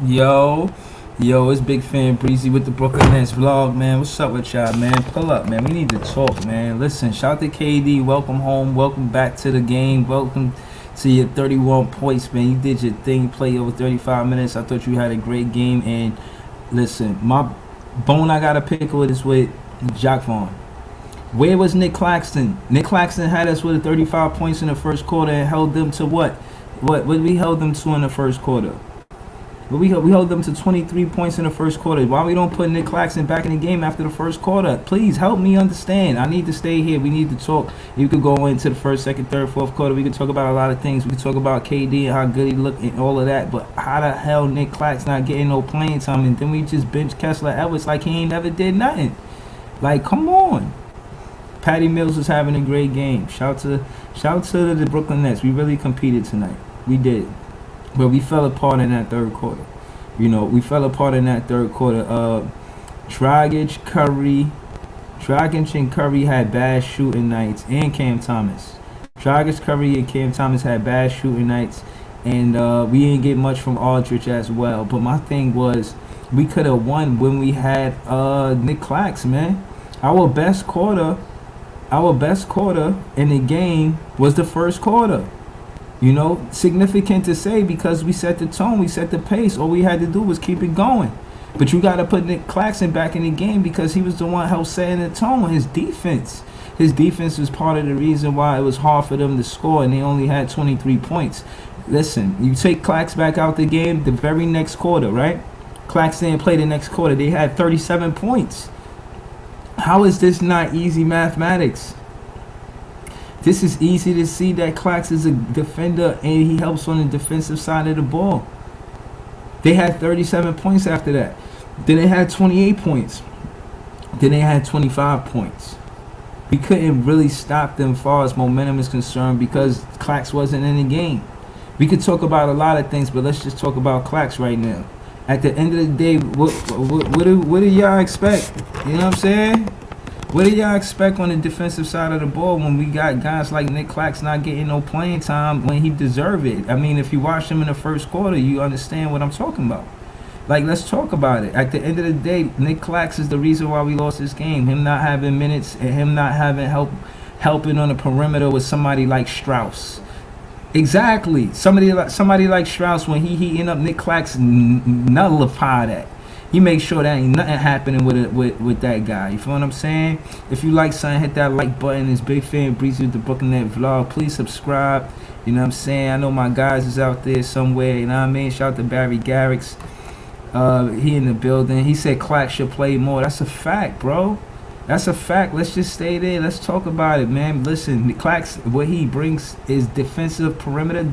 Yo, yo, it's Big Fan Breezy with the Brooklyn Nets vlog, man. What's up with y'all, man? Pull up, man. We need to talk, man. Listen, shout to KD. Welcome home. Welcome back to the game. Welcome to your 31 points, man. You did your thing. Play over 35 minutes. I thought you had a great game. And listen, my bone I got to pick with is with Jacque Vaughn. Where was Nick Claxton? Nick Claxton had us with 35 points in the first quarter and held them to what? What we held them to in the first quarter? But we held them to 23 points in the first quarter. Why we don't put Nick Claxton back in the game after the first quarter? Please help me understand. I need to stay here. We need to talk. You could go into the first, second, third, fourth quarter. We could talk about a lot of things. We could talk about KD and how good he looked and all of that. But how the hell Nick Claxton not getting no playing time? And then we just bench Kessler Edwards like he ain't never did nothing. Like, come on. Patty Mills was having a great game. Shout to the Brooklyn Nets. We really competed tonight. We did. But we fell apart in that third quarter. We fell apart in that third quarter. Dragic, and Curry had bad shooting nights, and Cam Thomas. Dragic, Curry, and Cam Thomas had bad shooting nights, and we didn't get much from Aldridge as well. But my thing was, we could have won when we had Nick Claxton, man. Our best quarter in the game was the first quarter. Significant to say because we set the tone, we set the pace. All we had to do was keep it going. But you got to put Nick Claxton back in the game because he was the one helped setting the tone. His defense was part of the reason why it was hard for them to score, and they only had 23 points. Listen, you take Clax back out the game the very next quarter, right? Claxton didn't play the next quarter. They had 37 points. How is this not easy mathematics? This is easy to see that Clax is a defender and he helps on the defensive side of the ball. They had 37 points after that. Then they had 28 points. Then they had 25 points. We couldn't really stop them as far as momentum is concerned because Clax wasn't in the game. We could talk about a lot of things, but let's just talk about Clax right now. At the end of the day, what do y'all expect? You know what I'm saying? What do y'all expect on the defensive side of the ball when we got guys like Nick Clax not getting no playing time when he deserved it? I mean, if you watch him in the first quarter, you understand what I'm talking about. Like, let's talk about it. At the end of the day, Nick Clax is the reason why we lost this game. Him not having minutes and him not having helping on the perimeter with somebody like Strauss. Exactly. Somebody like Strauss, when he heating up, Nick Clax nullify that. He makes sure that ain't nothing happening with that guy. You feel what I'm saying? If you like something, hit that like button. It's Big Fan Breezy with the Brooklyn Net vlog. Please subscribe. You know what I'm saying? I know my guys is out there somewhere. You know what I mean? Shout out to Barry Garrix. He in the building. He said Clax should play more. That's a fact, bro. That's a fact. Let's just stay there. Let's talk about it, man. Listen, Clax, what he brings is defensive perimeter.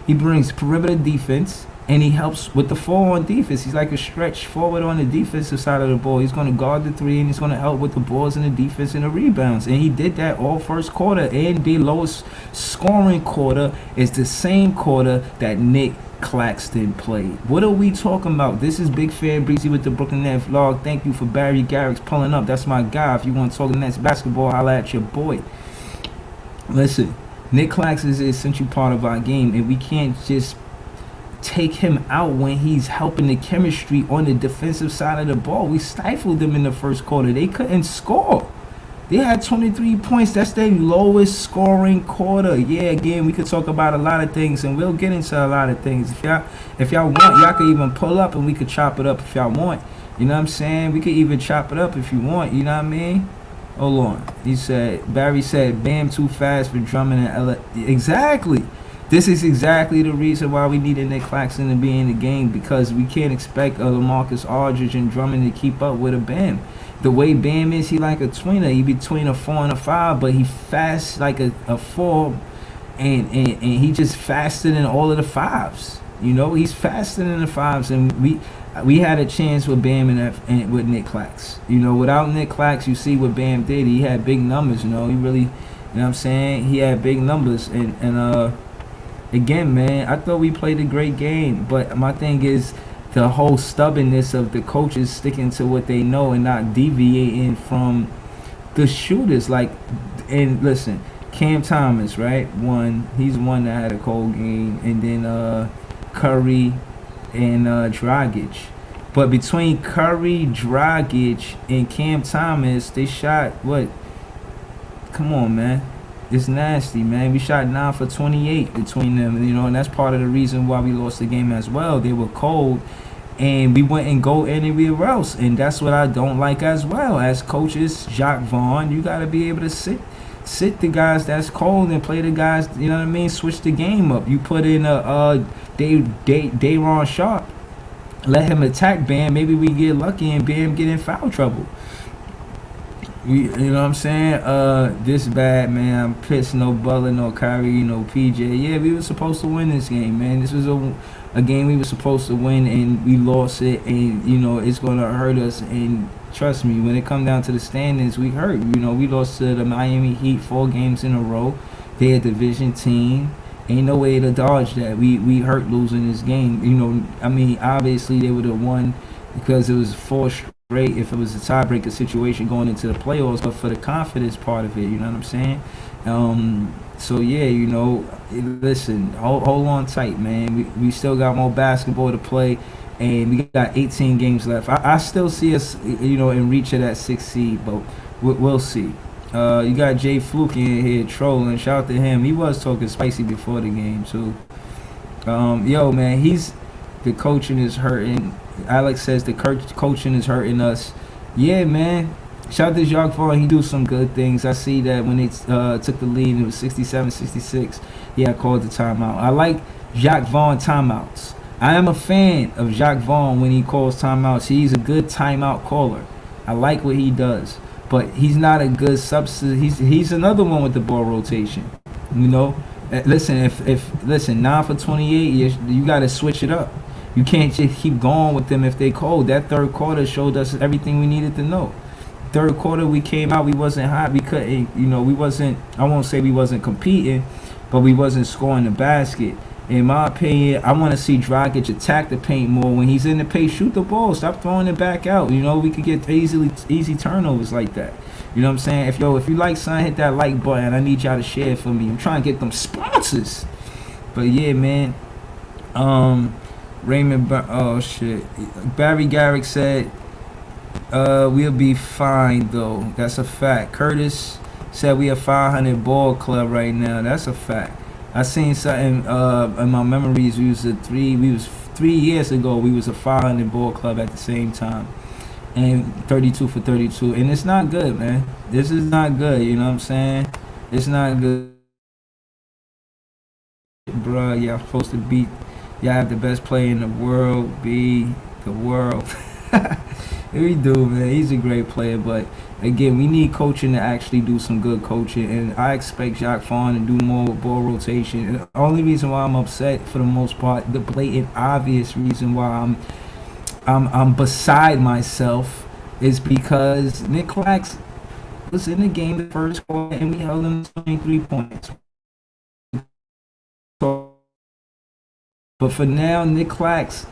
He brings perimeter defense. And he helps with the 4 on defense. He's like a stretch forward on the defensive side of the ball. He's going to guard the 3, and he's going to help with the balls and the defense and the rebounds. And he did that all first quarter. And the lowest scoring quarter is the same quarter that Nick Claxton played. What are we talking about? This is Big Fan Breezy with the Brooklyn Net vlog. Thank you for Barry Garrix pulling up. That's my guy. If you want to talk Nets basketball, holla at your boy. Listen, Nick Claxton is an essential part of our game, and we can't just take him out when he's helping the chemistry on the defensive side of the ball. We stifled them in the first quarter. They couldn't score. They had 23 points. That's their lowest scoring quarter. Yeah, again, we could talk about a lot of things, and we'll get into a lot of things. If y'all want, y'all could even pull up and we could chop it up if y'all want. You know what I'm saying? We could even chop it up if you want. You know what I mean? Hold on. Barry said, Bam too fast for Drummond and Ella. Exactly. This is exactly the reason why we needed Nick Claxton to be in the game, because we can't expect LaMarcus Aldridge and Drummond to keep up with a Bam. The way Bam is, he like a tweener. He between a 4 and a 5, but he fast like a 4, and he just faster than all of the 5s. He's faster than the 5s, and we had a chance with Bam and with Nick Clax. Without Nick Clax, you see what Bam did. He had big numbers. He really, you know what I'm saying? He had big numbers, and again, man, I thought we played a great game, but my thing is the whole stubbornness of the coaches sticking to what they know and not deviating from the shooters. And listen, Cam Thomas, right? He's one that had a cold game, and then Curry, and Dragic. But between Curry, Dragic, and Cam Thomas, they shot what? Come on, man. It's nasty, man. We shot 9 for 28 between them, and that's part of the reason why we lost the game as well. They were cold, and we wouldn't go anywhere else, and that's what I don't like as well. As coaches, Jacques Vaughn, you got to be able to sit the guys that's cold and play the guys. You know what I mean? Switch the game up. You put in a Day'Ron Sharp, let him attack Bam. Maybe we get lucky and Bam get in foul trouble. You know what I'm saying? This bad, man. I'm pissed. No Butler, no Kyrie, no PJ. Yeah, we were supposed to win this game, man. This was a game we were supposed to win, and we lost it. And it's gonna hurt us. And trust me, when it come down to the standings, we hurt. We lost to the Miami Heat 4 games in a row. They're a division team. Ain't no way to dodge that. We hurt losing this game. I mean, obviously they would have won because it was 4 straight if it was a tiebreaker situation going into the playoffs, but for the confidence part of it, you know what I'm saying? So yeah, listen, hold on tight, man. We still got more basketball to play, and we got 18 games left. I still see us, in reach of that 6th seed, but we'll see. You got Jay Fluke in here trolling. Shout out to him. He was talking spicy before the game too. Yo, man, the coaching is hurting. Alex says the coaching is hurting us. Yeah, man. Shout out to Jacques Vaughn. He do some good things. I see that when they took the lead, it was 67-66. Yeah, I called the timeout. I like Jacques Vaughn timeouts. I am a fan of Jacques Vaughn when he calls timeouts. He's a good timeout caller. I like what he does. But he's not a good substitute. He's another one with the ball rotation. Listen, if 9 for 28, you got to switch it up. You can't just keep going with them if they cold. That third quarter showed us everything we needed to know. Third quarter, we came out, we wasn't hot. We couldn't, we wasn't, I won't say we wasn't competing, but we wasn't scoring the basket. In my opinion, I want to see Dragic attack the paint more. When he's in the paint, shoot the ball. Stop throwing it back out. We could get easy turnovers like that. You know what I'm saying? If you like something, hit that like button. I need y'all to share it for me. I'm trying to get them sponsors. But yeah, man. Oh shit. Barry Garrick said, we'll be fine though. That's a fact. Curtis said we a 500 ball club right now. That's a fact. I seen something in my memories. We was 3 years ago. We was a 500 ball club at the same time, and 32 for 32. And it's not good, man. This is not good. You know what I'm saying? It's not good, bruh. Y'all supposed to beat. Y'all have the best player in the world. Be the world. We do, man. He's a great player, but again, we need coaching to actually do some good coaching, and I expect Jacques Vaughn to do more ball rotation. And the only reason why I'm upset, for the most part, the blatant, obvious reason why I'm beside myself, is because Nick Clax was in the game the first quarter, and we held him to 23 points. But for now, Nick Clax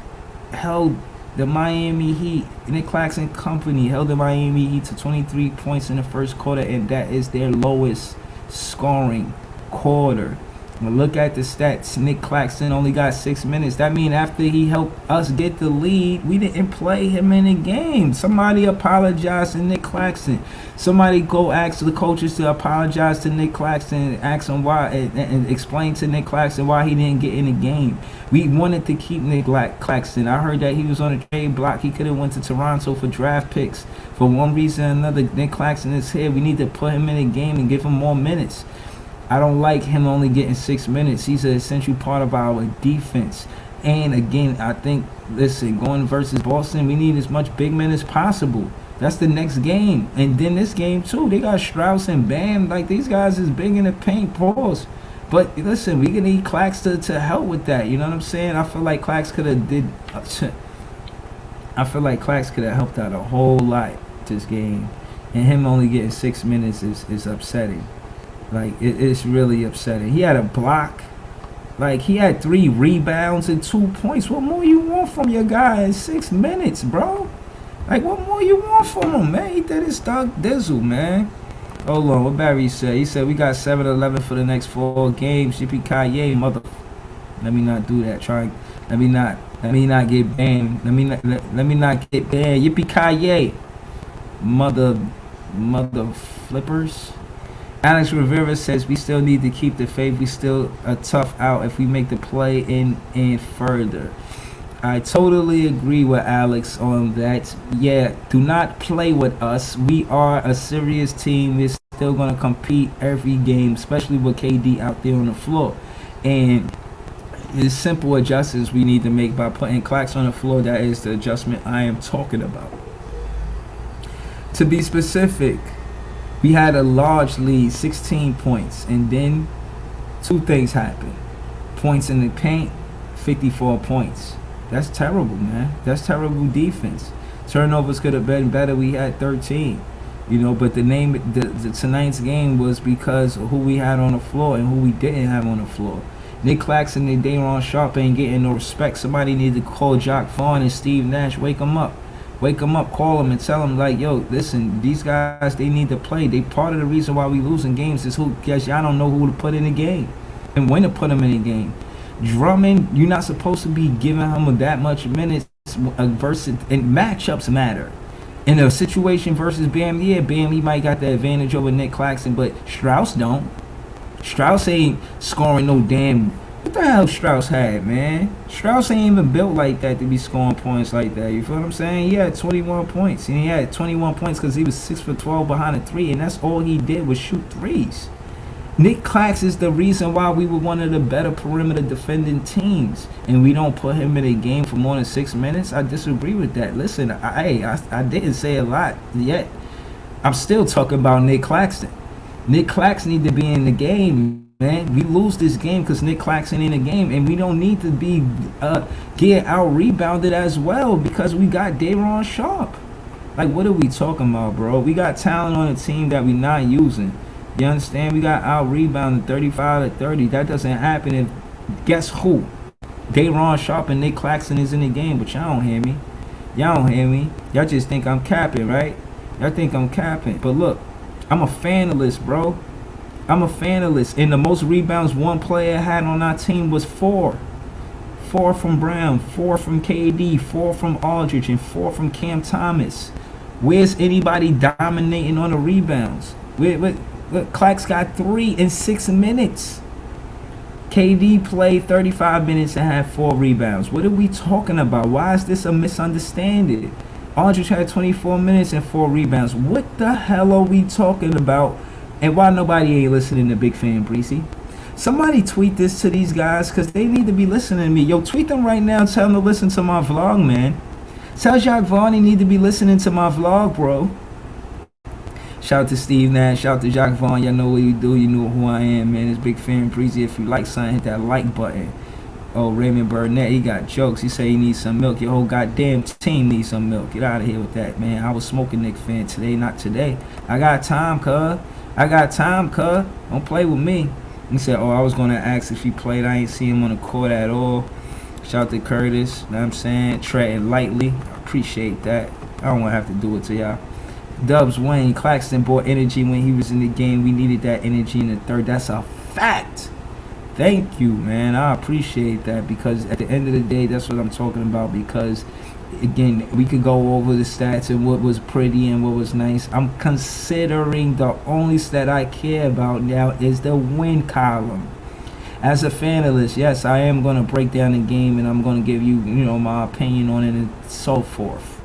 held the Miami Heat. Nick Clax and company held the Miami Heat to 23 points in the first quarter, and that is their lowest scoring quarter. Now look at the stats. Nick Claxton only got 6 minutes. That means after he helped us get the lead, we didn't play him in the game. Somebody apologize to Nick Claxton. Somebody go ask the coaches to apologize to Nick Claxton and ask him why, and explain to Nick Claxton why he didn't get in the game. We wanted to keep Nick Claxton. I heard that he was on a trade block. He could have went to Toronto for draft picks. For one reason or another, Nick Claxton is here. We need to put him in the game and give him more minutes. I don't like him only getting 6 minutes. He's an essential part of our defense. And again, I think, listen, going versus Boston, we need as much big men as possible. That's the next game. And then this game, too. They got Strauss and Bam. Like, these guys is big in the paint. Pause. But, listen, we can need Clax to help with that. You know what I'm saying? I feel like Clax could have helped out a whole lot this game. And him only getting 6 minutes is upsetting. Like, it's really upsetting. He had a block. Like, he had 3 rebounds and 2 points. What more you want from your guy in 6 minutes, bro? Like, what more you want from him, man? He did his dog dizzle, man. Hold on, what Barry said? He said, we got 7-11 for the next 4 games. Yippee-ki-yay, mother... Let me not do that. Try and Let me not get banned. Let me not get banned. Yippee ki mother flippers. Alex Rivera says we still need to keep the faith. We still a tough out if we make the play in and further. I totally agree with Alex on that. Yeah, do not play with us. We are a serious team. We're still going to compete every game, especially with KD out there on the floor. And it's simple adjustments we need to make by putting Clax on the floor. That is the adjustment I am talking about. To be specific, we had a large lead, 16 points, and then two things happened. Points in the paint, 54 points. That's terrible, man. That's terrible defense. Turnovers could have been better. We had 13, but the tonight's game was because of who we had on the floor and who we didn't have on the floor. Nick Claxton and Day'Ron Sharpe ain't getting no respect. Somebody need to call Jock Vaughn and Steve Nash. Wake them up. Call them and tell them, like, yo, listen, these guys, they need to play. They part of the reason why we losing games is guess y'all don't know who to put in the game and when to put them in the game. Drummond, you're not supposed to be giving him that much minutes versus, and matchups matter. In a situation versus Bam, he might got the advantage over Nick Claxton, but Strauss don't. Strauss ain't scoring no damn. What the hell Strauss had, man? Strauss ain't even built like that to be scoring points like that. You feel what I'm saying? He had 21 points. And he had 21 points because he was 6 for 12 behind a three, and that's all he did was shoot threes. Nick Clax is the reason why we were one of the better perimeter defending teams, and we don't put him in a game for more than 6 minutes. I disagree with that. Listen, I didn't say a lot yet. I'm still talking about Nick Claxton. Nick Claxton need to be in the game, man. We lose this game because Nick Claxton in the game, and we don't need to be get out rebounded as well because we got Day'Ron Sharpe. Like, what are we talking about, bro? We got talent on the team that we not using. You understand? We got out rebounded 35 to 30. That doesn't happen if, guess who? Day'Ron Sharpe and Nick Claxton is in the game, but y'all don't hear me. Y'all just think I'm capping, right? Y'all think I'm capping. But look, I'm a fanalist, bro. I'm a fanalist. And the most rebounds one player had on our team was 4. 4 from Brown, 4 from KD, 4 from Aldridge, and 4 from Cam Thomas. Where's anybody dominating on the rebounds? Clax got 3 in 6 minutes. KD played 35 minutes and had 4 rebounds. What are we talking about? Why is this a misunderstanding? Aldridge had 24 minutes and 4 rebounds. What the hell are we talking about? And why nobody ain't listening to Big Fan Breezy? Somebody tweet this to these guys because they need to be listening to me. Yo, tweet them right now and tell them to listen to my vlog, man. Tell Jacques Vaughn he need to be listening to my vlog, bro. Shout out to Steve Nash. Shout out to Jacques Vaughn. Y'all know what you do. You know who I am, man. It's Big Fan Breezy. If you like something, hit that like button. Oh, Raymond Burnett, he got jokes. He say he needs some milk. Your whole goddamn team needs some milk. Get out of here with that, man. I was smoking Nick Fan today, not today. I got time, cuz. Don't play with me. He said, oh, I was going to ask if he played. I ain't see him on the court at all. Shout out to Curtis. You know what I'm saying? Treading lightly. I appreciate that. I don't want to have to do it to y'all. Dubs Wayne, Claxton brought energy when he was in the game. We needed that energy in the third. That's a fact. Thank you, man. I appreciate that because at the end of the day, that's what I'm talking about because, again, we could go over the stats and what was pretty and what was nice. I'm considering the only stat I care about now is the win column. As a fanalist, yes, I am going to break down the game and I'm going to give you, my opinion on it and so forth.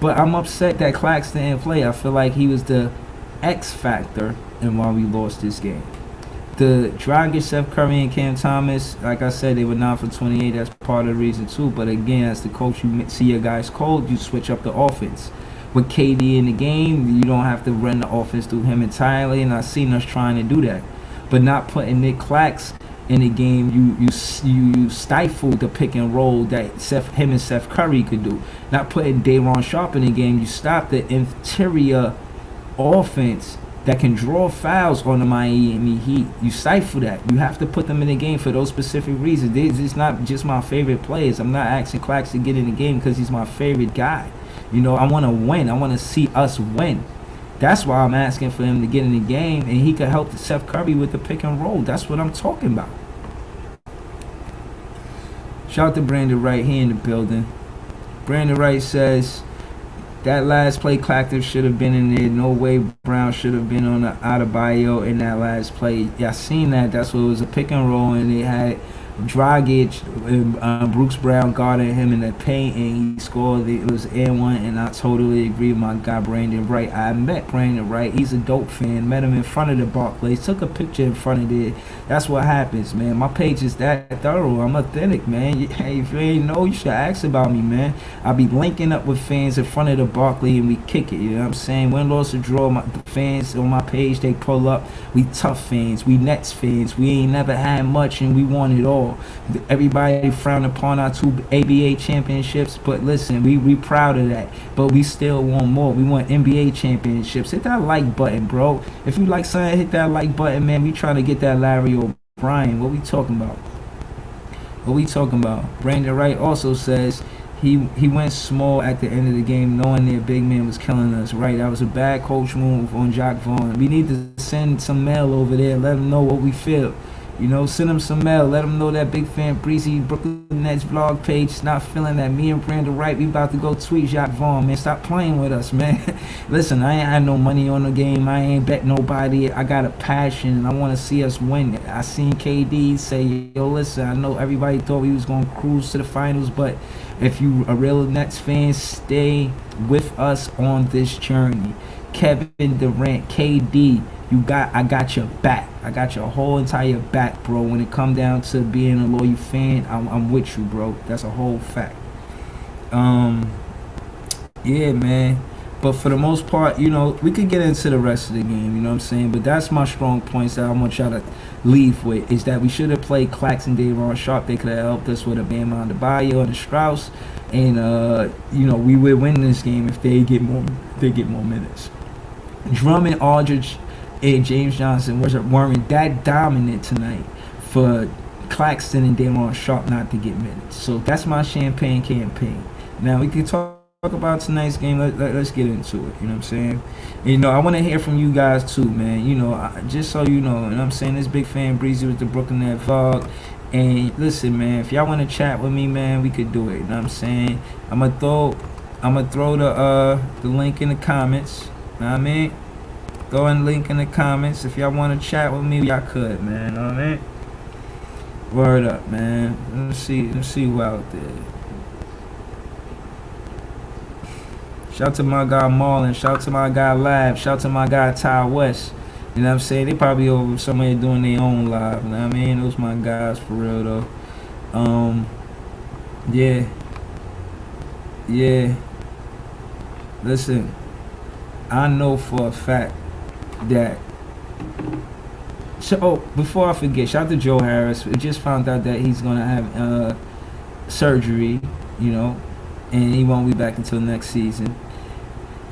But I'm upset that Claxton didn't play. I feel like he was the X factor in why we lost this game. The Dragic, Seth Curry, and Cam Thomas, like I said, they were 9 for 28. That's part of the reason too. But again, as the coach, you see your guys cold, you switch up the offense. With KD in the game, you don't have to run the offense through him entirely. And I've seen us trying to do that, but not putting Nick Clax in the game. You stifled the pick and roll that him and Seth Curry could do. Not putting Day'Ron Sharpe in the game, you stopped the interior offense that can draw fouls on the Miami Heat. You stifle that. You have to put them in the game for those specific reasons. It's not just my favorite players. I'm not asking Clax to get in the game because he's my favorite guy. I want to win. I want to see us win. That's why I'm asking for him to get in the game, and he could help Seth Curry with the pick and roll. That's what I'm talking about. Shout out to Brandon Wright, he in the building. Brandon Wright says that last play Clacton should have been in there. No way Brown should have been on the Adebayo in that last play. Y'all seen that? That's what it was, a pick and roll, and they had Dragic and Brooks Brown guarding him in the paint, and he scored. It was and one, and I totally agree with my guy Brandon Wright. I met Brandon Wright. He's a dope fan. Met him in front of the Barclays. Took a picture in front of it. That's what happens, man. My page is that thorough. I'm authentic, man. Hey, if you ain't know, you should ask about me, man. I be linking up with fans in front of the Barclays, and we kick it. You know what I'm saying? Win, loss, or draw. The fans on my page, they pull up. We tough fans. We Nets fans. We ain't never had much, and we want it all. Everybody frowned upon our 2 ABA championships, but listen, we proud of that. But we still want more. We want NBA championships. Hit that like button, bro. If you like something, hit that like button, man. We trying to get that Larry O'Brien. What we talking about? What we talking about? Brandon Wright also says he went small at the end of the game, knowing their big man was killing us. Right, that was a bad coach move on Jacques Vaughn. We need to send some mail over there, let them know what we feel. You know, send them some mail. Let them know that Big Fan Breezy Brooklyn Nets vlog page is not feeling that. Me and Brandon Wright, we about to go tweet Jacques Vaughn, man. Stop playing with us, man. Listen, I ain't had no money on the game. I ain't bet nobody. I got a passion, and I want to see us win. I seen KD say, yo, listen, I know everybody thought we was going to cruise to the finals, but if you a real Nets fan, stay with us on this journey. Kevin Durant, KD, I got your back. I got your whole entire back, bro. When it come down to being a loyal fan, I'm with you, bro. That's a whole fact. Yeah, man. But for the most part, you know, we could get into the rest of the game, you know what I'm saying? But that's my strong points that I want y'all to leave with, is that we should have played Claxton, Daron Sharp. They could have helped us with a Bam Adebayo and a Strauss. And, you know, we would win this game if they get more minutes. Drummond, Aldridge, and James Johnson weren't that dominant tonight for Claxton and Daron Sharp not to get minutes. So that's my champagne campaign. Now we can talk about tonight's game. Let's get into it. You know what I'm saying? You know, I want to hear from you guys too, man. You know, just so you know what I'm saying, this Big Fan Breezy with the Brooklyn Net Vlog. And listen, man, if y'all want to chat with me, man, we could do it. You know what I'm saying? I'm gonna throw the link in the comments. You know what I mean? Throw in the link in the comments. If y'all want to chat with me, y'all could, man. You know what I mean? Word up, man. Let's see who out there. Shout to my guy Marlon. Shout to my guy Lab. Shout to my guy Ty West. You know what I'm saying? They probably over somewhere doing their own live. You know what I mean? Those my guys for real though. Yeah. Listen, I know for a fact that. So before I forget, shout out to Joe Harris. We just found out that he's gonna have surgery, you know, and he won't be back until next season.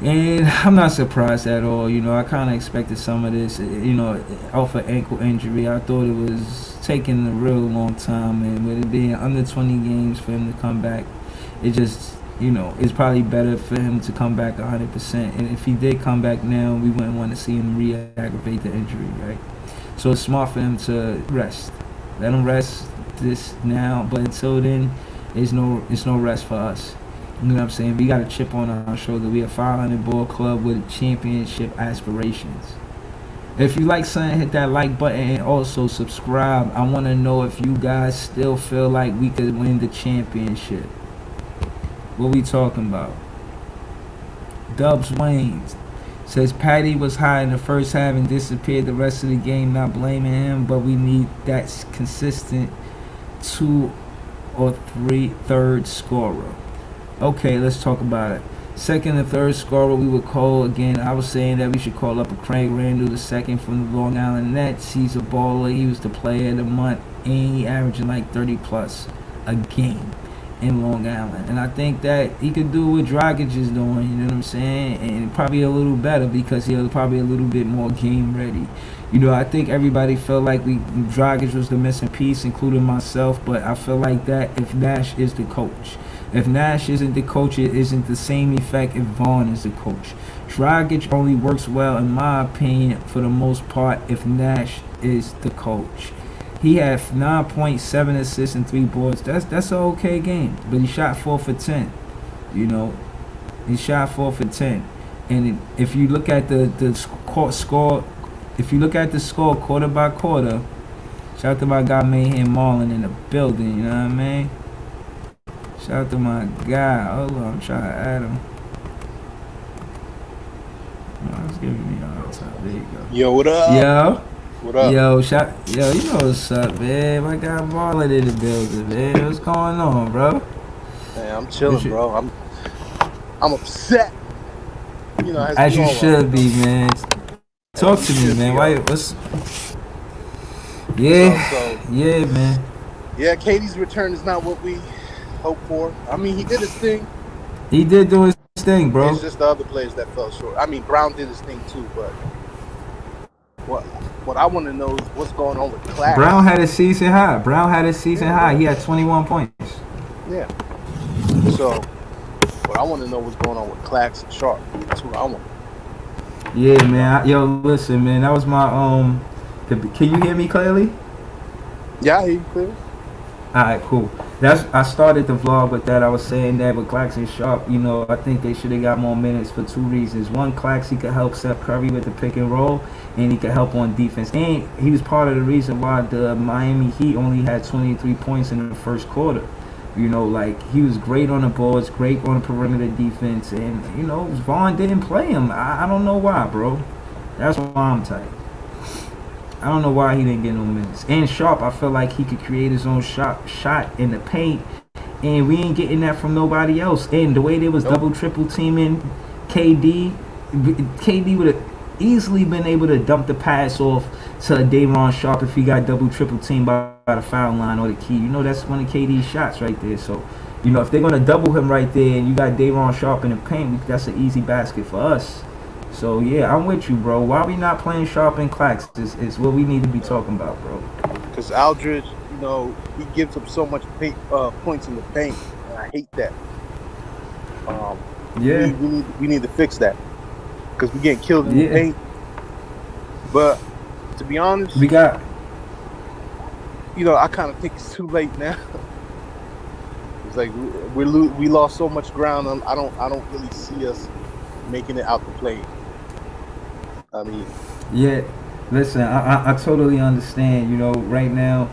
And I'm not surprised at all. You know, I kind of expected some of this, you know, off an ankle injury. I thought it was taking a real long time, and with it being under 20 games for him to come back, it just, you know, it's probably better for him to come back 100%. And if he did come back now, we wouldn't want to see him re-aggravate the injury, right? So it's smart for him to rest. Let him rest this now, but until then, it's no rest for us. You know what I'm saying? We got a chip on our shoulder. We a 500 ball club with championship aspirations. If you like something, hit that like button and also subscribe. I want to know if you guys still feel like we could win the championship. What we talking about? Dubs Waynes says Patty was high in the first half and disappeared the rest of the game. Not blaming him, but we need that consistent 2 or 3 third scorer. Okay, let's talk about it. Second and third scorer we would call again. I was saying that we should call up a Craig Randall the second from the Long Island Nets. He's a baller. He was the player of the month, and he averaging like 30 plus a game in Long Island. And I think that he could do what Dragic is doing, you know what I'm saying? And probably a little better because he'll probably a little bit more game ready. You know, I think everybody felt like Dragic was the missing piece, including myself, but I feel like that if Nash is the coach. If Nash isn't the coach, it isn't the same effect if Vaughn is the coach. Dragic only works well, in my opinion, for the most part, if Nash is the coach. He had 9.7 assists and 3 boards. That's an okay game. But he shot 4 for 10. You know, he shot 4 for 10. And if you look at the score, if you look at the score quarter by quarter, shout out to my guy Mayhem Marlin in the building. You know what I mean? Shout out to my guy. Hold on, I'm trying to add him. Oh, it's giving me a hard time. There you go. Yo, what up? Yo. What up? Yo, you know what's up, man? My guy Marlon in the building, man. What's going on, bro? Man, I'm chilling, bro. I'm upset. You know, as you should be, man. Talk to me, man. Why? What's? Yeah, yeah, man. Yeah, KD's return is not what we hoped for. I mean, he did his thing. He did do his thing, bro. It's just the other players that fell short. I mean, Brown did his thing too, but what I want to know is what's going on with Clax. Brown had a season high. He had 21 points. Yeah. So, what I want to know what's going on with Clax and Sharp. That's what I want. Yeah, man. Yo, listen, man. That was my Can you hear me clearly? Yeah, I hear you clearly. All right, cool. I started the vlog with that. I was saying that with Clax and Sharp, you know, I think they should have got more minutes for 2 reasons. One, Clax, he could help Steph Curry with the pick and roll, and he could help on defense. And he was part of the reason why the Miami Heat only had 23 points in the first quarter. You know, like, he was great on the boards, great on the perimeter defense, and, you know, Vaughn didn't play him. I don't know why, bro. That's why I'm tight. I don't know why he didn't get no minutes. And Sharp, I feel like he could create his own shot in the paint, and we ain't getting that from nobody else. And the way they was double triple teaming KD would have easily been able to dump the pass off to Day'Ron Sharp if he got double triple teamed by the foul line or the key. You know, that's one of KD's shots right there. So, you know, if they're gonna double him right there and you got Day'Ron Sharp in the paint, that's an easy basket for us. So, yeah, I'm with you, bro. Why we not playing Sharp and Clax is what we need to be talking about, bro. Because Aldridge, you know, he gives up so much points in the paint, and I hate that. Yeah. We need to fix that. Because we're getting killed in the paint. But, to be honest, you know, I kind of think it's too late now. It's like we lost so much ground. I don't really see us making it out the play. I mean, yeah, listen, I totally understand. You know, right now,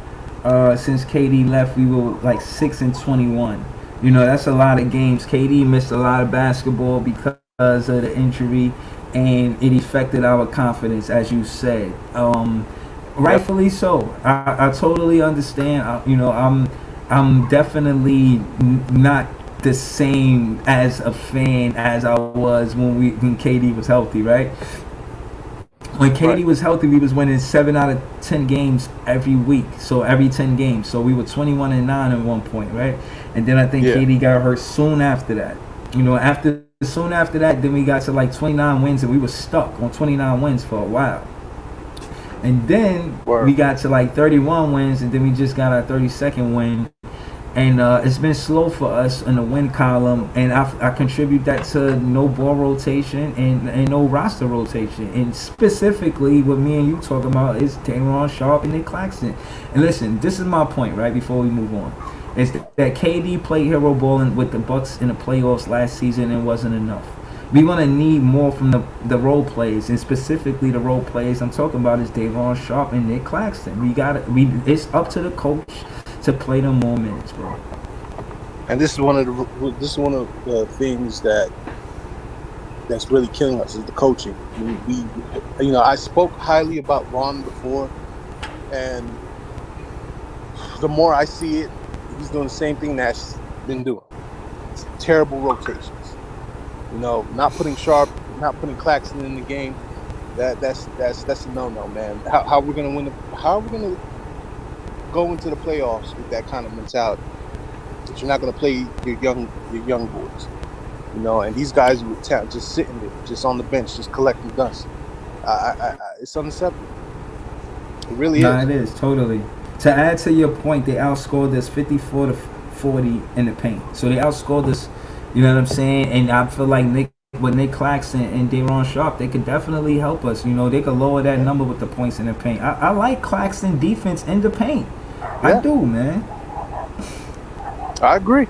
since KD left, we were like 6-21. You know, that's a lot of games. KD missed a lot of basketball because of the injury, and it affected our confidence, as you said. Rightfully so. I totally understand. You know, I'm definitely not the same as a fan as I was when KD was healthy, right? When KD was healthy, we was winning 7 out of 10 games every week. So every 10 games. So we were 21-9 at one point, right? And then I think KD got hurt soon after that. You know, soon after that, then we got to like 29 wins, and we were stuck on 29 wins for a while. And then we got to like 31 wins, and then we just got our 32nd win. And it's been slow for us in the win column, and I contribute that to no ball rotation and no roster rotation. And specifically, what me and you talking about is Day'Ron Sharp and Nick Claxton. And listen, this is my point, right, before we move on. Is that KD played hero balling with the Bucks in the playoffs last season and wasn't enough. We're going to need more from the role players, and specifically the role players I'm talking about is Day'Ron Sharp and Nick Claxton. It's up to the coach to play them more minutes, bro. And this is one of the things that's really killing us is the coaching. We you know, I spoke highly about Vaughn before, and the more I see it, he's doing the same thing Nash's been doing. It's terrible rotations. You know, not putting Sharp, not putting Claxton in the game. That's a no-no, man. How we're gonna win? How are we gonna go into the playoffs with that kind of mentality? That you're not gonna play your young boys. You know, and these guys with talent just sitting there, just on the bench, just collecting dust. It's unacceptable. It really is. It is totally. To add to your point, they outscored us 54-40 in the paint. So they outscored us. You know what I'm saying? And I feel like Nick with Nick Claxton and Daron Sharp, they could definitely help us. You know, they could lower that number with the points in the paint. I like Claxton defense in the paint. I do, man. I agree.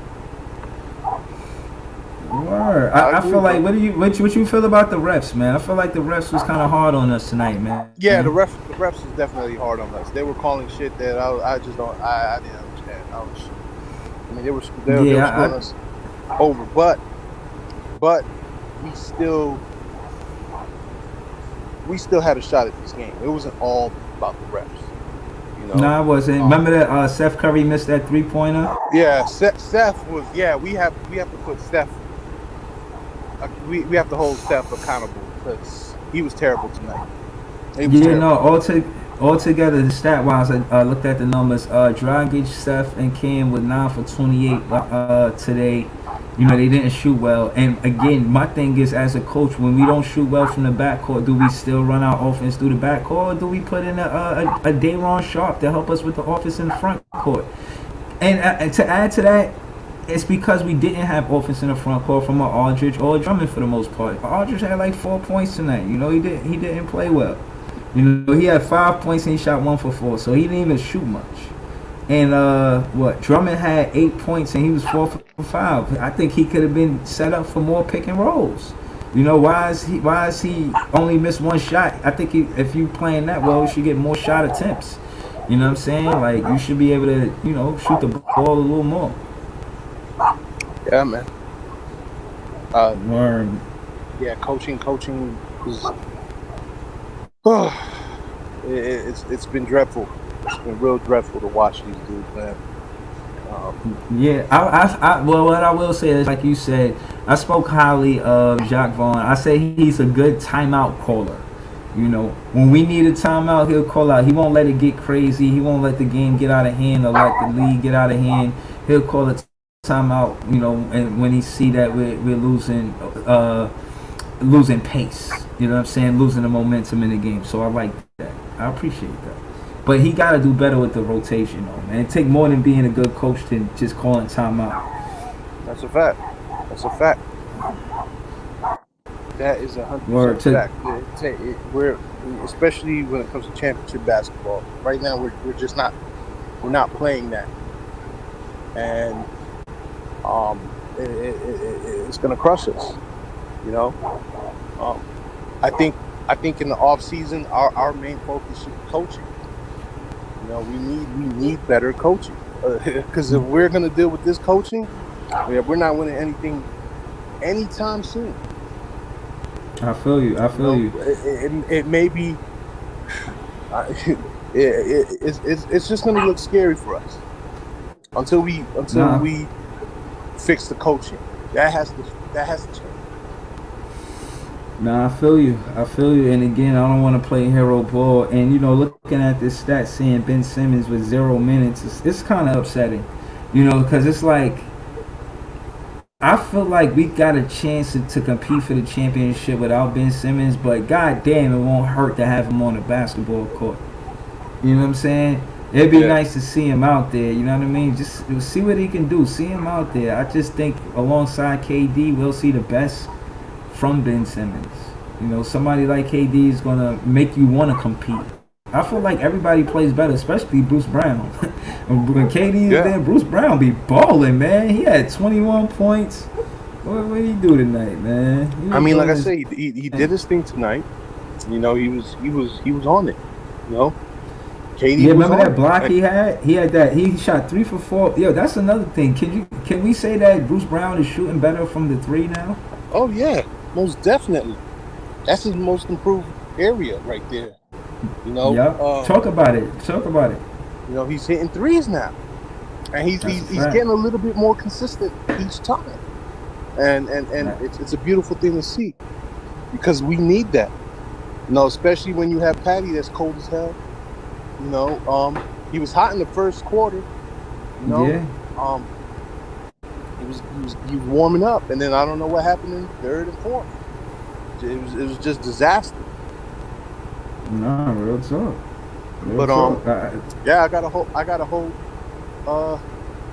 Word. I feel like what you feel about the refs, man? I feel like the refs was kind of hard on us tonight, man. Yeah, the refs is definitely hard on us. They were calling shit that I just don't I didn't understand. I mean, they were screwing us over, but we still had a shot at this game. It wasn't all about the refs. You know? No, it wasn't. Remember that Seth Curry missed that 3-pointer? Yeah, Steph was. Yeah, we have to put Steph. We have to hold Steph accountable because he was terrible tonight. Altogether, the stat wise, I looked at the numbers. Dragic, Seth, and Cam were 9 for 28 today. You know, they didn't shoot well. And again, my thing is, as a coach, when we don't shoot well from the backcourt, do we still run our offense through the backcourt, or do we put in a Daron Sharp to help us with the offense in the front court? And to add to that, it's because we didn't have offense in the front court from Aldridge or Drummond for the most part. Aldridge had like 4 points tonight. You know, he didn't play well. You know, he had 5 points and he shot 1 for 4, so he didn't even shoot much. And Drummond had 8 points and he was 4 for 5. I think he could have been set up for more pick and rolls. You know, why is he only missed 1 shot? I think if you playing that well, you should get more shot attempts. You know what I'm saying? Like, you should be able to, you know, shoot the ball a little more. Yeah, man. Yeah, coaching is. It's been dreadful. It's been real dreadful to watch these dudes, man. Well, what I will say is, like you said, I spoke highly of Jacques Vaughn. I say he's a good timeout caller. You know, when we need a timeout, he'll call out. He won't let it get crazy. He won't let the game get out of hand or let the league get out of hand. He'll call a timeout, you know, and when he see that we're losing pace. You know what I'm saying? Losing the momentum in the game. So I like that. I appreciate that. But he got to do better with the rotation, though, man. It take more than being a good coach than just calling timeout. That's a fact. That is 100% fact. We're especially when it comes to championship basketball. Right now, we're not playing that, and it's gonna crush us. You know, I think in the off season, our main focus should be coaching. You know, we need better coaching because if we're gonna deal with this coaching, we're not winning anything anytime soon. I feel you. It may be. It's just gonna look scary for us until we fix the coaching. That has to change. Nah, I feel you. And again, I don't want to play hero ball. And, you know, looking at this stat, seeing Ben Simmons with 0 minutes, it's kind of upsetting. You know, because it's like, I feel like we got a chance to compete for the championship without Ben Simmons, but goddamn, it won't hurt to have him on the basketball court. You know what I'm saying? It'd be nice to see him out there. You know what I mean? Just see what he can do. See him out there. I just think alongside KD, we'll see the best from Ben Simmons. You know, somebody like KD is going to make you want to compete. I feel like everybody plays better, especially Bruce Brown. When KD is there, Bruce Brown be balling, man. He had 21 points. What did he do tonight, man? I mean, like I say, he did his thing tonight. You know, he was on it. You know, KD. Yeah, remember that block he had? He had that. He shot 3 for 4. Yo, that's another thing. Can we say that Bruce Brown is shooting better from the 3 now? Oh yeah, most definitely. That's his most improved area right there. You know, talk about it. You know, he's hitting threes now, and he's getting a little bit more consistent each time, and it's a beautiful thing to see because we need that. You know, especially when you have Patty that's cold as hell. You know, he was hot in the first quarter. You know, he was warming up, and then I don't know what happened in third and fourth. It was just disaster. Nah, real talk. I gotta hold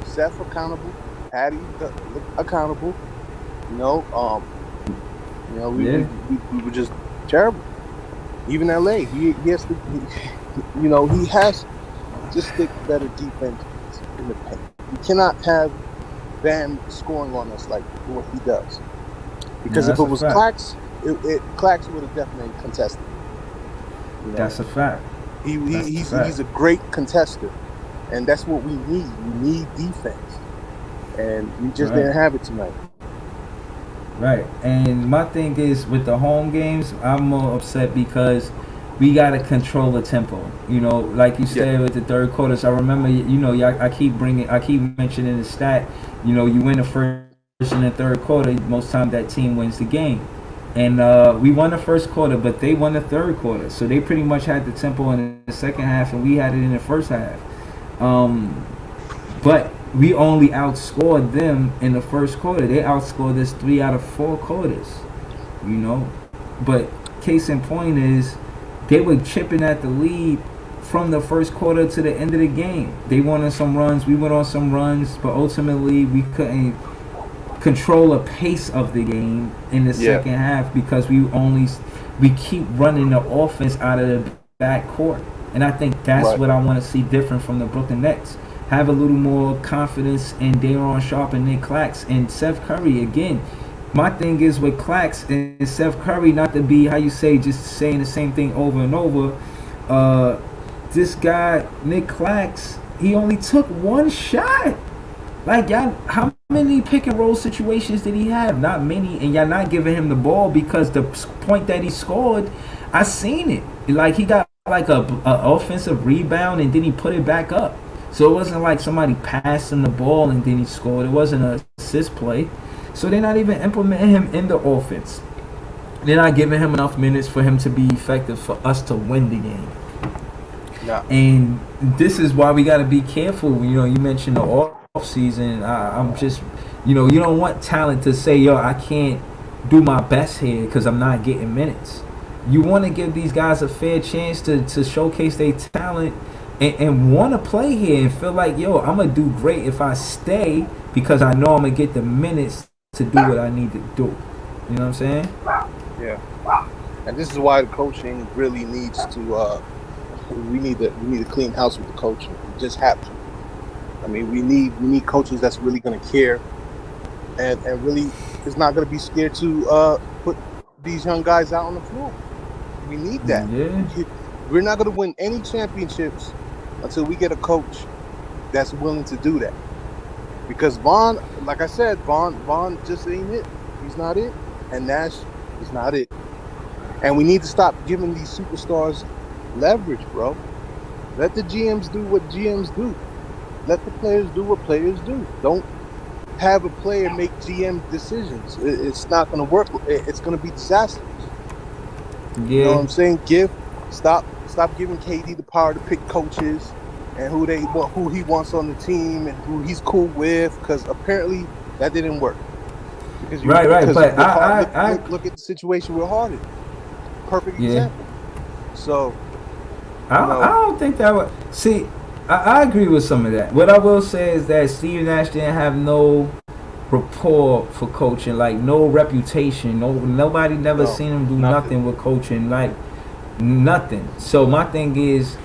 Seth accountable, Patty accountable. You know, You know, Yeah, we were just terrible. Even LA, he has to, you know, he has to stick better defense in the paint. We cannot have Bam scoring on us like what he does. no, Because if that's it a was fact. Clax would have definitely contested it. You know, That's a fact. That's a fact. he's a great contester, and that's what we need. We need defense, and we just Right. didn't have it tonight. Right. And my thing is with the home games, I'm more upset because we gotta control the tempo. You know, like you Yeah, said with the third quarters. I remember, you know, I keep mentioning the stat. You know, you win the first and the third quarter. Most time that team wins the game. And we won the first quarter, but they won the third quarter. So they pretty much had the tempo in the second half, and we had it in the first half. Um, but we only outscored them in the first quarter. They outscored us 3 out of 4 quarters. You know, but case in point is they were chipping at the lead from the first quarter to the end of the game. They went on some runs. We went on some runs, but ultimately we couldn't control the pace of the game in the yeah, second half because we keep running the offense out of the back court. And I think that's right. what I want to see different from the Brooklyn Nets. Have a little more confidence in Daron Sharp and Nick Clax and Seth Curry again. My thing is with Clax and Seth Curry, not to be how you say just saying the same thing over and over. Uh, this guy Nick Clax, he only took one shot. Like y'all, how many pick and roll situations did he have? Not many, and y'all not giving him the ball because the point that he scored, I seen it. Like he got like a offensive rebound and then he put it back up. So it wasn't like somebody passed him the ball and then he scored. It wasn't an assist play. So they're not even implementing him in the offense. They're not giving him enough minutes for him to be effective for us to win the game. Yeah, And this is why we got to be careful. You know, you mentioned the off season. I'm just, you know, you don't want talent to say, yo, I can't do my best here because I'm not getting minutes. You want to give these guys a fair chance to showcase their talent and want to play here and feel like, yo, I'm going to do great if I stay because I know I'm going to get the minutes to do what I need to do. You know what I'm saying? yeah. And this is why the coaching really needs to. We need to clean house with the coaching. We just have to. I mean, we need coaches that's really going to care and really is not going to be scared to put these young guys out on the floor. We need that. Yeah. We're not going to win any championships until we get a coach that's willing to do that. Because Vaughn, like I said, Vaughn just ain't it. He's not it, and Nash is not it. And we need to stop giving these superstars leverage, bro. Let the GMs do what GMs do. Let the players do what players do. Don't have a player make GM decisions. It's not going to work. It's going to be disastrous. You know what Yeah. I'm saying? Stop giving KD the power to pick coaches and who he wants on the team and who he's cool with. Because apparently that didn't work. Right. Because But with Hard, I look at the situation with Harden. Perfect yeah. example. So I don't think that would. See, I agree with some of that. What I will say is that Steve Nash didn't have no rapport for coaching, like no reputation. Nobody never no, seen him do nothing. nothing with coaching, like nothing. So my thing is,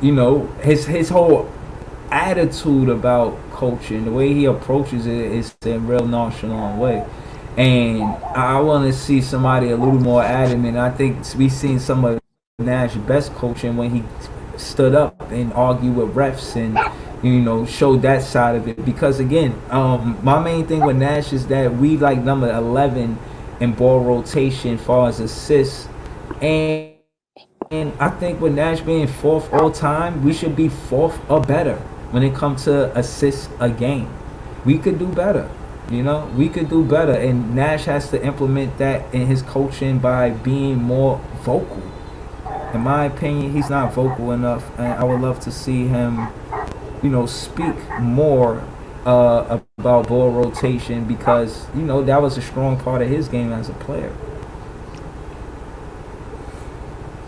you know, his whole attitude about coaching, the way he approaches it, is in a real nonchalant way. And I want to see somebody a little more adamant. I think we seen some of Nash's best coaching when he stood up and argued with refs and you know showed that side of it. Because again, my main thing with Nash is that we like number 11 in ball rotation as far as assists, and I think with Nash being fourth all time, we should be fourth or better when it comes to assists a game. We could do better. You know, we could do better, and Nash has to implement that in his coaching by being more vocal. In my opinion, he's not vocal enough, and I would love to see him, you know, speak more about ball rotation because you know that was a strong part of his game as a player.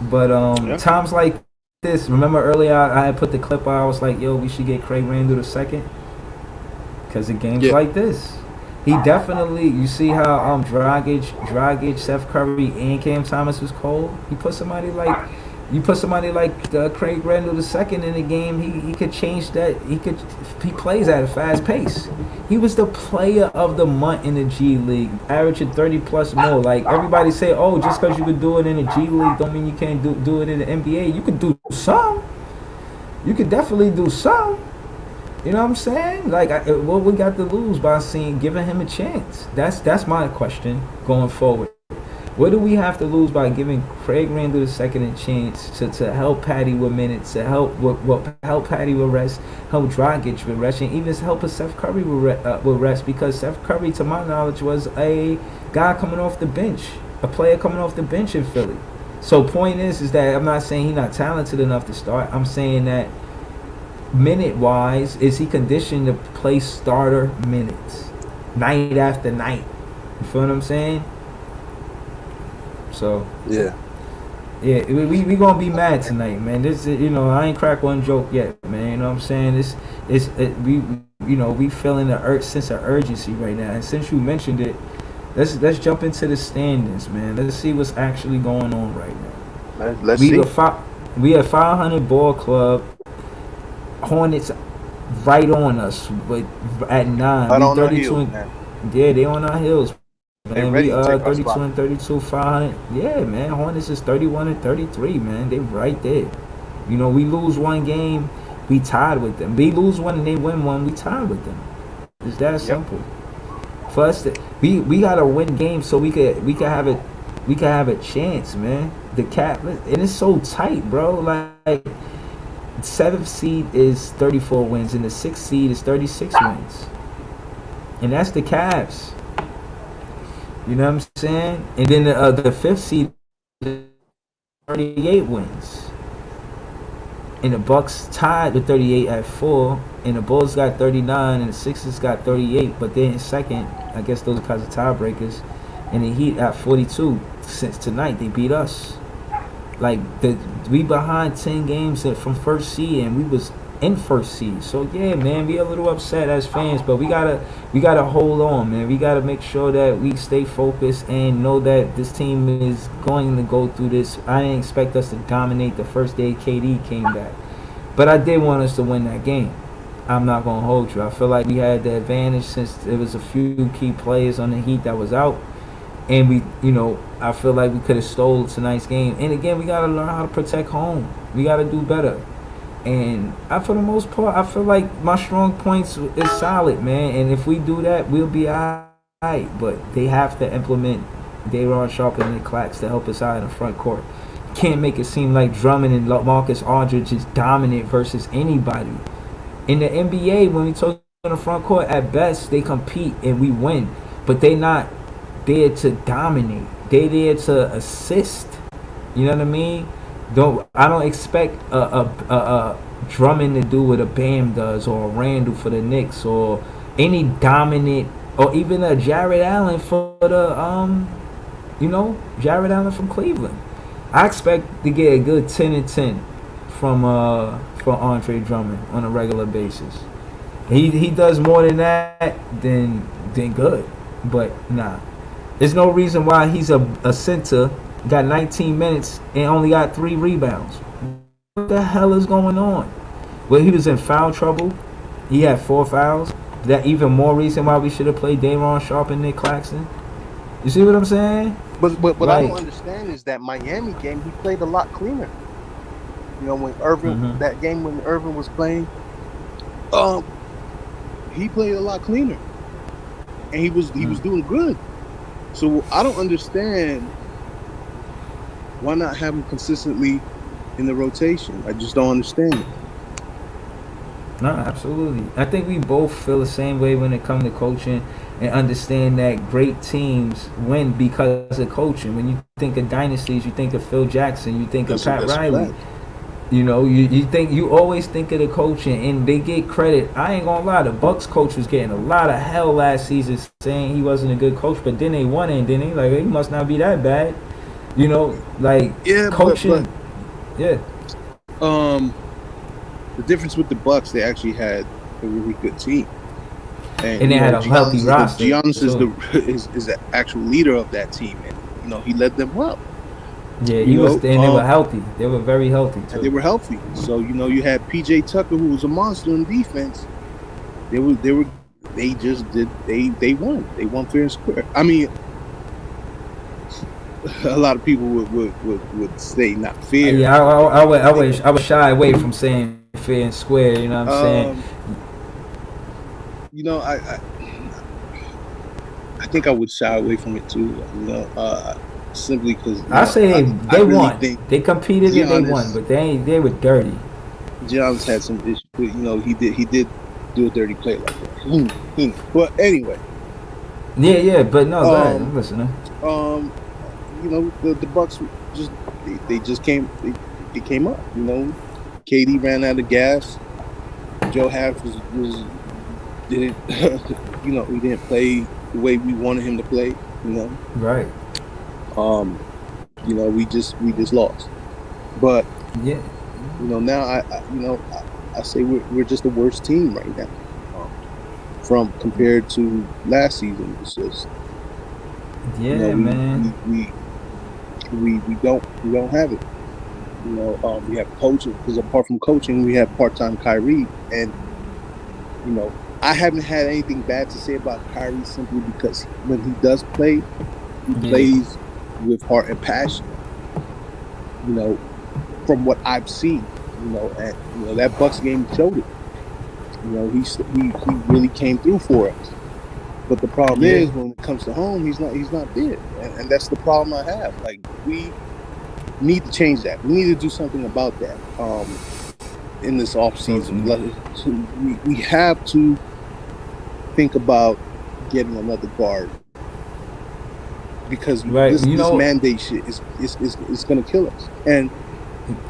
But Yeah, times like this, remember earlier I had put the clip out. I was like, "Yo, we should get Craig Randall the second," because of games yeah, like this. He definitely. You see how Dragic, Seth Curry, and Cam Thomas was cold. He put somebody like Craig Randall the second in the game. He could change that. He plays at a fast pace. He was the player of the month in the G League, averaging 30 plus more. Like everybody say, oh, just because you could do it in the G League, don't mean you can't do it in the NBA. You could do some. You could definitely do some. You know what I'm saying? Like, what we got to lose by giving him a chance? That's my question going forward. What do we have to lose by giving Craig Randall the second a chance to help Patty with minutes, to help Patty with rest, help Dragic with rest, and even help Seth Curry with rest? Because Seth Curry, to my knowledge, was a guy coming off the bench, a player coming off the bench in Philly. So point is that I'm not saying he's not talented enough to start. I'm saying that minute-wise, is he conditioned to play starter minutes night after night? You feel what I'm saying? So Yeah. we gonna be mad tonight, man. This I ain't cracked one joke yet, man. You know what I'm saying? We feeling the sense of urgency right now. And since you mentioned it, let's jump into the standings, man. Let's see what's actually going on right now. Let's see. We a 500 ball club. Hornets right on us at 9. Right we on 32 our and, man. Yeah, they on our heels. Man, ready we to take our 32 spot. and 32, 500. Yeah, man. Hornets is 31 and 33, man. They right there. We lose one game, we tied with them. We lose one and they win one, we tied with them. It's that simple. For us, we gotta win games so we could have a chance, man. The cap, and it's so tight, bro. Like. 7th seed is 34 wins and the 6th seed is 36 wins, and that's the Cavs. You know what I'm saying? And then the 5th seed is 38 wins, and the Bucks tied with 38 at 4, and the Bulls got 39 and the Sixers got 38, but they're in second. I guess those are because of tiebreakers. And the Heat at 42. Since tonight they beat us. Like we behind 10 games from first seed, and we was in first seed. So yeah, man, we a little upset as fans, but we gotta hold on, man. We gotta make sure that we stay focused and know that this team is going to go through this. I didn't expect us to dominate the first day KD came back, but I did want us to win that game. I'm not gonna hold you. I feel like we had the advantage since there was a few key players on the Heat that was out. And I feel like we could have stole tonight's game. And again, we got to learn how to protect home. We got to do better. And for the most part, I feel like my strong points is solid, man. And if we do that, we'll be all right. But they have to implement Day'Ron Sharpe and Nick Clax to help us out in the front court. Can't make it seem like Drummond and Marcus Aldridge is dominant versus anybody. In the NBA, when we talk in the front court, at best, they compete and we win. But they not there to dominate. They there to assist. You know what I mean? I don't expect a Drummond to do what a Bam does, or a Randall for the Knicks, or any dominant, or even a Jared Allen for the Jared Allen from Cleveland. I expect to get a good 10 and 10 from Andre Drummond on a regular basis. He does more than that, then good. But nah. There's no reason why he's a center, got 19 minutes, and only got 3 rebounds. What the hell is going on? Well, he was in foul trouble. He had 4 fouls. That even more reason why we should have played Day'Ron Sharpe and Nick Claxton. You see what I'm saying? But what I don't understand is that Miami game, he played a lot cleaner. When Irvin, that game when Irvin was playing, he played a lot cleaner, and he was doing good. So I don't understand why not have him consistently in the rotation. I just don't understand it. No, absolutely. I think we both feel the same way when it comes to coaching, and understand that great teams win because of coaching. When you think of dynasties, you think of Phil Jackson, you think of Pat Riley. You always think of the coaching, and they get credit. I ain't gonna lie, the Bucks coach was getting a lot of hell last season saying he wasn't a good coach, but then they won it, and then he must not be that bad. Coaching. Yeah. The difference with the Bucks, they actually had a really good team. And And they had a healthy roster Giannis is too. is the actual leader of that team, and he led them well. Yeah, You he was, know, and they were healthy. They were very healthy and they too. were healthy. So you had PJ Tucker, who was a monster in defense. They just did they won. They won fair and square. I mean, a lot of people would say not fair. Yeah, I think I would shy away from saying fair and square. You know what I'm saying? um you know I think I would shy away from it too. Simply because I say I they really won. think They competed and they won, Giannis but they were dirty. Giannis had some issues. He did do a dirty play like that. But anyway, Yeah, but no, go ahead. um I'm listening. um the Bucks just they just they came up. KD ran out of gas. Joe Harris was didn't he didn't play the way we wanted him to play. Right. Um we just lost. But Yeah. now I say we're just the worst team right now. From compared to last season, it's just Yeah, man. we don't have it. We have coaching, because apart from coaching, we have part-time Kyrie, and I haven't had anything bad to say about Kyrie simply because when he does play, he Yeah. plays with heart and passion. You know, from what I've seen, and that Bucks game showed it. He really came through for us. But the problem Yeah. is, when it comes to home, he's not there, and that's the problem I have. Like, we need to change that. We need to do something about that. In this off So season, we have to think about getting another guard, because right. this mandate shit is going to kill us. And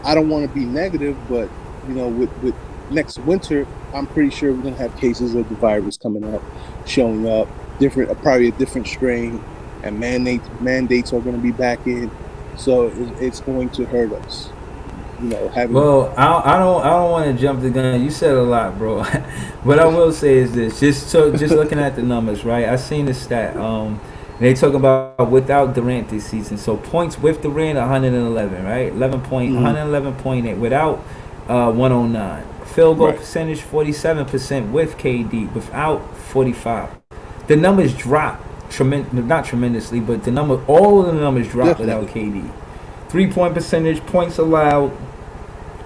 I don't want to be negative, but with next winter, I'm pretty sure we're going to have cases of the virus coming up, showing up, probably a different strain, and mandates are going to be back in, so it's going to hurt us. Having Well, I don't want to jump the gun. You said a lot, bro. What I will say is this: just looking at the numbers, right? I seen the stat. They talk about without Durant this season. So points with Durant, 111, right? 111.8 without, 109. Field goal right, percentage 47% with KD, without 45. The numbers drop not tremendously, but all of the numbers drop without definitely, KD. 3-point percentage, points allowed,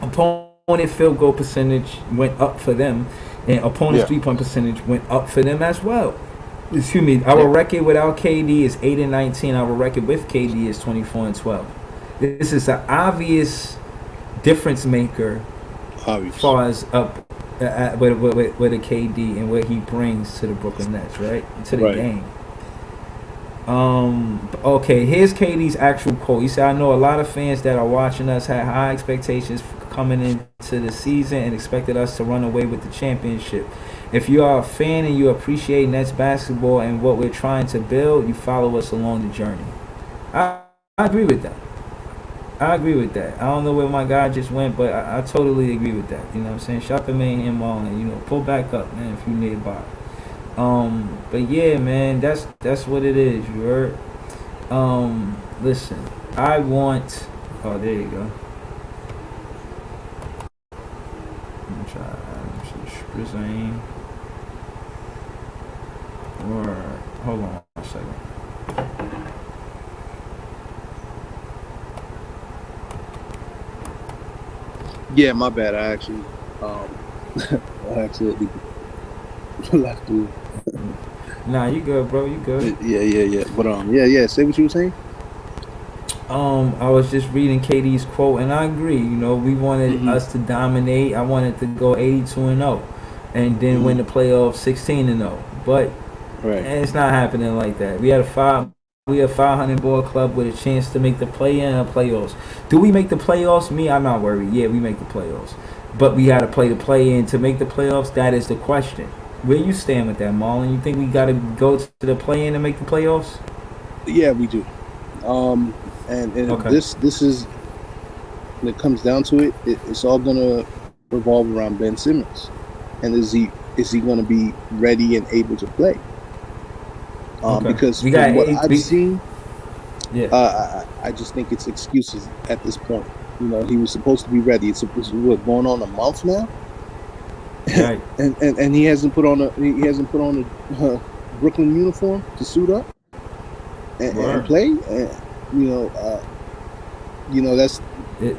opponent field goal percentage went up for them, and opponent's yeah, 3-point percentage went up for them as well. Excuse me. Our yeah, record without KD is 8-19. Our record with KD is 24-12. This is an obvious difference maker as obvious, far as up with a KD and what he brings to the Brooklyn Nets, right? To the right. game. Okay, here's KD's actual quote. He said, "I know a lot of fans that are watching us had high expectations coming into the season and expected us to run away with the championship. If you are a fan and you appreciate Nets basketball and what we're trying to build, you follow us along the journey." I agree with that. I agree with that. I don't know where my guy just went, but I totally agree with that. You know what I'm saying? Shout the man and Marlon. Pull back up, man, if you nearby. But yeah, man, that's what it is. You heard? Listen, I want. Oh, there you go. Let me try. Sprizane. Or hold on a second. Yeah, my bad. I actually, I accidentally left through. Nah, you good, bro. You good. Yeah. But yeah. Say what you were saying. I was just reading KD's quote, and I agree. We wanted Mm-hmm. us to dominate. I wanted to go 82-0, and then win Mm-hmm. the playoffs 16-0. But Right. it's not happening like that. We had a 500 ball club with a chance to make the play-in and playoffs. Do we make the playoffs? Me, I'm not worried. Yeah, we make the playoffs, but we got to play the play-in to make the playoffs. That is the question. Where you stand with that, Marlon? You think we got to go to the play-in and make the playoffs? Yeah, we do. And Okay. this is, when it comes down to it, it's all gonna revolve around Ben Simmons and is he going to be ready and able to play? Okay. Because We got from what eight. I've seen, Yeah. I just think it's excuses at this point. He was supposed to be ready. It's supposed to be going on a month now, Right. and he hasn't put on a Brooklyn uniform to suit up and Word. play. And you know, that's It,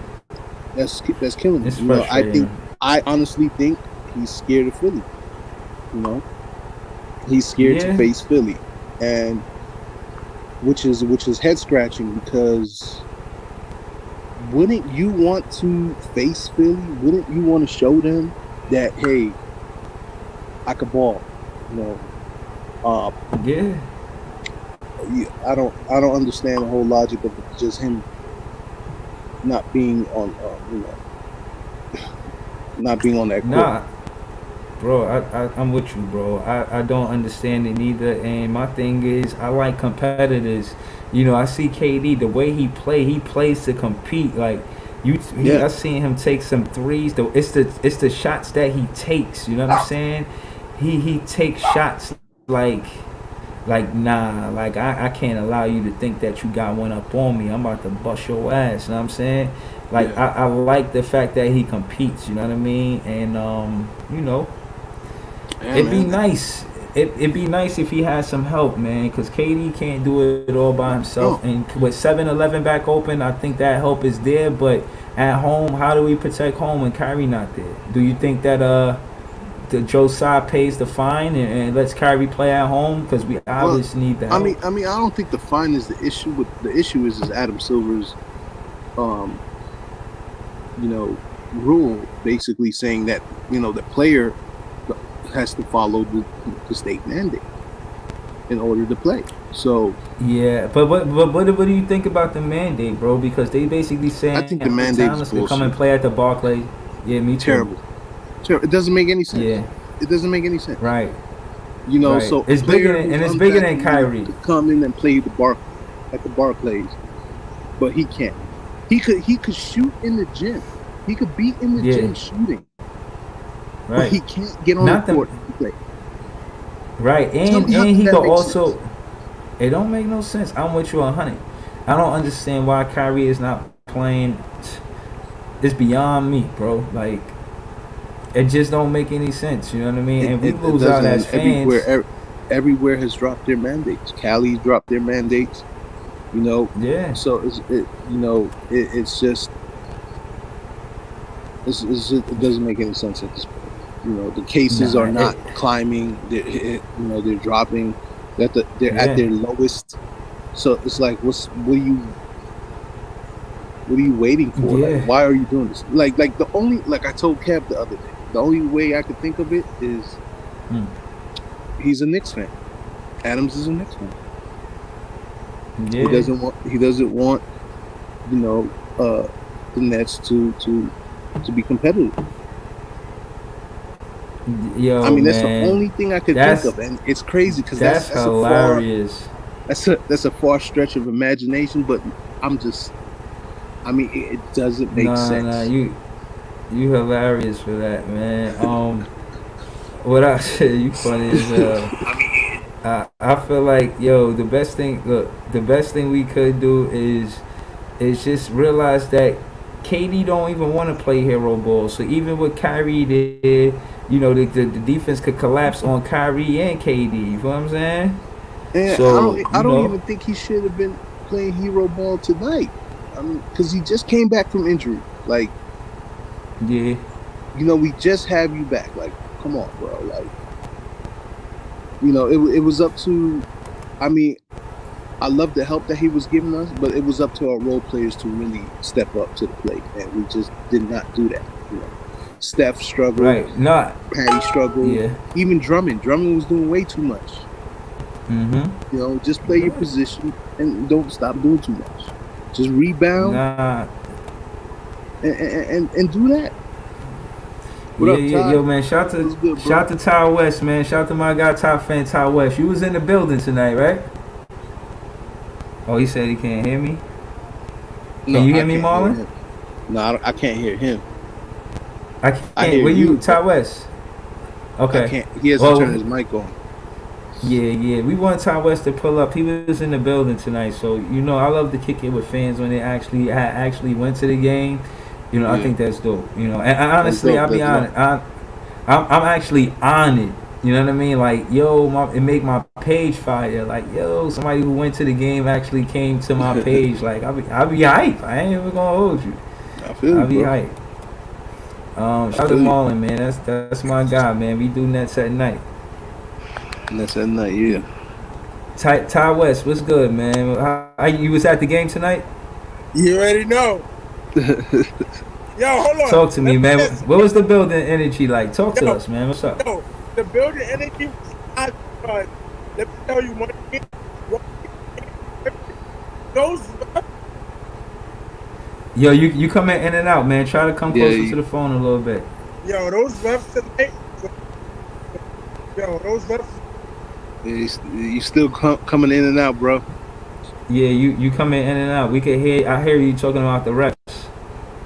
that's killing me. it's frustrating. I honestly think he's scared of Philly. You know, he's scared to Yeah. face Philly, and which is head scratching because wouldn't you want to face Philly? Wouldn't you want to show them that, hey, I could ball? You know, uh, Yeah. I don't understand the whole logic of just him not being on not being on that court. Nah. Bro, I'm with you, bro. I don't understand it either. And my thing is, I like competitors. I see KD, the way he plays to compete. Like, Yeah, I seen him take some threes. Though it's the shots that he takes. You know what I'm saying? He takes shots like nah, like I can't allow you to think that you got one up on me. I'm about to bust your ass. You know what I'm saying? Like yeah, I like the fact that he competes. You know what I mean? And yeah, it'd be man. nice. It'd be nice if he had some help, man, because KD can't do it all by himself. No, And with 7-Eleven back open, I think that help is there. But at home, how do we protect home when Kyrie not there? Do you think that the Joe Tsai pays the fine and lets Kyrie play at home? Because we well, obviously need the help. I don't think the fine is the issue. With the issue is Adam Silver's, um, rule basically saying that the player has to follow the state mandate in order to play. So Yeah, but what do you think about the mandate, bro? Because they basically I saying think the mandate is talents could come and bullshit. play at the Barclays. Yeah, me too. Terrible. Terrible. It doesn't make any sense. Yeah, It doesn't make any sense. right, right. So a It's bigger player than who's and it's bigger than unvaccinated Kyrie. could come in and play at the Barclays, but he can't. He could shoot in the gym. He could be in the Yeah, gym shooting, but right. he can't get on the Not the court and play. right, Tell me, how and does he that could make sense? also. It don't make no sense. I'm with you 100. I don't understand why Kyrie is not playing. It's beyond me, bro. Like it just don't make any sense. You know what I mean? And we It lose out doesn't. as And fans. everywhere has dropped their mandates. Cali's dropped their mandates. You know, Yeah, so it's just it doesn't make any sense at this point. The cases nah. are not climbing. They're dropping. They're at Yeah, their lowest. So it's like, what are you waiting for? Like, yeah. why are you doing this? Like the only, like I told Kev the other day, the only way I could think of it is Hmm. he's a Knicks fan. Adams is a Knicks fan. He Yeah. doesn't want the Nets to be competitive. I Yo, mean, that's the man, only thing I could think that's of, and it's crazy because that's hilarious. that's a far stretch of imagination. But I'm just, I mean, it doesn't make Nah, sense. you hilarious for that, man. What I said, you funny as hell. I feel like the best thing we could do is just realize that KD don't even want to play hero ball. So even with Kyrie there, the defense could collapse on Kyrie and KD. You know what I'm saying? And So I don't even think he should have been playing hero ball tonight. I mean, because he just came back from injury. Like, yeah, we just have you back. Like, come on, bro. Like, it was up to. I mean, I love the help that he was giving us, but it was up to our role players to really step up to the plate, and we just did not do that. Steph struggled, right. Not Patty struggled, yeah. even Drummond. Drummond was doing way too much. Just play your position and don't stop doing too much. Just rebound Nah. and do that. What Yeah, up, yeah, Todd? yo, man. What's good, bro? Shout to Ty West, man. Shout to my guy, Top Fan Ty West. You was in the building tonight, right? Oh, he said he can't hear me. No, Can you I hear me, can't hear Marlon? him. No, I can't hear him. I can't. I hear Where you, you, Ty but West? I Okay. can't. He has to turn Well, his mic on. yeah. We want Ty West to pull up. He was in the building tonight, so I love to kick it with fans when they actually went to the game. I Yeah, think that's dope. And that's honestly, dope. I'll be That's dope. honest. I'm actually on it. You know what I mean? Like, yo, it make my page fire. Like, yo, somebody who went to the game actually came to my page. Like, I'll be hype. I ain't even gonna hold you. I feel you, I'll be bro. hype. I Shout out to feel you. Marlon, man. That's my guy, man. We do Nets at night. And that's at night. Yeah. Ty West, what's good, man? You was at the game tonight? You already know. Yo, hold on. Talk to Let me, me man. tell you What something. was the building energy like? Talk to Yo, us, man. What's up? yo, the building energy was high because let me tell you one thing. One thing, those Yo, you coming in and out, man. Try to come Yeah. closer to the phone a little bit. those refs tonight. Yo, those refs. You still coming in and out, bro. Yeah, you coming in and out. We could hear. I hear you talking about the refs.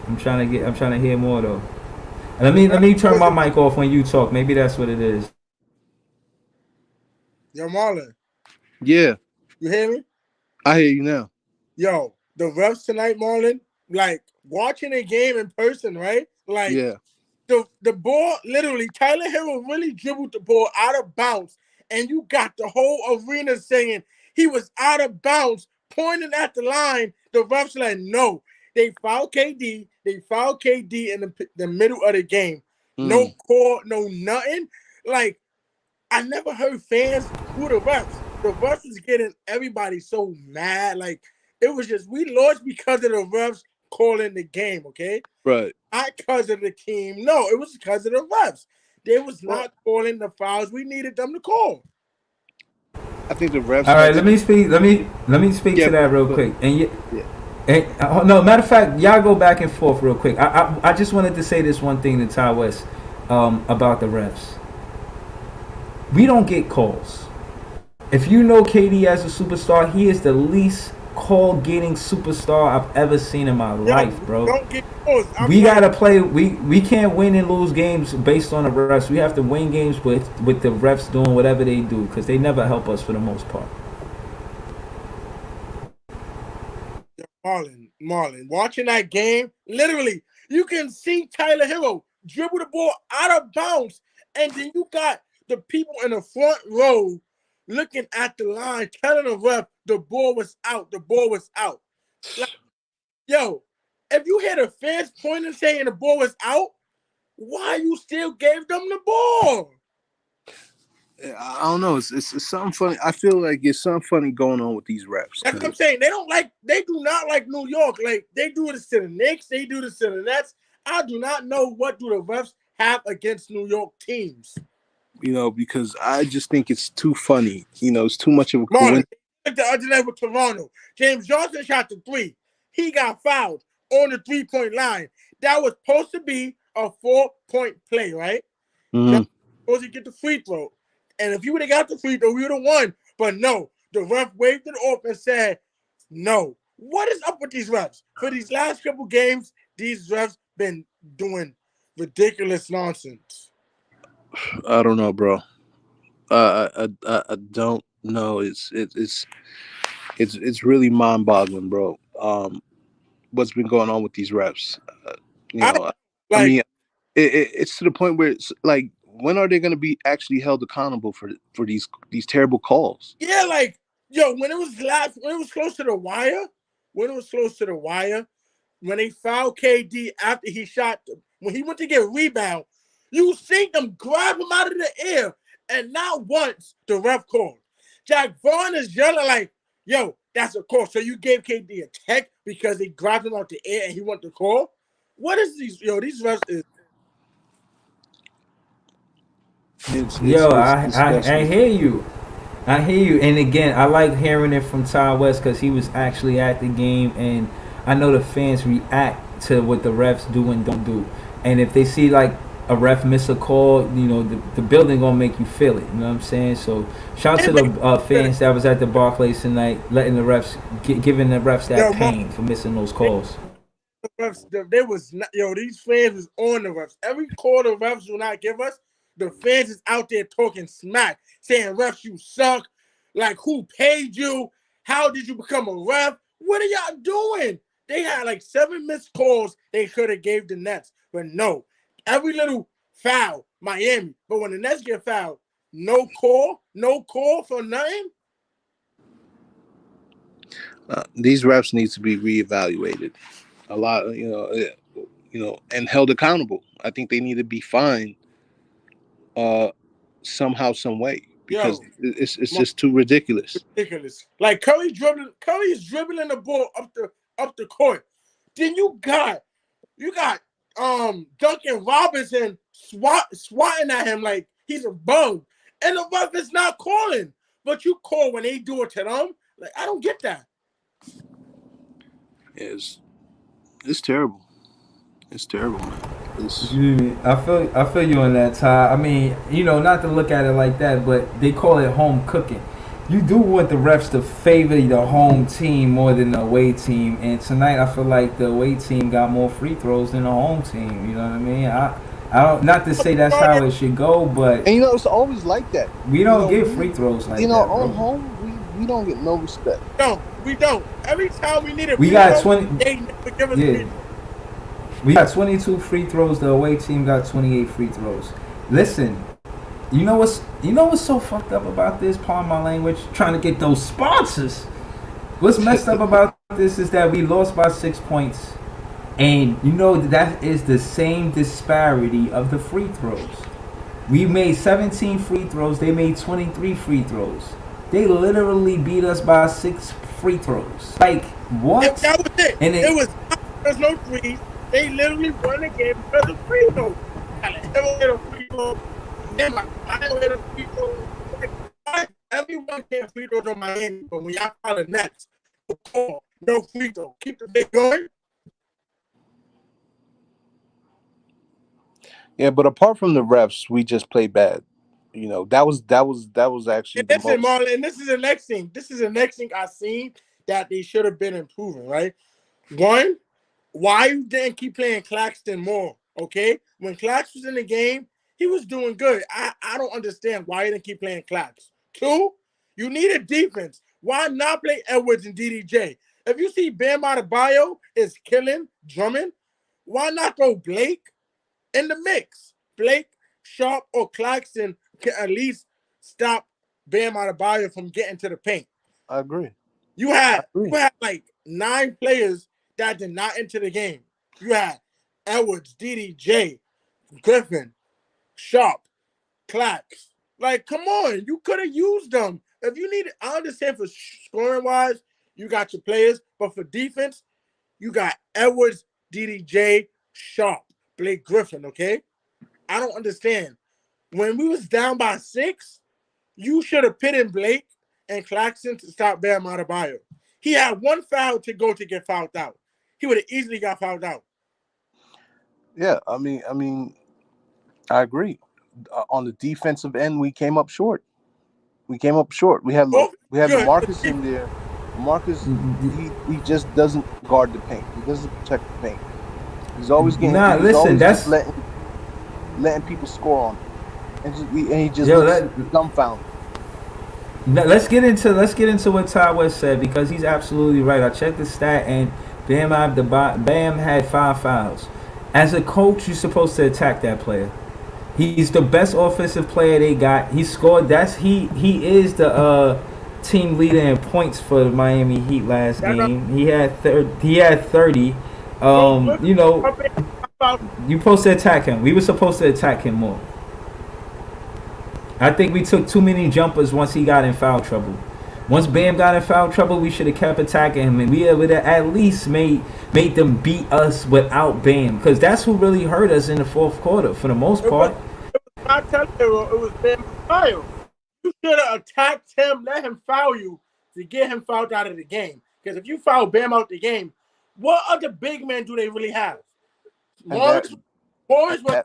I'm trying to hear more though. Let me turn my mic off when you talk. Maybe that's what it is. Yo, Marlon, Yeah, you hear me? I hear you now. Yo, the refs tonight, Marlon. Like watching a game in person, right? Like Yeah. the ball, literally, Tyler Hero really dribbled the ball out of bounds, and you got the whole arena saying he was out of bounds, pointing at the line. The refs like, no, they fouled KD. They fouled KD in the middle of the game. No Mm, call, no nothing. Like I never heard fans boo the refs. The refs was getting everybody so mad. Like it was just we lost because of the refs calling the game. Okay, right. not because of the team. No, it was because of the refs. They was Well, not calling the fouls we needed them to call. I think the refs All had right, let some. me speak. Let me speak Yeah, to that real go ahead. quick. And Yeah. no, matter of fact, y'all go back and forth real quick. I just wanted to say this one thing to Ty West about the refs. We don't get calls. If you know KD as a superstar, he is the least call getting superstar I've ever seen in my Yo, life, we bro. don't get calls. I'm We like, gotta play. We can't win and lose games based on the refs. We have to win games with the refs doing whatever they do because they never help us for the most part. Marlon, watching that game, literally, you can see Tyler Hero dribble the ball out of bounds, and then you got the people in the front row looking at the line, telling the ref the ball was out. The ball was out. Like, yo, if you hear the fans pointing saying the ball was out, why you still gave them the ball? I don't know. It's something funny. I feel like it's something funny going on with these refs. That's what I'm Cause saying. They do not like New York. Like they do this to the Knicks, they do this to the Nets. I do not know what do the refs have against New York teams. because I just think it's too funny. It's too much of a Marlon, coincidence. the other night with Toronto, James Johnson shot the three. He got fouled on the 3-point line. That was supposed to be a 4-point play, right? Just Mm, supposed to get the free throw. And if you would have got the free throw, we would have won. But no, the ref waved it off and said, no. What is up with these refs? For these last couple games, these refs been doing ridiculous nonsense. I don't know, bro. I don't know. It's really mind boggling, bro. What's been going on with these refs? You I know, I like, mean, it's to the point where it's like, when are they going to be actually held accountable for these terrible calls? yeah, like, yo, when it was close to the wire, when it was close to the wire, when they fouled KD after he shot, when he went to get a rebound, you see them grab him out of the air, and not once the ref called. Jack Vaughn is yelling like, "Yo, that's a call." So you gave KD a tech because they grabbed him out the air and he wanted to call. What is these? Yo, these refs is. It's Yo, it's I disgusting. hear you. I hear you. And again, I like hearing it from Ty West because he was actually at the game, and I know the fans react to what the refs do and don't do. And if they see like a ref miss a call, the building gonna make you feel it. You know what I'm saying? So shout out to It makes the fans that was at the Barclays tonight, letting the refs, giving the refs that yo, Mark, pain for missing those calls. the refs, they was not, yo, these fans was on the refs. Every call the refs will not give us, the fans is out there talking smack, saying refs you suck. Like, who paid you? How did you become a ref? What are y'all doing? They had like 7 missed calls they could have gave the Nets, but no. Every little foul, Miami. But when the Nets get fouled, no call for nothing. These refs need to be reevaluated. A lot, and held accountable. I think they need to be fined, somehow, some way, because Yo, it's just too ridiculous. ridiculous. Like Curry's dribbling the ball up the court. Then you got Duncan Robinson swatting at him like he's a bug. And the ref is not calling. But you call when they do it to them. Like, I don't get that. It's terrible. It's terrible, man. I feel you on that, Ty. I mean, not to look at it like that, but they call it home cooking. You do want the refs to favor the home team more than the away team, and tonight I feel like the away team got more free throws than the home team. You know what I mean? I don't, not to say that's how it should go, but And it's always like that. we don't get free throws like that. On home, we don't get no respect. No, we don't. Every time we need a We free got throw, 20 they never give us Yeah. free throw. We got 22 free throws. The away team got 28 free throws. Listen, you know what's so fucked up about this? Pardon my language. Trying to get those sponsors. What's messed up about this is that we lost by 6 points, and that is the same disparity of the free throws. We made 17 free throws. They made 23 free throws. They literally beat us by 6 free throws. Like what? If that was it. And There's no threes. They literally won the game because of free throws. I don't get a free throw. I don't get a free throw. Everyone can free throws on Miami, but when y'all call the Nets, no free throw. Keep the big going. Yeah, but apart from the refs, we just play bad. That was actually And the listen, most. Marlon, and this is the next thing. This is the next thing I seen that they should have been improving, right? One, why you didn't keep playing Claxton more, okay? When Clax was in the game, he was doing good. I don't understand why you didn't keep playing Clax. Two, you needed defense. Why not play Edwards and DDJ? If you see Bam Adebayo is killing Drummond, why not throw Blake in the mix? Blake, Sharp, or Claxton can at least stop Bam Adebayo from getting to the paint. I agree. You had like 9 players that did not enter the game. You had Edwards, DDJ, Griffin, Sharp, Clax. Like, come on, you could have used them. If you need, I understand for scoring wise, you got your players, but for defense, you got Edwards, DDJ, Sharp, Blake Griffin. Okay, I don't understand. When we was down by 6, you should have put in Blake and Claxton to stop Bam Adebayo. He had 1 foul to go to get fouled out. He would have easily got fouled out. Yeah, I mean, I agree. On the defensive end, we came up short. We had Marcus in there. Marcus, he just doesn't guard the paint. He doesn't protect the paint. He's always getting. That's letting people score on him, and he just looks dumbfounded. Let's get into what Ty West said, because he's absolutely right. I checked the stat, and Bam had 5 fouls. As a coach, you're supposed to attack that player. He's the best offensive player they got. He scored. He is the team leader in points for the Miami Heat last game. He had 30. You're supposed to attack him. We were supposed to attack him more. I think we took too many jumpers once he got in foul trouble. Once Bam got in foul trouble, we should have kept attacking him, and we would have at least made them beat us without Bam, because that's who really hurt us in the fourth quarter for the most part. I tell you, it was Bam Adebayo. You should have attacked him, let him foul you to get him fouled out of the game. Because if you foul Bam out the game, what other big men do they really have? Morris, they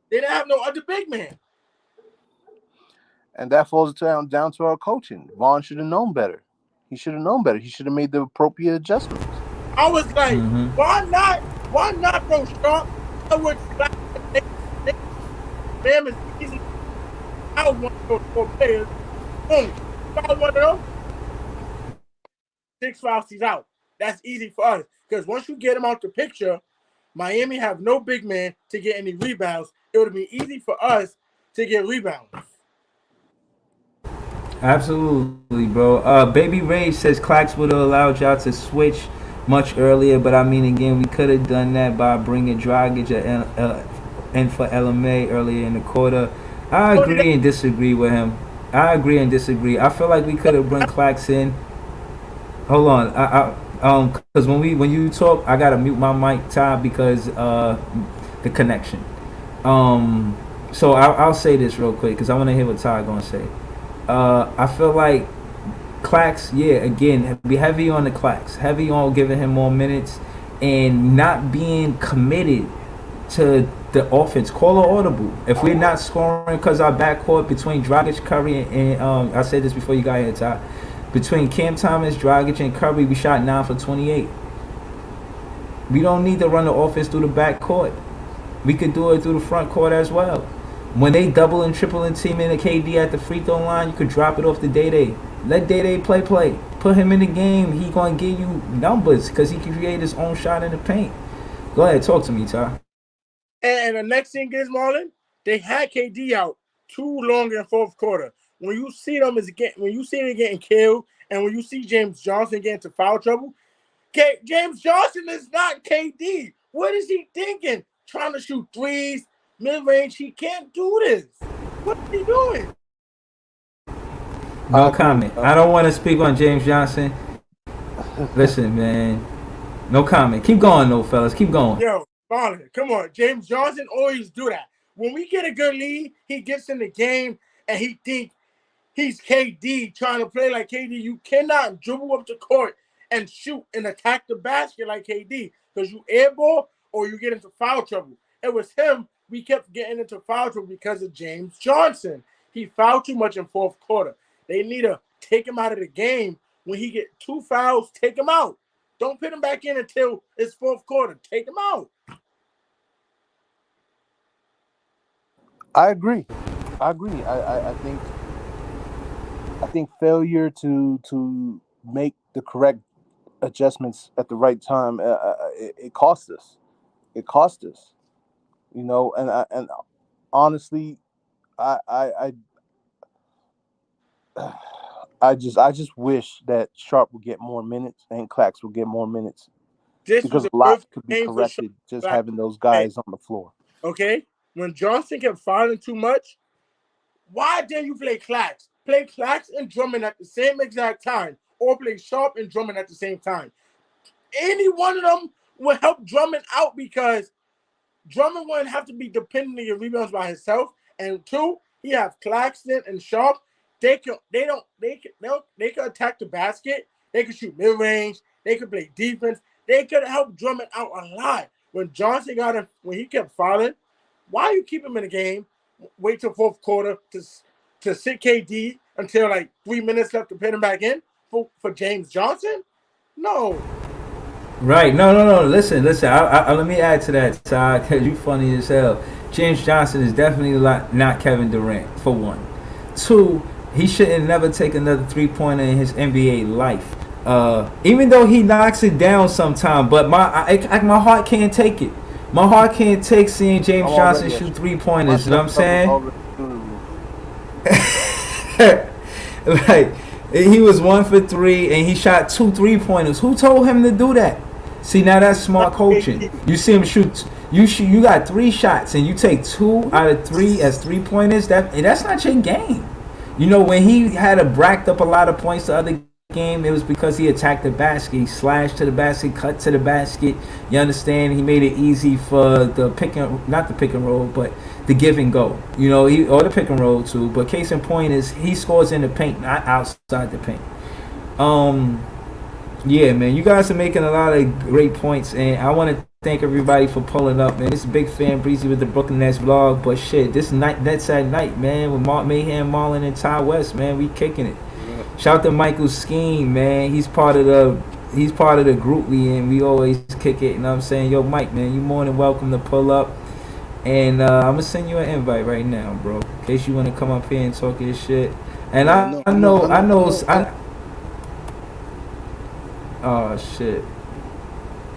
didn't have no other big man. And that falls down to our coaching. Vaughn should have known better. He should have known better. He should have made the appropriate adjustments. I was like, why not throw Sharp? Bam is easy out one of those four players. Boom. Foul one of them, 6 fouls, he's out. That's easy for us. Because once you get him out the picture, Miami have no big man to get any rebounds. It would be easy for us to get rebounds. Absolutely, bro. Baby Ray says Clax would have allowed y'all to switch much earlier, but I mean, again, we could have done that by bringing Dragic in for LMA earlier in the quarter. I agree and disagree with him. I agree and disagree. I feel like we could have brought Clax in. Hold on, because when you talk, I gotta mute my mic, Ty, because the connection. So I'll say this real quick because I want to hear what Ty gonna say. I feel like Clax, yeah, again, be heavy on the Clax, heavy on giving him more minutes and not being committed to the offense. Call an audible. If we're not scoring because our backcourt between Dragic, Curry, and I said this before you got here, Ty. Between Cam Thomas, Dragic, and Curry, we shot 9 for 28. We don't need to run the offense through the backcourt. We could do it through the front court as well. When they double and triple and team in a KD at the free throw line, you could drop it off to Day. Let Day play. Put him in the game. He gonna give you numbers because he can create his own shot in the paint. Go ahead, talk to me, Ty. And the next thing is, Marlon, they had KD out too long in the fourth quarter. When you see them getting killed, and when you see James Johnson getting into foul trouble, James Johnson is not KD. What is he thinking? Trying to shoot threes, mid-range. He can't do this. What is he doing? No comment. I don't want to speak on James Johnson. Listen, man. No comment. Keep going, though, fellas. Keep going. Yo, Marlon, come on. James Johnson always do that. When we get a good lead, he gets in the game, and he think he's KD trying to play like KD. You cannot dribble up the court and shoot and attack the basket like KD because you airball or you get into foul trouble. It was him. We kept getting into foul trouble because of James Johnson. He fouled too much in fourth quarter. They need to take him out of the game. When he get 2 fouls, take him out. Don't put him back in until it's fourth quarter. Take him out. I agree. I think failure to make the correct adjustments at the right time it cost us. It cost us. You know, and honestly, I just wish that Sharp would get more minutes and Clax would get more minutes because a lot could be corrected just having those guys on the floor. Okay, when Johnson kept fouling too much, why didn't you play Clax? Play Clax and Drummond at the same exact time, or play Sharp and Drummond at the same time. Any one of them would help Drummond out because Drummond wouldn't have to be dependent on your rebounds by himself. And 2, he have Claxton and Sharp. They could attack the basket. They could shoot mid range. They could play defense. They could help Drummond out a lot. When Johnson got him, when he kept fouling, why you keep him in the game? Wait till fourth quarter to sit KD until like 3 minutes left to put him back in for James Johnson? No. Right. No. Listen. Let me add to that, Ty, because you funny as hell. James Johnson is definitely not Kevin Durant, for one. 2, he shouldn't never take another 3-pointer in his NBA life. Even though he knocks it down sometime, but my heart can't take it. My heart can't take seeing James Johnson shoot 3-pointers. You know what I'm saying? Like, he was 1 for 3 and he shot 2 3-pointers. Who told him to do that? See, now that's smart coaching. You see him shoot. You got 3 shots and you take 2 out of 3 as 3-pointers. That's not your game. You know, when he had racked up a lot of points the other game, it was because he attacked the basket. He slashed to the basket, cut to the basket. You understand? He made it easy for not the pick and roll, but the give and go. You know, or the pick and roll too. But case in point is he scores in the paint, not outside the paint. Yeah, man, you guys are making a lot of great points, and I want to thank everybody for pulling up, man. This is Big Fan Breezy with the Brooklyn Nets vlog, but shit, this Nets at Night, man, with Mayhem, Marlon, and Ty West, man, we kicking it. Shout out to Michael Skeen, man. He's part of the group we in. We always kick it, you know what I'm saying? Yo, Mike, man, you more than welcome to pull up. And I'm gonna send you an invite right now, bro. In case you wanna come up here and talk your shit. And Yeah, I no, I know, know, I I know, I know, know. oh shit.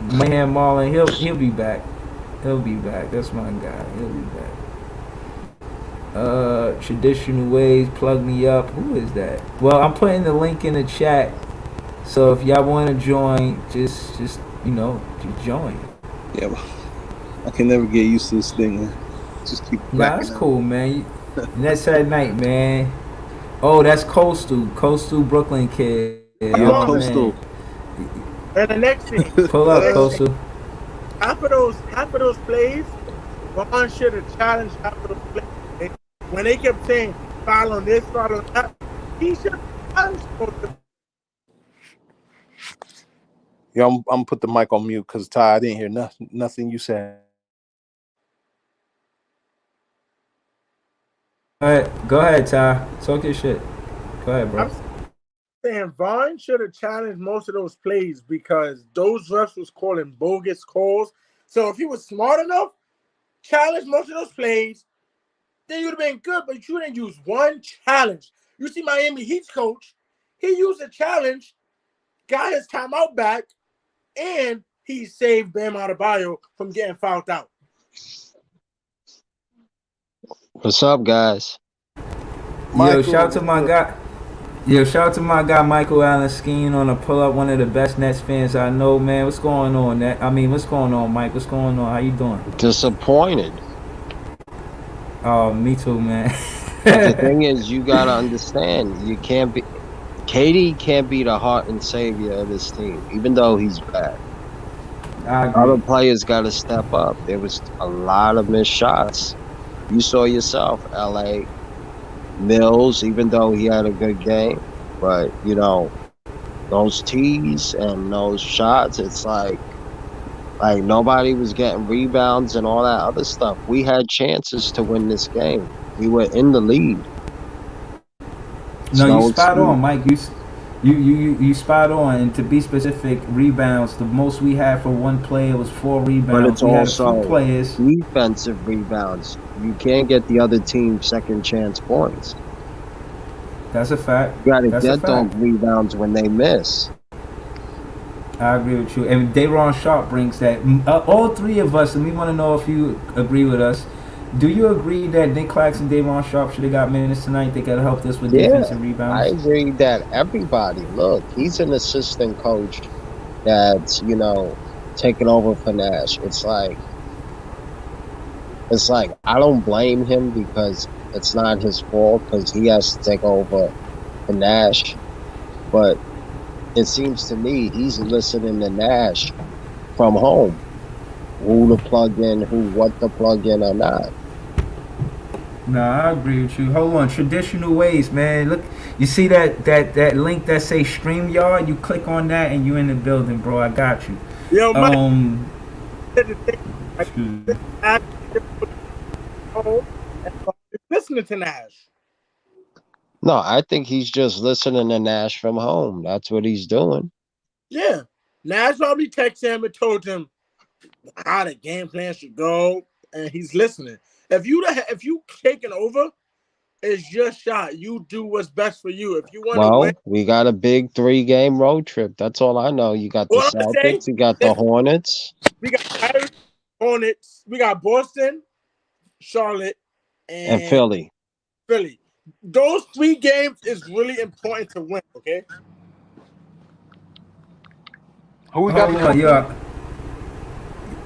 My man Marlon, he'll be back. He'll be back. That's my guy. He'll be back. Traditional ways, plug me up. Who is that? Well, I'm putting the link in the chat. So if y'all want to join, just just join. Yeah, I can never get used to this thing. Man. Just keep Nah, cracking that's up. cool, man. And that's at night, man. Oh, that's Coastal Brooklyn kid. Yo, Oh Vaughn. man, Coastal. And the next thing, pull the up, next thing, Coastal. half of those plays, Vaughn should have challenged half of those plays. Okay? When they kept saying foul on this, foul on that, he should have challenged most of Yeah, I'm gonna put the mic on mute because Ty, I didn't hear nothing you said. All right, go ahead, Ty. Talk your shit. Go ahead, bro. I'm saying Vaughn should have challenged most of those plays because those refs was calling bogus calls. So if he was smart enough, challenge most of those plays, then you'd have been good. But you didn't use one challenge. You see Miami Heat's coach, he used a challenge, got his timeout back, and he saved Bam Adebayo from getting fouled out. What's up, guys? Yo, Michael, shout out to what's my good? guy. Yo, shout out to my guy Michael Allen skiing on a pull up. One of the best Nets fans I know, man. What's going on? What's going on, Mike? What's going on? How you doing? Disappointed. Oh, me too, man. But the thing is, you gotta understand, you can't be. Katie can't be the heart and savior of this team, even though he's bad. I Other agree. players got to step up. There was a lot of missed shots. You saw yourself, LA Mills, even though he had a good game, but those tees and those shots, it's like nobody was getting rebounds and all that other stuff. We had chances to win this game. We were in the lead. It's No, you no spot excuse. on, Mike. You spot on. And to be specific, rebounds. The most we had for one player was 4 But rebounds. it's We had a few also players. defensive rebounds. You can't get the other team second chance points. That's a fact. You got to That's a get those fact. rebounds when they miss. I agree with you. And Dayron Sharp brings that. All three of us, and we want to know if you agree with us. Do you agree that Nick Claxton and Dayron Sharp should have got minutes tonight? They could have helped us with Yeah, defensive I rebounds. agree that everybody, look, he's an assistant coach that's, taking over for Nash. It's like I don't blame him because it's not his fault because he has to take over for Nash. But it seems to me he's listening to Nash from home. Who to plug in, what to plug in or not. No, I agree with you. Hold on, traditional ways, man. Look, you see that link that say StreamYard? You click on that and you in the building, bro. I got you. Yo, Mike Um, said the thing. Like, excuse me. Nash and listening to Nash. No, I think he's just listening to Nash from home. That's what he's doing. Yeah. Nash probably texted him and told him how the game plan should go, and he's listening. If you taking over, it's your shot. You do what's best for you. If you want to win, Well, we got a big 3-game road trip. That's all I know. You got the all I'm gonna say, Celtics, you got the listen, Hornets, we got Pirates, Hornets, we got Boston, Charlotte, and and Philly. Philly. Those 3 games is really important to win. Okay. Who we got Hold before? on, yeah.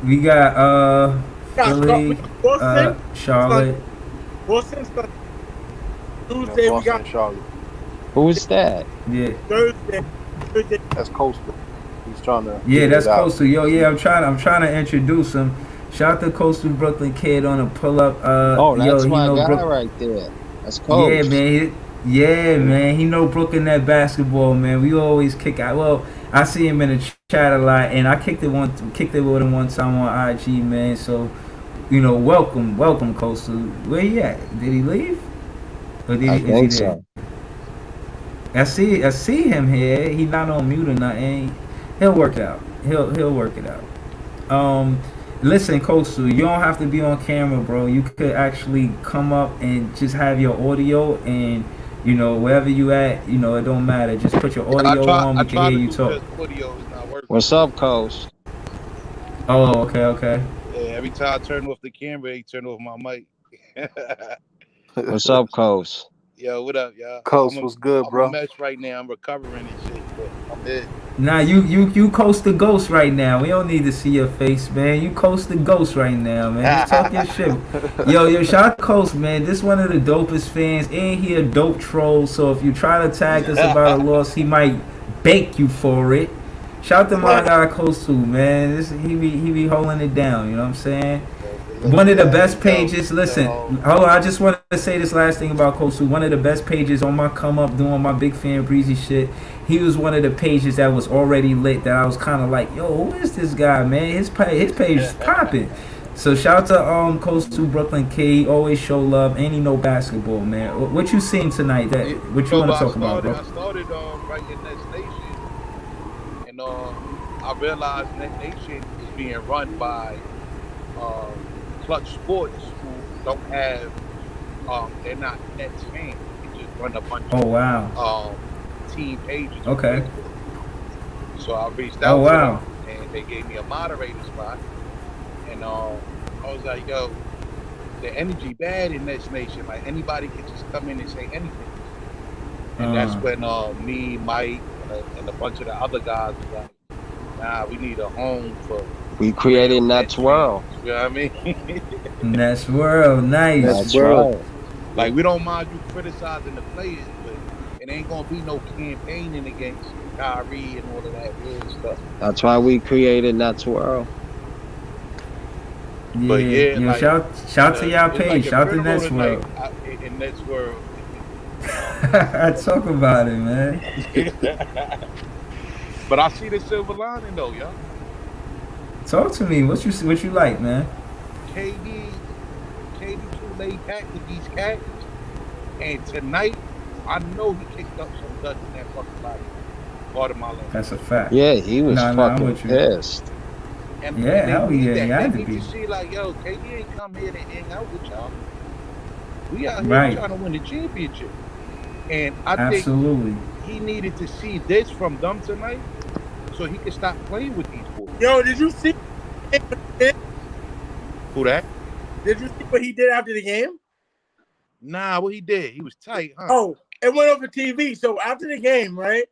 We got We Philly, got Boston, Sunday. Charlotte. Boston, Sunday. Yeah, Tuesday we Boston got and Charlotte. Who's that? Yeah, Thursday. Thursday. That's Coastal. He's trying to yeah, figure that's it out. Coastal. Yo, yeah, I'm trying to introduce him. Shout out to Coastal Brooklyn kid on a pull up. Oh, Yo, that's he my know guy Brook. right there. That's Yeah, Coach. man. Yeah, man. He know Brooklyn that basketball, man. We always kick out. Well, I see him in the chat a lot, and I kicked it with him one time on IG, man. So, welcome, Coastal. Where he at? Did he leave? Or I is he think there? so. I see him here. He not on mute or nothing. He'll work it out. He'll work it out. Um, Listen, Kosu, you don't have to be on camera, bro. You could actually come up and just have your audio and, wherever you at, it don't matter. Just put your I audio try on. I We can try hear to you do talk. just audio. It's not working. What's up, Coach? Oh, okay, okay. Yeah, every time I turn off the camera, he turn off my mic. What's up, Coach? Yo, what up, y'all? Coach was good, I'm a bro. mess right now. I'm recovering and shit, but I'm here. Nah, you coast the ghost right now. We don't need to see your face, man. You coast the ghost right now, man. Just talk your shit. Yo, shout out to Coast, man. This one of the dopest fans. Ain't he a dope troll? So if you try to tag us about a loss, he might bake you for it. Shout out to my guy Coast too, man. He be holding it down. You know what I'm saying? One of the best pages. Listen, hold on. I just want to say this last thing about Kosu. One of the best pages on my come up doing my big fan breezy shit. He was one of the pages that was already lit. That I was kind of like, yo, who is this guy, man? His page is popping. So shout out to Kosu Brooklyn K. Always show love, and he know basketball, man. What you seen tonight? What you want to talk about, bro? I started writing Nets Nation, and I realized Net Nation is being run by Clutch Sports, who don't have they're not Nets fans. They just run a bunch Oh wow. of team pages on Okay. Facebook. So I reached Oh out to wow. them, and they gave me a moderator spot. And I was like, yo, the energy bad in Nets Nation. Like anybody can just come in and say anything. And that's when me, Mike, and a bunch of the other guys was like, nah, we need a home for We created Nets World. You know what I mean? Nets World, nice. That's right. Like we don't mind you criticizing the players, but it ain't gonna be no campaigning against Kyrie and all of that weird stuff. That's why we created Nets World. Yeah, But yeah, yo, like, shout to y'all it's page. like a Shout to funeral Nets tonight World. in Nets World. Talk about it, man. But I see the silver lining though, y'all. Talk to me. What you like, man? KD too laid back with these cats, and tonight I know he kicked up some dust in that fucking body. Guatemala. That's a fact. Yeah, he was I'm fucking with you. pissed. And Yeah, they hell need yeah, that. he had They to need be. to see like, yo, KD ain't come here to hang out with y'all. We out here Right. trying to win the championship. And I Absolutely. think he needed to see this from them tonight so he could stop playing with these boys. Yo, did you see? Who that? Did you see what he did after the game? Nah, what he did. He was tight, huh? Oh, it went over TV. So after the game, right?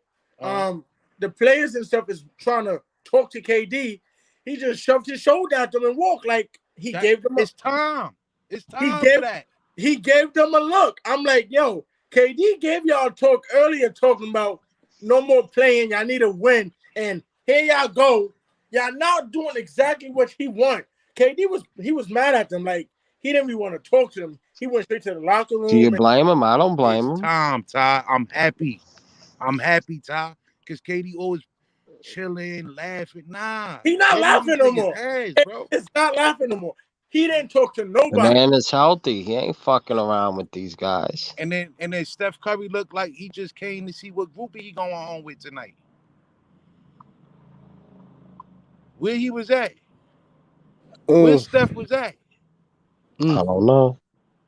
The players and stuff is trying to talk to KD. He just shoved his shoulder at them and walked like he gave them. It's time. It's time gave- for that. He gave them a look. I'm like, yo, KD gave y'all a talk earlier talking about no more playing. Y'all need to win. And here y'all go. Y'all not doing exactly what he want. KD was mad at them. Like he didn't even want to talk to them. He went straight to the locker room. Do you blame him? I don't blame It's him. time, Ty. I'm happy, Ty. Because KD always chilling, laughing. Nah. He not KD laughing no more. Ass, bro. It's not laughing no more. He didn't talk to The nobody. man is healthy. He ain't fucking around with these guys. And then Steph Curry looked like he just came to see what groupie he going on with tonight. Where he was at. Where Steph was at. I don't know.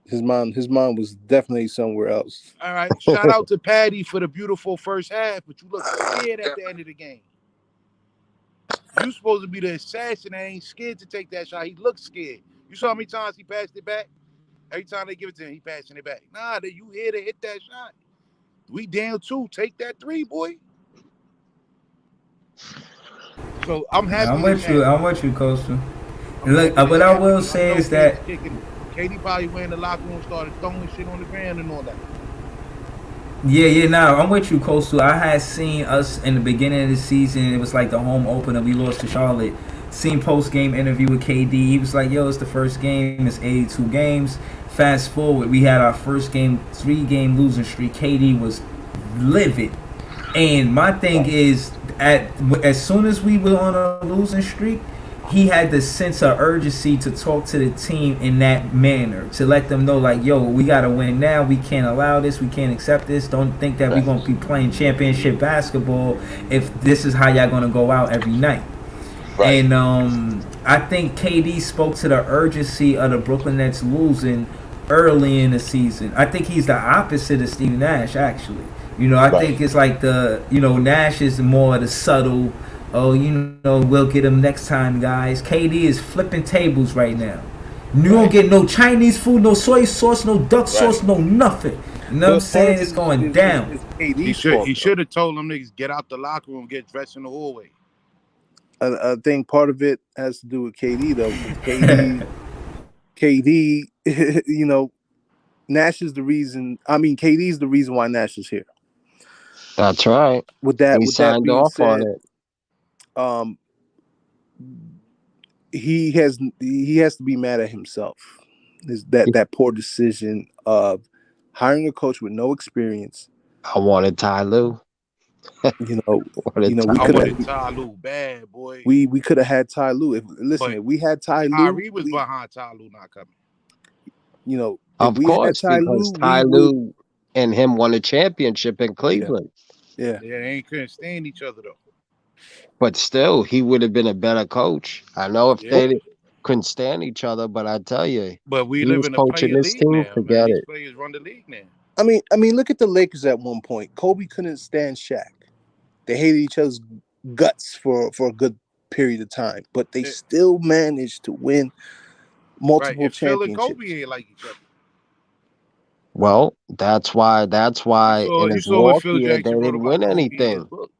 His mind was definitely somewhere else. All right. Shout out to Patty for the beautiful first half, but you look scared at the end of the game. You supposed to be the assassin that ain't scared to take that shot. He looked scared. You saw how many times he passed it back? Every time they give it to him, he passing it back. Nah, you here to hit that shot. We down 2. Take that 3, boy. So I'm happy. I'm with you, Costa. Look, what I will say is that Katie probably went in the locker room, started throwing shit on the ground and all that. Yeah, I'm with you, Coastal. I had seen us in the beginning of the season. It was like the home opener. We lost to Charlotte. Seen post-game interview with KD. He was like, yo, it's the first game. It's 82 games. Fast forward, we had our first game, 3-game losing streak. KD was livid. And my thing is, as soon as we were on a losing streak, he had the sense of urgency to talk to the team in that manner, to let them know, like, yo, we got to win now. We can't allow this. We can't accept this. Don't think that we're going to be playing championship basketball if this is how y'all going to go out every night. Right. And I think KD spoke to the urgency of the Brooklyn Nets losing early in the season. I think he's the opposite of Steve Nash, actually. I Right. think it's like Nash is more of the subtle, oh, we'll get him next time, guys. KD is flipping tables right now. You don't Right. get no Chinese food, no soy sauce, no duck Right. sauce, no nothing. You know what I'm But part saying? of It's it going down. is He KD's should fault he though. should have told them niggas get out the locker room, get dressed in the hallway. I think part of it has to do with KD though, because KD, Nash is the reason. I mean, KD's the reason why Nash is here. That's right. With He that signed being off on said, it. um, he has to be mad at himself. Is that poor decision of hiring a coach with no experience? I wanted Ty Lue. You know, Wanted we I Ty could have Lue. wanted Ty Lue bad, boy. we could have had Ty Lue. If But we had Ty Lue, Kyrie was behind Ty Lue not coming. if Of we had course, Ty Lue, because we Ty would. Lue and him won a championship in Yeah, Cleveland. yeah. They ain't couldn't stand each other though. But still, he would have been a better coach. I know if Yeah. they couldn't stand each other, but I tell you, But we he live was in a coaching player this league team. now, man. Forget These it. players run the league now. I mean, look at the Lakers at one point. Kobe couldn't stand Shaq. They hated each other's guts for a good period of time, but they Eh, still managed to win Right. multiple And Phil and Kobe championships. ain't like each other. Well, that's why. That's why in You his saw what walk Phil year they Jackson wrote didn't about win Kobe in his anything. book.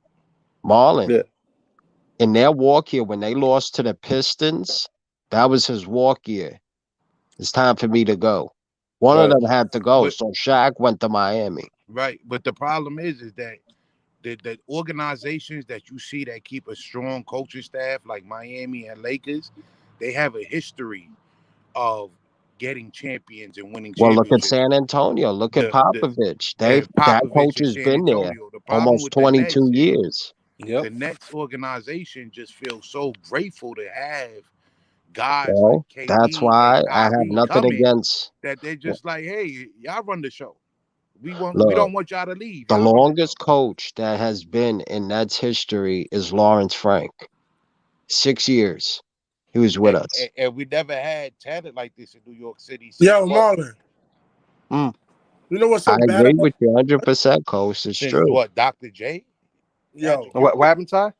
Marlon, Yeah, in their walk year when they lost to the Pistons, that was his walk year. It's time for me to go. One of right. them had to go, But so Shaq went to Miami. right. But the problem is that the organizations that you see that keep a strong coaching staff like Miami and Lakers, they have a history of getting champions and winning Well, look at championships. San Antonio. Look at The Popovich. and That Popovich coach in has San been there Antonio. The problem almost with the 22 Nets is years. Yep. the Nets organization just feels so grateful to have guys like Well, that's KD and why I have Kyrie nothing coming against. that they're just like, hey, y'all run the show. We Look, don't want y'all to leave. the Y'all run the show. longest coach that has been in Nets history is Lawrence Frank. 6 years he was with us. And we never had talent like this in New York City since Yo, what? Marlon, Mm. you know what's I so bad agree about with you 100%, Coach. It's Since true. what? Dr. J, yo? Patrick What Ewing. happened, Ty?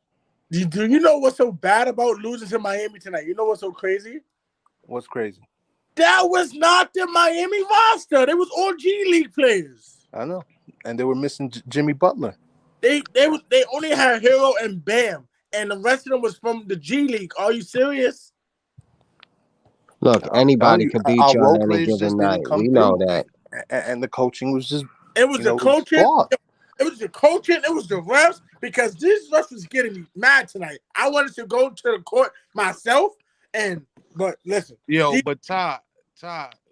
Do you know what's so bad about losing to Miami tonight? You know what's so crazy? What's crazy? That was not the Miami roster. They was all G League players. I know, and they were missing Jimmy Butler. They only had Hero and Bam, and the rest of them was from the G League. Are you serious? Look, I'm telling anybody you, could beat our you on role any players given just night. didn't come We know through, that. and the coaching was just, It was the it was coaching. flawed. It was the coaching. It was the refs because this refs was getting me mad tonight. I wanted to go to the court myself, but listen, Yo, but Ty,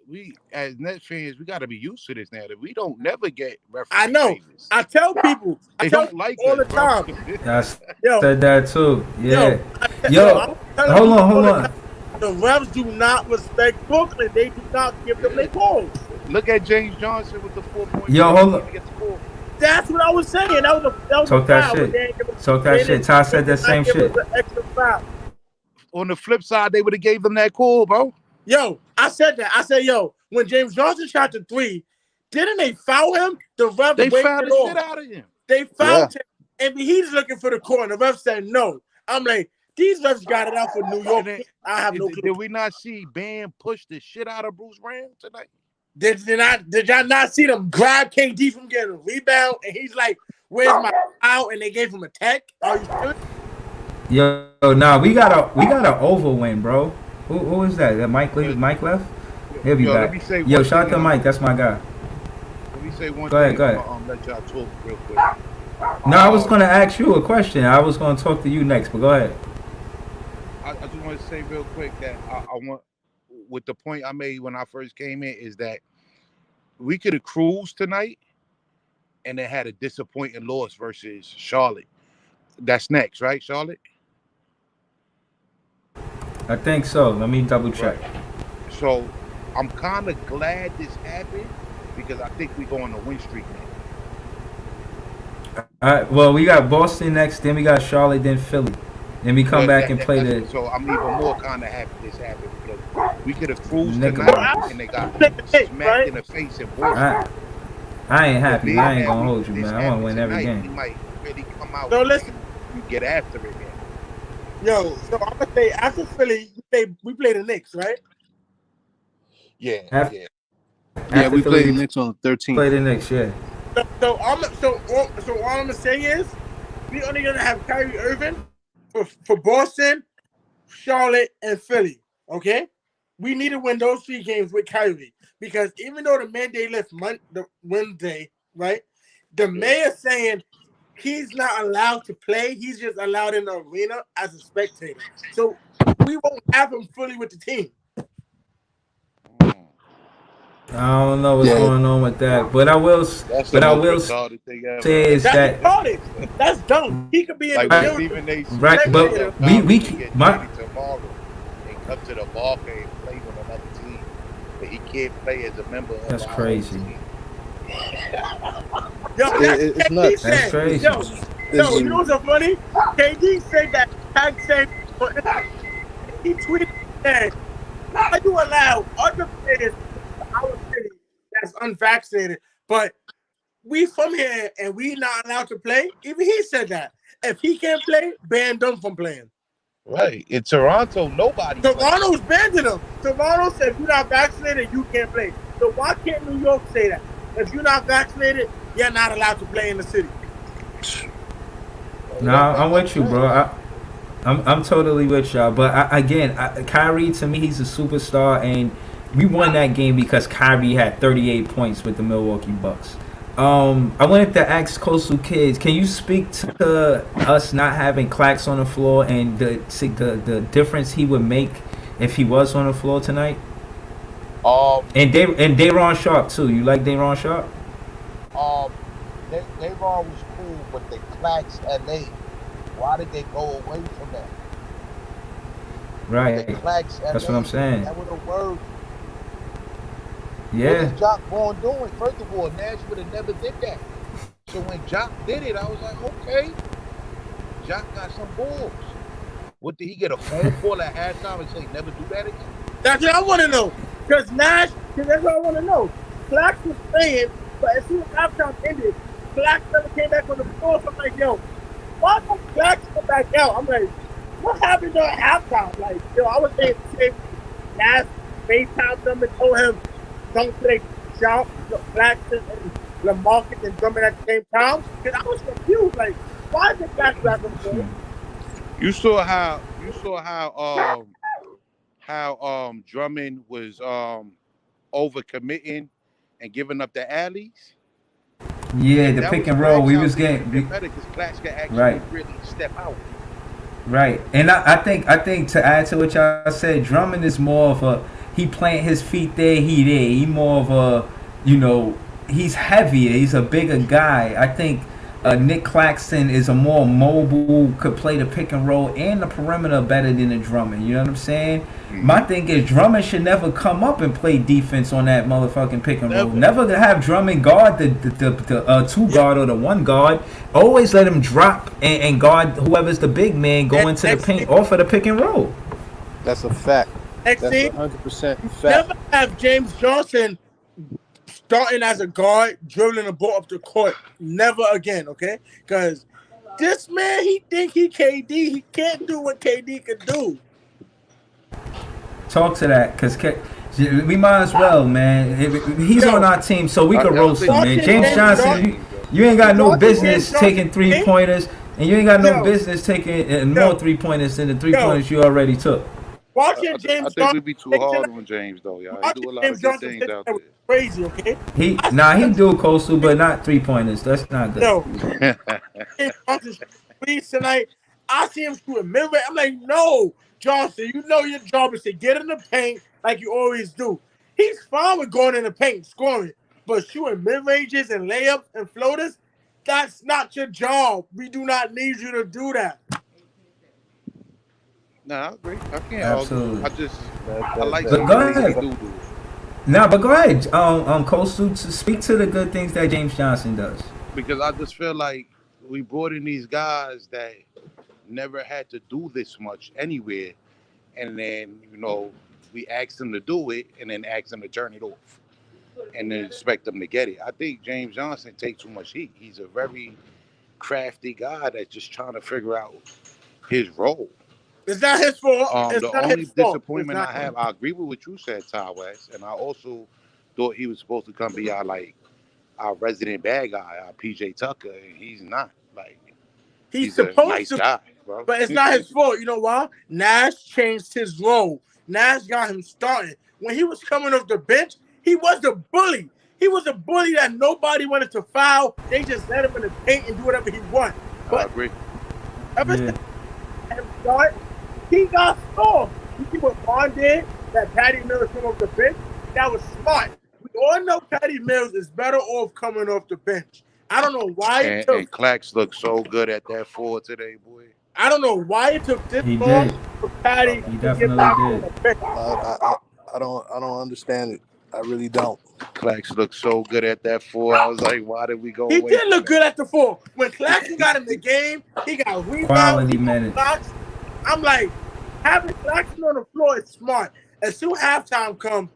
we as Net fans, we got to be used to this now. That we don't never get I referee know. favors. I tell people They don't like all us, the bro. time, I yo, said that too. Yeah. I'm Yo, telling hold people on, all hold the time. on. The refs do not respect Brooklyn. They do not give them their calls. Look at James Johnson with the 4-point Yo, play. He hold didn't on. even get the call. That's what I was saying. That was a Talk that foul, but shit. they didn't give us. Talk that shit. Ty They said did that not same give us shit. an extra foul. On the flip side, they would have gave them that call, bro. Yo, I said that. I said, yo, when James Johnson shot the three, didn't they foul him? The refs They waved fouled it the shit off. out of him. They Yeah, fouled him, and he's looking for the call, and the ref said no. I'm like, these refs got it out for New And York. then, I have no did clue. we not see Bam push the shit out of Bruce Brown tonight? Did y'all not see them grab KD from getting a rebound? And he's like, where's my foul? And they gave him a tech. Are you serious? Yo, nah, we got a over win, bro. Who is that? That Mike But Mike left? He'll be yo, let back. me say Yo, one shout thing, out to and Mike. That's my guy. let me say one Go ahead, thing. go I'm ahead. gonna let y'all talk real quick. No, I was gonna ask you a question. I was gonna talk to you next, but go ahead. I just want to say real quick that I want, with the point I made when I first came in, is that we could have cruised tonight and then had a disappointing loss versus Charlotte. That's next, right, Charlotte? I think so. Let me double check. Right. So I'm kind of glad this happened because I think we go on a win streak now. All right. Well, we got Boston next, then we got Charlotte, then Philly. and we come But back and play the so I'm even more kind of happy this happened because we could have cruised tonight Knickerbockers. and they got Play the Knicks, smacked right? in the face in Boston. I I ain't But happy. I being ain't that gonna hold you, this man. I want to happened win every tonight, we game. might really come out So listen, and get after it again. yo. So I'm gonna say after Philly, we play the Knicks, right? Yeah, After, yeah. Yeah, after we play Philly, the we Knicks on the 13th. play the Knicks. Yeah. So all I'm gonna say is we only gonna have Kyrie Irving for Boston, Charlotte, and Philly. Okay, we need to win those 3 games with Kyrie because even though the mandate left the Wednesday, right? The mayor saying he's not allowed to play. He's just allowed in the arena as a spectator. So we won't have him fully with the team. Mm. I don't know what's Yeah, going on with that, but I will. That's the But I most will retarded thing ever. say is That's that retarded. That's dumb. He could be in the Like when right, building Stephen A. right. Smith said, But spectator. "Yo, we Kyrie can get my traded tomorrow and come to the Barca and play with another team, but he can't play as a member of that's our own crazy. team." Yo, that's it's what KD nuts. That's said. crazy. Yo, you know what's so funny? KD said that tag saying he tweeted that how you allow other players to our city that's unvaccinated, but we from here and we not allowed to play. Even he said that. If he can't play, ban them from playing. Right. In Toronto, nobody plays. Toronto's banning them. Toronto said if you're not vaccinated, you can't play. So why can't New York say that? If you're not vaccinated, you're not allowed to play in the city. It No, don't make I'm no with you, sense. bro. I'm totally with y'all. But Kyrie to me, he's a superstar, and we won that game because Kyrie had 38 points with the Milwaukee Bucks. I wanted to ask Coastal Kids, can you speak to us not having Clax on the floor and the difference he would make if he was on the floor tonight? Um, And Dayron Sharp too. You like Dayron Sharp? they was cool, but the Clacks LA. Why did they go away from that? The Right. Clacks That's what LA. I'm saying. That would have worked. What Yeah. is Jock Vaughn doing? First of all, Nash would have never did that. So when Jock did it, I was like, okay, Jock got some balls. What did he get a phone call at halftime and say never do that again? That's what I want to know. Because that's what I want to know. Flax was playing, but as soon as halftime ended, Flax never came back on the floor. So I'm like, yo, why don't Flax come back out? I'm like, what happened during halftime? Like, yo, I was saying the same thing. Nash FaceTimed them and told him, don't play Sharp, Flax and LaMarcus and Drummond at the same time. Because I was confused. Like, why did Flax back on the floor? You saw how Drummond was overcommitting and giving up the alleys. Yeah, If the that pick was and roll. Clax We out was there, getting you get better because Clax could actually right. really step out. Right, and I think to add to what y'all said, Drummond is more of a he plant his feet there, he there. He more of a he's heavier. He's a bigger guy. I think Nick Claxton is a more mobile, could play the pick and roll and the perimeter better than the Drummond. You know what I'm saying? Mm-hmm. My thing is Drummond should never come up and play defense on that motherfucking pick and roll. Never. Never have Drummond guard the two guard or the one guard. Always let him drop and guard whoever's the big man go into the paint off of the pick and roll. that's a fact. Next That's thing, 100% fact. never have James Johnson starting as a guard, dribbling the ball up the court. Never again, okay? Because this man, he think he KD. He can't do what KD can do. Talk to that, cause we might as well, man. He's on our team, so we could roast him, man. James Johnson, you ain't got no business taking 3-pointers, and you ain't got no business taking more 3-pointers than the 3-pointers you already took. Watching I James think we'd be too hard Johnson, on James though, y'all. He watching do a lot James of good Johnson things out was crazy, okay? He do Coastal, but not 3-pointers. That's not good. Yo, there. James Johnson please tonight. I see him shooting mid-range. I'm like, no, Johnson, you know your job is to get in the paint like you always do. He's fine with going in the paint, scoring, but shooting mid-ranges and layups and floaters, that's not your job. We do not need you to do that. Nah, I agree. I can't Absolutely. argue. I like But some go things he ahead. do. Nah, but go ahead. Coastal, to speak to the good things that James Johnson does. Because I just feel like we brought in these guys that never had to do this much anywhere, and then we asked them to do it, and then asked them to turn it off, and then expect them to get it. I think James Johnson takes too much heat. He's a very crafty guy that's just trying to figure out his role. It's not his fault. It's The not only his fault. It's disappointment not. I have, I agree with what you said, Ty West, and I also thought he was supposed to come be our resident bad guy, our PJ Tucker, and he's not. Like, He's he's a supposed nice to, guy, bro. but it's not his fault. You know why? Nash changed his role. Nash got him started. When he was coming off the bench, he was a bully. He was a bully that nobody wanted to foul. They just let him in the paint and do whatever he wanted. I But agree. ever Yeah. since him start, he got soft. You see what Vaughn did? That Patty Mills come off the bench? That was smart. We all know Patty Mills is better off coming off the bench. I don't know why it And took. Clax looked so good at that 4 today, boy. I don't know why it took this He long did. for Patty He to get definitely back on did. the bench. I don't understand it. I really don't. Clax looked so good at that 4. I was like, why did we go He away did from look that? good at the 4. When Claxton got in the game, he got rebounds, Quality he got minutes. blocks. I'm like, having Claxton on the floor is smart. As soon halftime comes,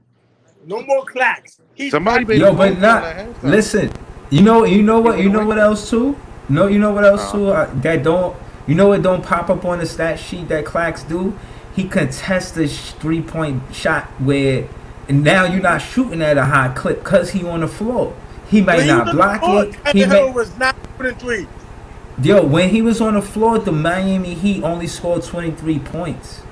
no more Clax. He's Somebody back. made Yo, a but post not. on that halftime. Listen, you know what? He You went know away. what else too? No, you know what else Uh-huh. too? That don't. You know what don't pop up on the stat sheet that Clax do? He contests the 3-point shot where and now you're not shooting at a high clip because he on the floor. He When might he was not on the block floor, it. He Tannehill may, was not shooting threes. yo, when he was on the floor, the Miami Heat only scored 23 points.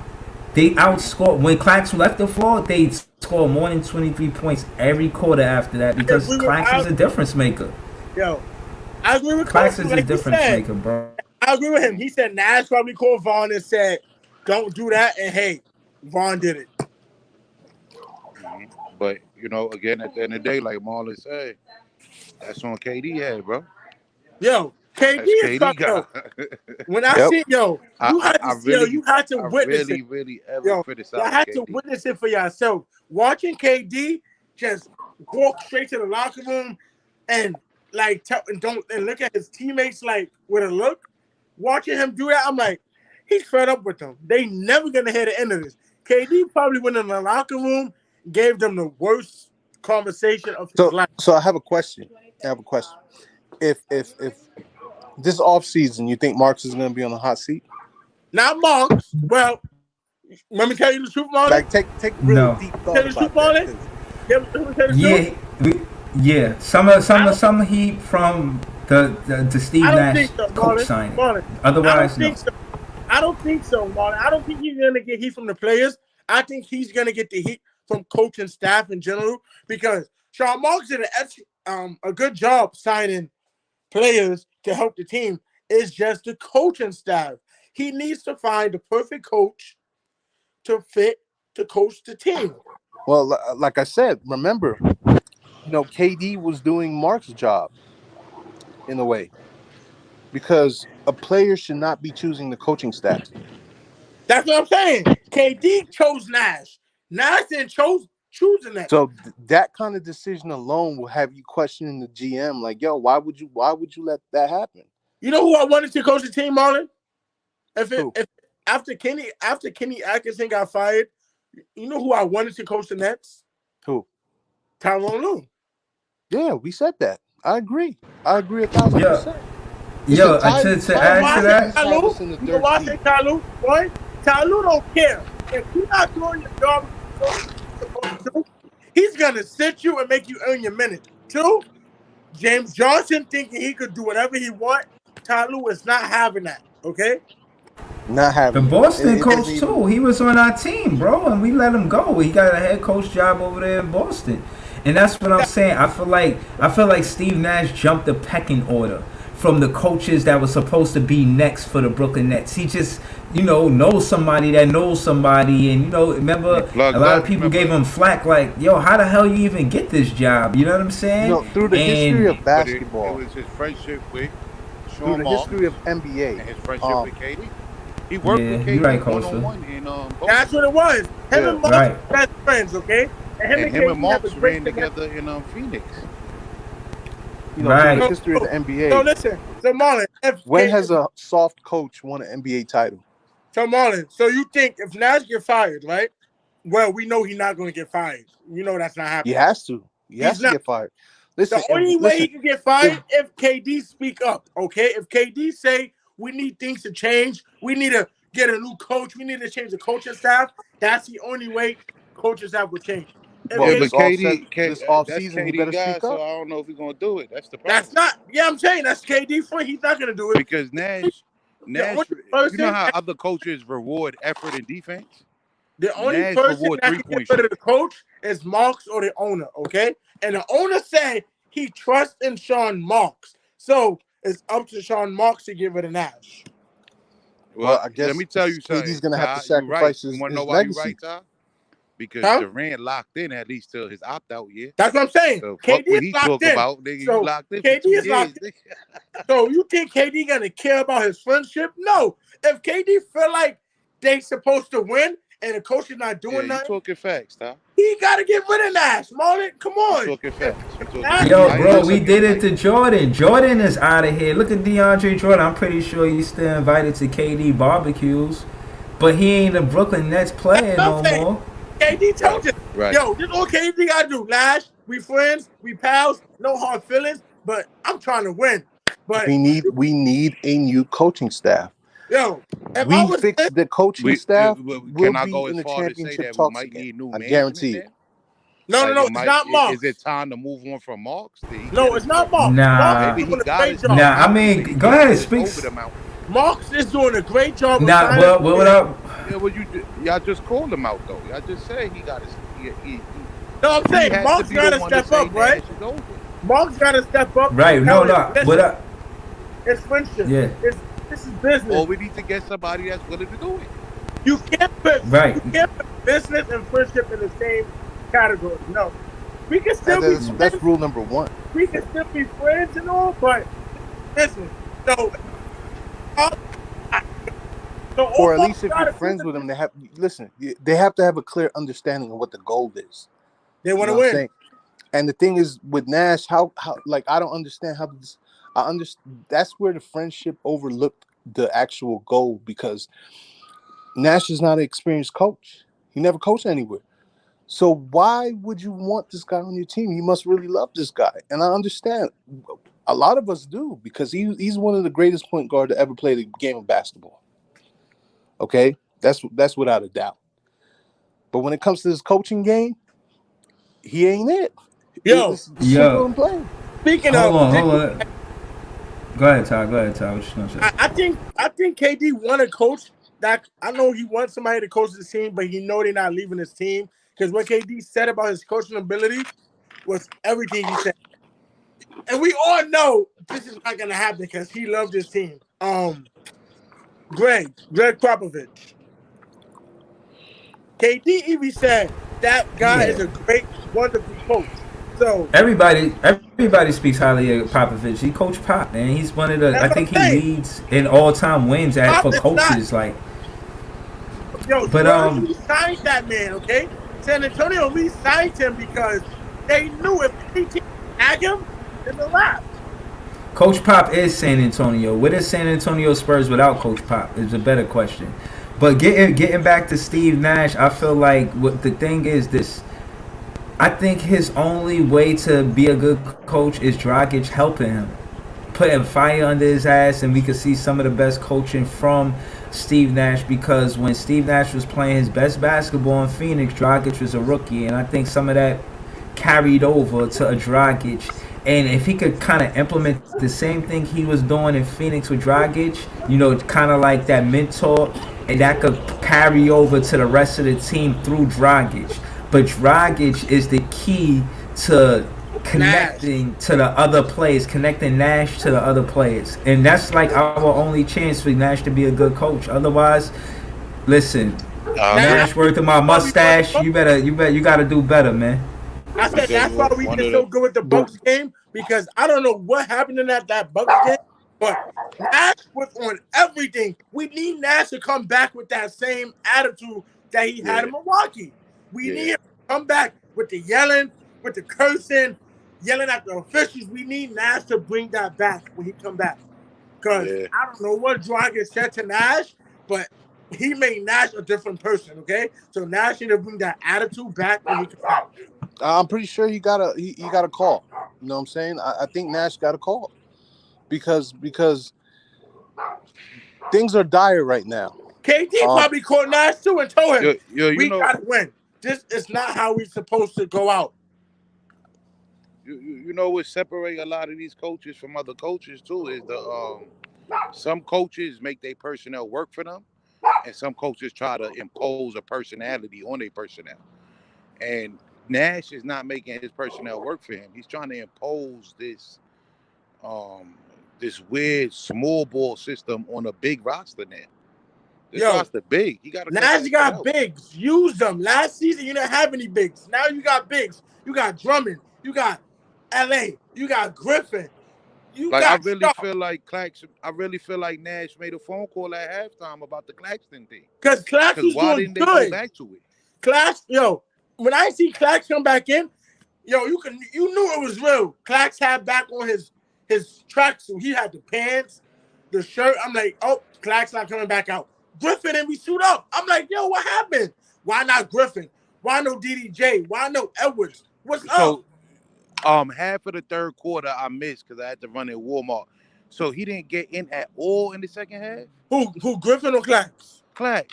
They outscored when Clax left the floor. They scored more than 23 points every quarter after that because We were Clax is out. a difference maker. Yo, I agree with Clax Claxton. is a Like he difference said, maker, bro. I agree with him. He said Nash probably called Vaughn and said, "Don't do that." And hey, Vaughn did it. Mhm. But again, at the end of the day, like Marlon said, that's on KD head, bro. Yo, KD That's is KD something. guy. Yo, when I Yep. see you had to see, you had to I witness it. really ever Yo, y'all criticize had to KD. witness it for yourself. Watching KD just walk straight to the locker room and and look at his teammates like with a look. Watching him do that, I'm like, he's fed up with them. They never gonna hear the end of this. KD probably went in the locker room, gave them the worst conversation of his life. So I have a question. If this offseason you think Marks is going to be on the hot seat? Not Marks. Well, let me tell you the truth, Marlon. Like take real No. deep Tell thought the about truth, Marlon. that. Yeah, let me tell you the truth. Yeah. Some heat from the Steve I don't Nash think so, coach Marlon. signing. Marlon, Otherwise, no. I don't think so, Marlon. I don't think he's gonna get heat from the players. I think he's gonna get the heat from coaching staff in general because Sean Marks did a good job signing players to help the team. It's just the coaching staff. He needs to find the perfect coach to fit to coach the team. Well, like I said, remember, KD was doing Mark's job in a way because a player should not be choosing the coaching staff. That's what I'm saying. KD chose Nash. Nash didn't choosing that. So that kind of decision alone will have you questioning the GM. Like, yo, why would you let that happen? You know who I wanted to coach the team, Marlon? Who? If after Kenny Atkinson got fired, you know who I wanted to coach the Nets? Who? Tyrone Lue. Yeah, we said that. I agree 1,000%. Yo, Listen, to add to that, Ty was in the You know dirt why I cheap. say Ty Lue? Boy, Ty Lue don't care. If you're not doing your job you're supposed to do, he's gonna sit you and make you earn your minutes. Two, James Johnson thinking he could do whatever he want. Ty Lue is not having that. Okay. Not the having Boston it coach doesn't even- too. He was on our team, bro, and we let him go. He got a head coach job over there in Boston, and that's what I'm saying. I feel like Steve Nash jumped the pecking order from the coaches that were supposed to be next for the Brooklyn Nets. He just knows somebody that knows somebody, and remember a lot of people gave him flack like, yo, how the hell you even get this job? You know what I'm saying? through the history of But it basketball, was his friendship with through Sean the Marks history of and NBA, his friendship with KD. He worked Yeah, with you're KD right, Costa. one-on-one in Boston. That's what it was. Him Yeah, and Marks right. were best friends, okay? And And him KD and Marks have a great ran connection. together in Phoenix. through Right. the history of the NBA. So listen, so Marlon, if When has a soft coach won an NBA title? So Marlon, so you think if Nash get fired, right? Well, we know he's not going to get fired. You know that's not He happening. has to. He He's has to not. get fired. The Listen, only way he can get fired if if KD speak up, okay? If KD say we need things to change, we need to get a new coach, we need to change the coaching staff. That's the only way coaching staff will change. If well, Yeah, KD, but this off that's season, he KD better guy, speak so up. I don't know if he's gonna do it. That's the that's problem. not. Yeah, I'm saying that's KD friend. He's not gonna do it. Because The only Nash, you know person, how other coaches reward effort and defense. the only Nash person reward that can get 3-point rid of the shooting. coach is Marks or the owner, okay? And the owner said he trusts in Sean Marks, so it's up to Sean Marks to get rid of Nash. Well, Well, I let guess me tell you KD's something, gonna have to Ty. You right. sacrifice You want to know his why you legacy. right, Ty? Because Huh? Durant locked in at least till his opt out year. That's what I'm saying. So fuck KD what is he locked talk in. about, nigga. You So locked in for KD 2 is years, locked in. nigga. So you think KD gonna care about his friendship? No. If KD feel like they supposed to win and the coach is not Yeah, doing you nothing, talking facts, Ty. he gotta get rid of Nash. Marlon, come You on. talking facts. You talking Nash, facts. Yo, I hear bro, you. we I Listen, hear did you. I it hear to you. Jordan. Jordan is out of here. Look at DeAndre Jordan. I'm pretty sure he's still invited to KD barbecues, but he ain't a Brooklyn Nets that's player what I'm no saying. more. KD Right. told you, Right. yo, this is all KD gotta do. Nash, we friends, we pals, no hard feelings, but I'm trying to win. But we need a new coaching staff. yo, if I We was him, fix the coaching staff, we'll Can I be go in as the far to say championship that we talks might again. need new I management guarantee it. then? no, Like it it's might not is Marks. it time to move on from Marks? Did he get No, his it's not way? Marks. Marks is Nah, Maybe he doing a got great his job. way. nah. I Maybe mean, he go did ahead, get his speak. over the mountain. Marks is doing a great job of Nah, signing well, what players. up? Yeah, well, y'all just called him out though. Y'all just said he got his. No, I'm He saying has to Marks be the gotta one to step say up, right? Nash is over. Marks gotta step up and Right? No, tell him, no. What listen, up? it's friendship. Yeah. This is business. Or we need to get somebody that's willing to do it. You can't put Right. business and friendship in the same category. No. We can And still be that's friends. rule number one. We can still be friends and all, but business. So all, so all Or at Marks least if you're gotta do friends is with them, they have to have a clear understanding of what the goal is. they You want know to what I'm win. saying? And the thing is with Nash, how like I don't understand how this. I understand that's where the friendship overlooked the actual goal because Nash is not an experienced coach. He never coached anywhere. So why would you want this guy on your team? You must really love this guy. And I understand a lot of us do because he's one of the greatest point guard to ever play the game of basketball. Okay? That's without a doubt. But when it comes to this coaching game, he ain't it. Yo, It's simple Yo, and plain. speaking hold of, on, hold on. Go ahead, Ty. Go ahead, Ty. What you gonna say? I think KD want a coach that I know he wants somebody to coach his team, but he know they're not leaving his team because what KD said about his coaching ability was everything he said. And we all know this is not gonna happen because he loved his team. Greg Popovich. KD even said that guy is Yeah. a great, wonderful coach. So Everybody speaks highly of Popovich. He coached Pop, man. He's one of the. that's I what think I'm he saying. leads in all-time wins at Pop for is not, coaches. Like, yo, but Spurs re-signed that man, okay? San Antonio re-signed him because they knew if any team tag him, it's a wrap. Coach Pop is San Antonio. What is San Antonio Spurs without Coach Pop? Is a better question. But getting back to Steve Nash, I feel like what the thing is this. I think his only way to be a good coach is Dragic helping him, putting fire under his ass, and we could see some of the best coaching from Steve Nash because when Steve Nash was playing his best basketball in Phoenix, Dragic was a rookie, and I think some of that carried over to a Dragic. And if he could kind of implement the same thing he was doing in Phoenix with Dragic, kind of like that mentor, and that could carry over to the rest of the team through Dragic. But Dragic is the key to Nash. connecting to the other players, connecting Nash to the other players, and that's like our only chance for Nash to be a good coach. Otherwise, listen, Nash, Nash worth of my mustache. You got to do better, man. I said Because that's why we one did of so the good with the But Bucks game because I don't know what happened in that Bucks game, but Nash was on everything. We need Nash to come back with that same attitude that he had yeah in Milwaukee. We yeah need him to come back with the yelling, with the cursing, yelling at the officials. We need Nash to bring that back when he come back. Because Yeah. I don't know what Dragic said to Nash, but he made Nash a different person, okay? So Nash need to bring that attitude back when he comes back. I'm pretty sure he got a call. You know what I'm saying? I think Nash got a call because things are dire right now. KD Um, probably called Nash too and told him, You we know, gotta win. This is not how we're supposed to go out. you know what separate a lot of these coaches from other coaches too is the some coaches make their personnel work for them, and some coaches try to impose a personality on their personnel. And Nash is not making his personnel work for him. He's trying to impose um this weird small ball system on a big roster now. This Yo, roster big. He got to cut Nash that shit got out. bigs. Use them. Last season, you didn't have any bigs. Now you got bigs. You got Drummond. You got LA. You got Griffin. You Like I got really Shaw. feel like Claxton. I really feel like Nash made a phone call at halftime about the Claxton thing. Because Clax Because was why doing didn't they go good. back to it? Clax, yo, when I see Clax come back in, yo, you knew it was real. Clax had back on his tracksuit. He had the pants, the shirt. I'm like, oh, Clax not coming back out. Griffin and we suit up. I'm like, yo, what happened? Why not Griffin? Why no DDJ? Why no Edwards? What's up? So, half of the third quarter I missed because I had to run in Walmart. So he didn't get in at all in the second half. Who Griffin or Clax? Clax.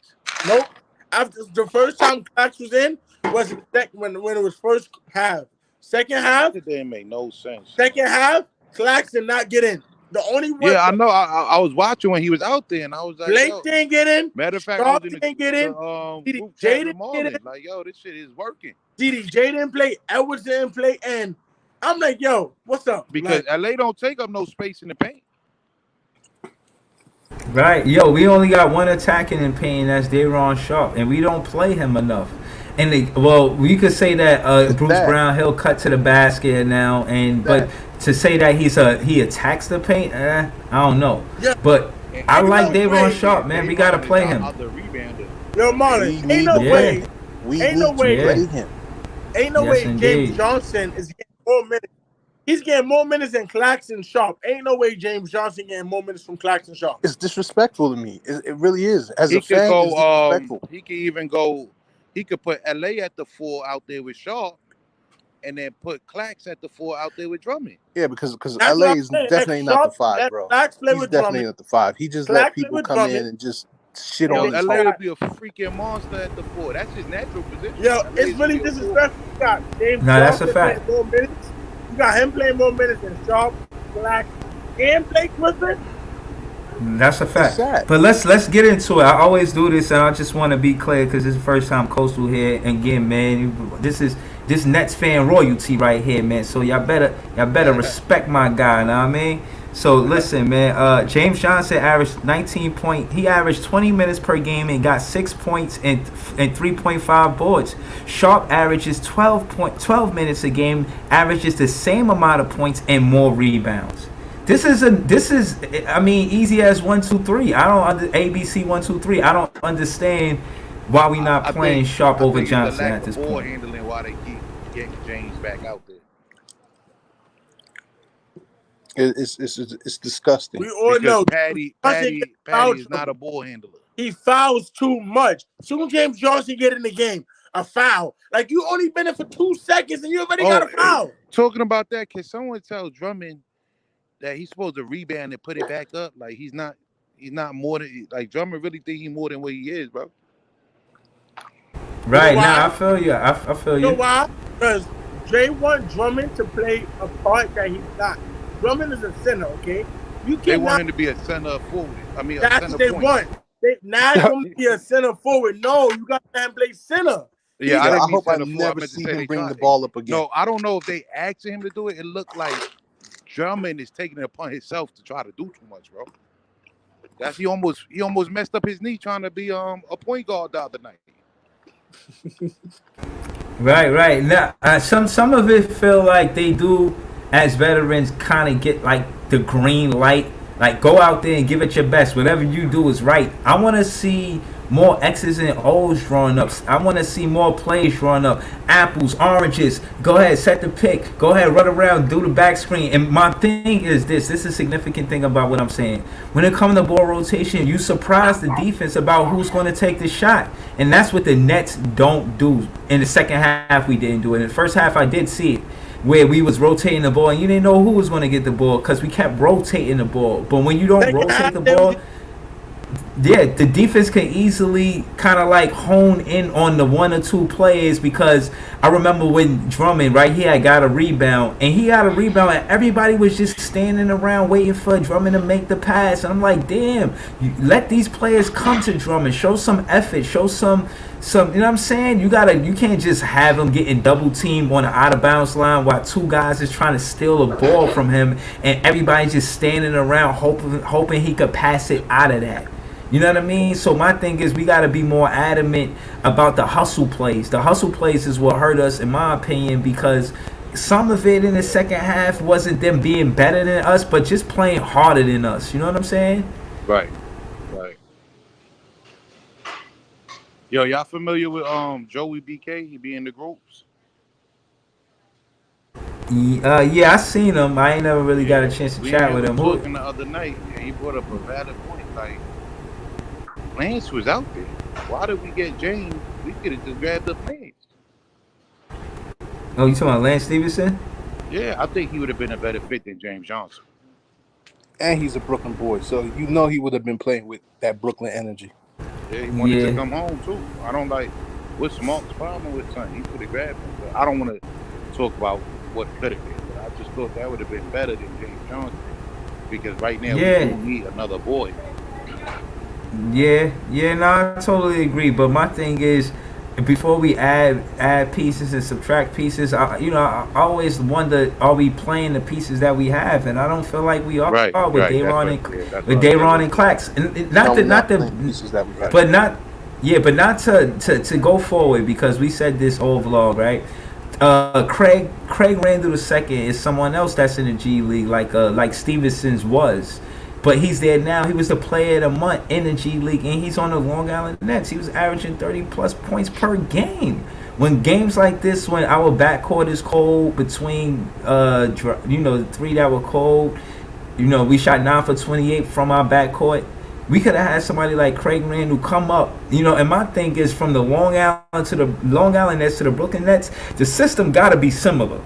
Nope. After the first time Clax was in was when it was first half. Second half, That didn't make no sense. second half, Clax did not get in. The only one. Yeah, I know. I was watching when he was out there, and I was like, Blake yo. didn't get in. Matter of fact, I Shaw was in didn't get in. the group DDJ chat didn't with get in. Marlon. Like, yo, this shit is working. DDJ didn't play. Edwards didn't play. And I'm like, yo, what's up? Because Like, LA don't take up no space in the paint. Right, yo, we only got one attacking in pain. That's Dayron Sharp, and we don't play him enough. And we could say that Bruce that. Brown, he'll cut to the basket now, and but to say that he attacks the paint, I don't know. Yeah. But And I like Dayron Dayron play. Sharp, man. We gotta play him. Other rebounder. yo, we Marlon, need ain't no to Yeah. way. We Ain't need no way. to play him. Ain't no Yes, way indeed. James Johnson is getting more minutes. He's getting more minutes than Claxton Sharp. Ain't no way James Johnson getting more minutes from Claxton Sharp. It's disrespectful to me. It really is. As He a could fan, it's go. disrespectful. He could even go. He could put LA at the 4 out there with Shaw, and then put Clax at the 4 out there with Drummond. Yeah, because That's LA what I'm is saying. definitely not the Sharp, 5, let bro. Clax play He's with definitely Drummond. not the 5. He just Clax let play people with come Drummond. in and just shit And Yo, on then his LA you heart. would be a freaking monster at the 4. That's his natural position. Yo, LA it's should really be a 4. disrespectful. You got James Nah, that's a Johnson fact. playing more minutes. You got him playing more minutes than Sharp, Clax, and Blake Griffin. That's a fact. sad. But let's get into it. I always do this, and I just want to be clear because it's the first time Coastal here. And again, man, this Nets fan royalty right here, man. So y'all better respect my guy. Know what I mean? So listen, man. James Johnson averaged 19 point. He averaged 20 minutes per game and got 6 points and 3.5 boards. Sharp averages 12 minutes a game, averages the same amount of points and more rebounds. This is I mean, easy as 1 2 3. I don't ABC 1 2 3. I don't understand why we not I playing think- Sharp I over think it's the Johnson lack at of this ball point. handling why they keep getting James back out there. It's disgusting. We all Because know Patty is not a ball handler. he fouls too much. Soon James Johnson get in the game, a foul. Like you only been in for 2 seconds and you already got a foul. Talking about that, can someone tell Drummond that he's supposed to rebound and put it back up? Like he's not more than like Drummond really think he's more than what he is, bro. Right You know now, why? I feel you. I feel You know you. why? Because Jay want Drummond to play a part that he's not. Drummond is a center, okay? You They want cannot. him to be a center forward. I mean, a That's center what they point. want. Nash want to be a center forward. No, you got to him play center. Yeah, I I didn't mean hope I center forward. I never meant to see say him they bring try- the ball up again. No, I don't know if they asking him to do it. It looked like Drummond is taking it upon himself to try to do too much, bro. That's he almost messed up his knee trying to be a point guard the other night. Right. Now, some of it feel like they do, as veterans, kind of get like the green light. Like, go out there and give it your best. Whatever you do is right. I want to see more X's and O's drawn up. I want to see more plays drawn up. Apples, oranges. Go ahead, set the pick. Go ahead, run around, do the back screen. And my thing is this. This is a significant thing about what I'm saying. When it comes to ball rotation, you surprise the defense about who's going to take the shot. And that's what the Nets don't do. In the second half, we didn't do it. In the first half, I did see it, where we was rotating the ball and you didn't know who was going to get the ball because we kept rotating the ball. But when you don't rotate the ball, yeah, the defense can easily kind of like hone in on the one or two players, because I remember when Drummond, right, he had got a rebound and everybody was just standing around waiting for Drummond to make the pass. And I'm like, damn, let these players come to Drummond, show some effort, show some, you know what I'm saying? You can't just have him getting double teamed on the out of bounds line while two guys is trying to steal a ball from him and everybody's just standing around hoping he could pass it out of that. You know what I mean? So my thing is we got to be more adamant about the hustle plays. The hustle plays is what hurt us, in my opinion, because some of it in the second half wasn't them being better than us, but just playing harder than us. You know what I'm saying? Right. Yo, y'all familiar with Joey BK? He be in the groups. Yeah, I seen him. I ain't never really got a chance to chat with him. Talking the other night, and he brought up a valid point. Like, Lance was out there. Why did we get James? We could have just grabbed up Lance. Oh, you talking about Lance Stevenson? Yeah, I think he would have been a better fit than James Johnson. And he's a Brooklyn boy, so you know he would have been playing with that Brooklyn energy. Yeah, he wanted to come home too. I don't like what's Mark's problem with son. He could have grabbed him. But I don't want to talk about what could have been, but I just thought that would have been better than James Johnson, because right now we don't need another boy. Yeah, no, I totally agree. But my thing is, before we add pieces and subtract pieces, I always wonder, are we playing the pieces that we have? And I don't feel like we are with Dayron and Clax. And not the pieces that we have. but not to go forward, because we said this whole vlog, right? Craig Randall II is someone else that's in the G League, like Stevenson's was. But he's there now. He was the player of the month in the G League, and he's on the Long Island Nets. He was averaging 30-plus points per game. When games like this, when our backcourt is cold between, the three that were cold, we shot 9 for 28 from our backcourt. We could have had somebody like Craig Randall come up, and my thing is, from the Long Island Nets to the Brooklyn Nets, the system got to be similar.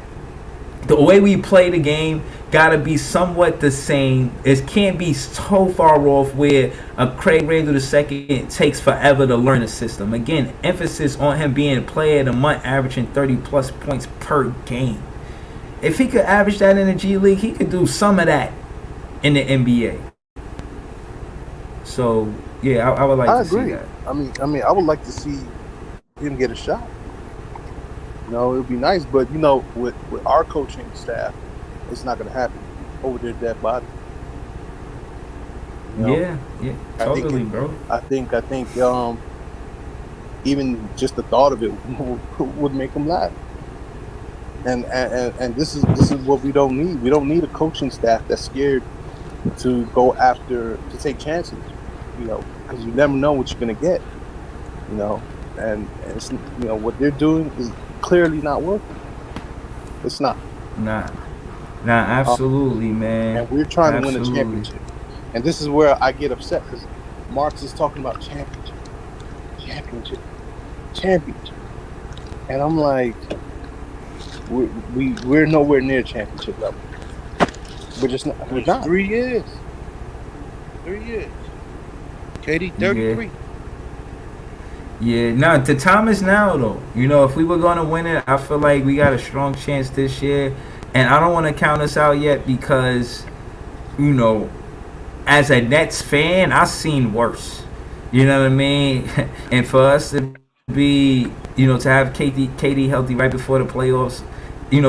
The way we play the game got to be somewhat the same. It can't be so far off where a Craig Randall II takes forever to learn the system. Again, emphasis on him being a player of the month, averaging 30-plus points per game. If he could average that in the G League, he could do some of that in the NBA. So, yeah, I would like to see that. I mean, I would like to see him get a shot. It would be nice, but with our coaching staff, it's not going to happen over their dead body. Yeah, totally, bro. I think even just the thought of it would make them laugh. And this is what we don't need. We don't need a coaching staff that's scared to take chances. Because you never know what you're going to get. And it's, what they're doing is clearly not working. It's not. Nah, absolutely, man. And we're trying to win a championship. And this is where I get upset, because Marx is talking about championship. And I'm like, we're nowhere near championship level. We're just not. We're not. 3 years. KD 33. Yeah, no, the time is now, though. If we were going to win it, I feel like we got a strong chance this year. And I don't want to count us out yet, because, as a Nets fan, I've seen worse. You know what I mean? And for us to be, to have KD healthy right before the playoffs,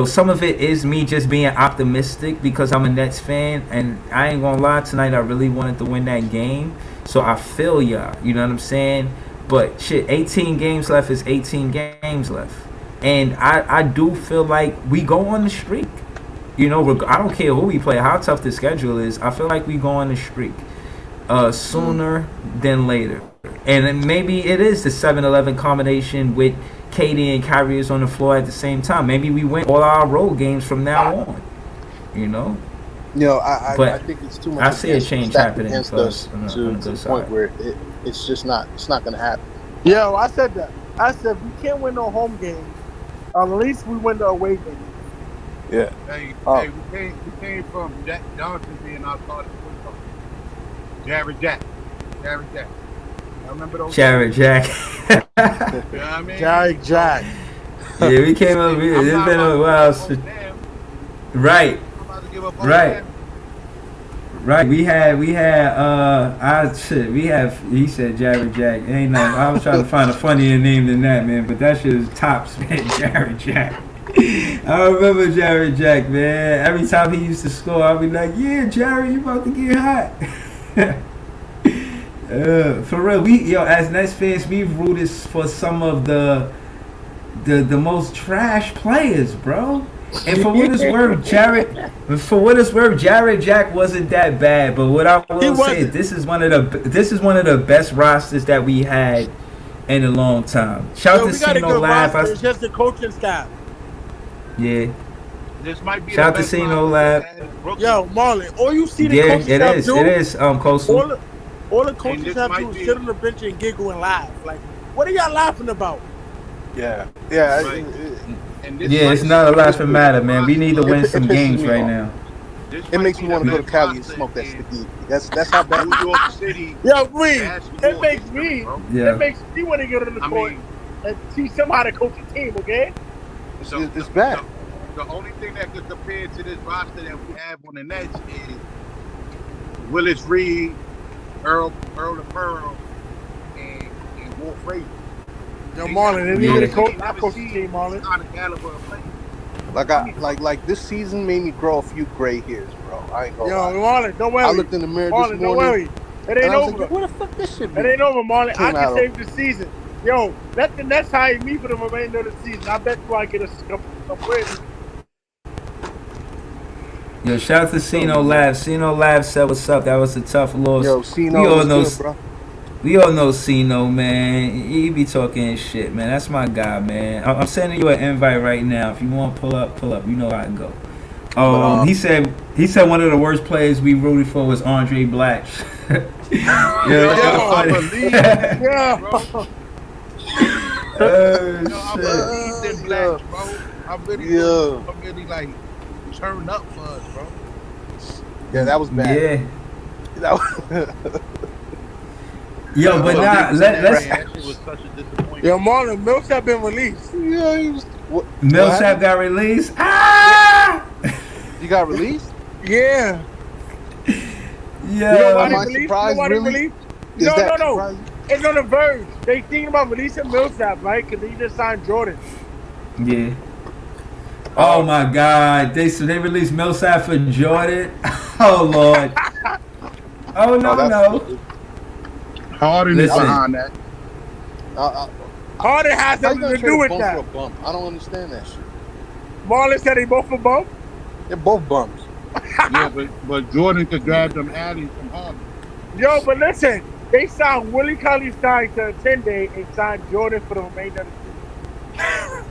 some of it is me just being optimistic because I'm a Nets fan. And I ain't going to lie, tonight I really wanted to win that game. So I feel y'all. You know what I'm saying? But shit, 18 games left is 18 games left. And I do feel like we go on the streak. you know, I don't care who we play, how tough the schedule is. I feel like we go on a streak sooner than later. And then maybe it is the 7-11 combination with Katie and Kyrie is on the floor at the same time. Maybe we win all our road games from now on. You know? You know, I think it's too much. I see a change happening against for us us to on the the good point side. where it's just not. It's not going to happen. Yo, I said that. I said we can't win no home games. At least we win the away games. Yeah. Hey, Oh. hey, we came from Jack Johnson being our starting point guard. Jared Jack. I remember those. Jared Jack. You know what I mean? Jack. Yeah, we came up. It's been a while. Right. I'm about to give up on Right. them. Right, we had he said Jared Jack. Ain't nothing. I was trying to find a funnier name than that, man, but that shit is tops, man. Jared Jack. I remember Jared Jack, man. Every time he used to score, I'd be like, yeah, Jared, you about to get hot. For real, as Nets fans, we've rooted for some of the most trash players, bro. And for what it's worth, Jared Jack wasn't that bad. But what I will say is this is one of the best rosters that we had in a long time. Shout out to Sino Lab. It's just the coaching staff. Yeah. This might be Shout out the to best Sino roster Lab. that had Brooklyn. Yo, Marlon, all you see the Yeah, coaching it staff is. do, It is. Coastal. all the coaching this staff might do is be- sit on the bench and giggle and laugh. Like, what are y'all laughing about? Yeah. Right. And this Yeah, might it's be not a the laughing matter, best man. We need to roster. win some It pisses games me right off. now. This It might makes be me the want to go to best Cali and roster smoke that in sticky. That's how bad. New York City. Yo, Reed, basketball it makes history, me, bro. Yeah. it makes me want to get on the I court mean, and teach them how to coach a team. Okay? It's bad. The only thing that could compare to this roster that we have on the Nets is Willis Reed, Earl the Pearl, and Walt Frazier. Yo, Marlon, they Yeah. need to coach our coaching team, Marlon. Kind of caliber of player. Like this season made me grow a few gray hairs, bro. I ain't gonna Yo, lie. Marlon, don't worry. I looked in the mirror Marlon, this don't morning worry. It and ain't I was over. like, "What the fuck this shit?" It ain't over, Marlon. Came I out can save the season. Yo, let the Nets hire me for the remainder of the season. I bet you I get a win. Yo, shout out to Sino Lab. Sino Lab said what's up. That was a tough loss. Yo, we Cino all was know, good, bro. we all know Sino, man. He be talking shit, man. That's my guy, man. I'm sending you an invite right now. If you want to pull up. You know how to go. He said one of the worst players we rooted for was Andre Black. I believe that, Yeah. bro. I believe in Black, bro. I really like turned up for us, bro. Yeah, that was bad. Yeah. That was, Yo, but nah, let's. That shit was such a disappointment. Yo, Marlon, Milks have been released. yeah, he was. What Millsap got released. Ah! You got released? Yeah. Yo. Am I Released? surprised, Nobody really? released? Is No. that surprising? It's on the verge. They thinking about releasing Millsap, right? Because he just signed Jordan. Yeah. Oh my God! They released Millsap for Jordan. Oh Lord. Oh no. Harden is Listen. behind that. Harden has How you something gonna to trade do a with bum that. for a bum? I don't understand that shit. Marlon said they both were bump. They're both bums. Yeah, but Jordan could grab them alleys from Harden. Yo, but listen, they signed Willie Cauley-Stein to a 10-day and signed Jordan for the remainder of the season.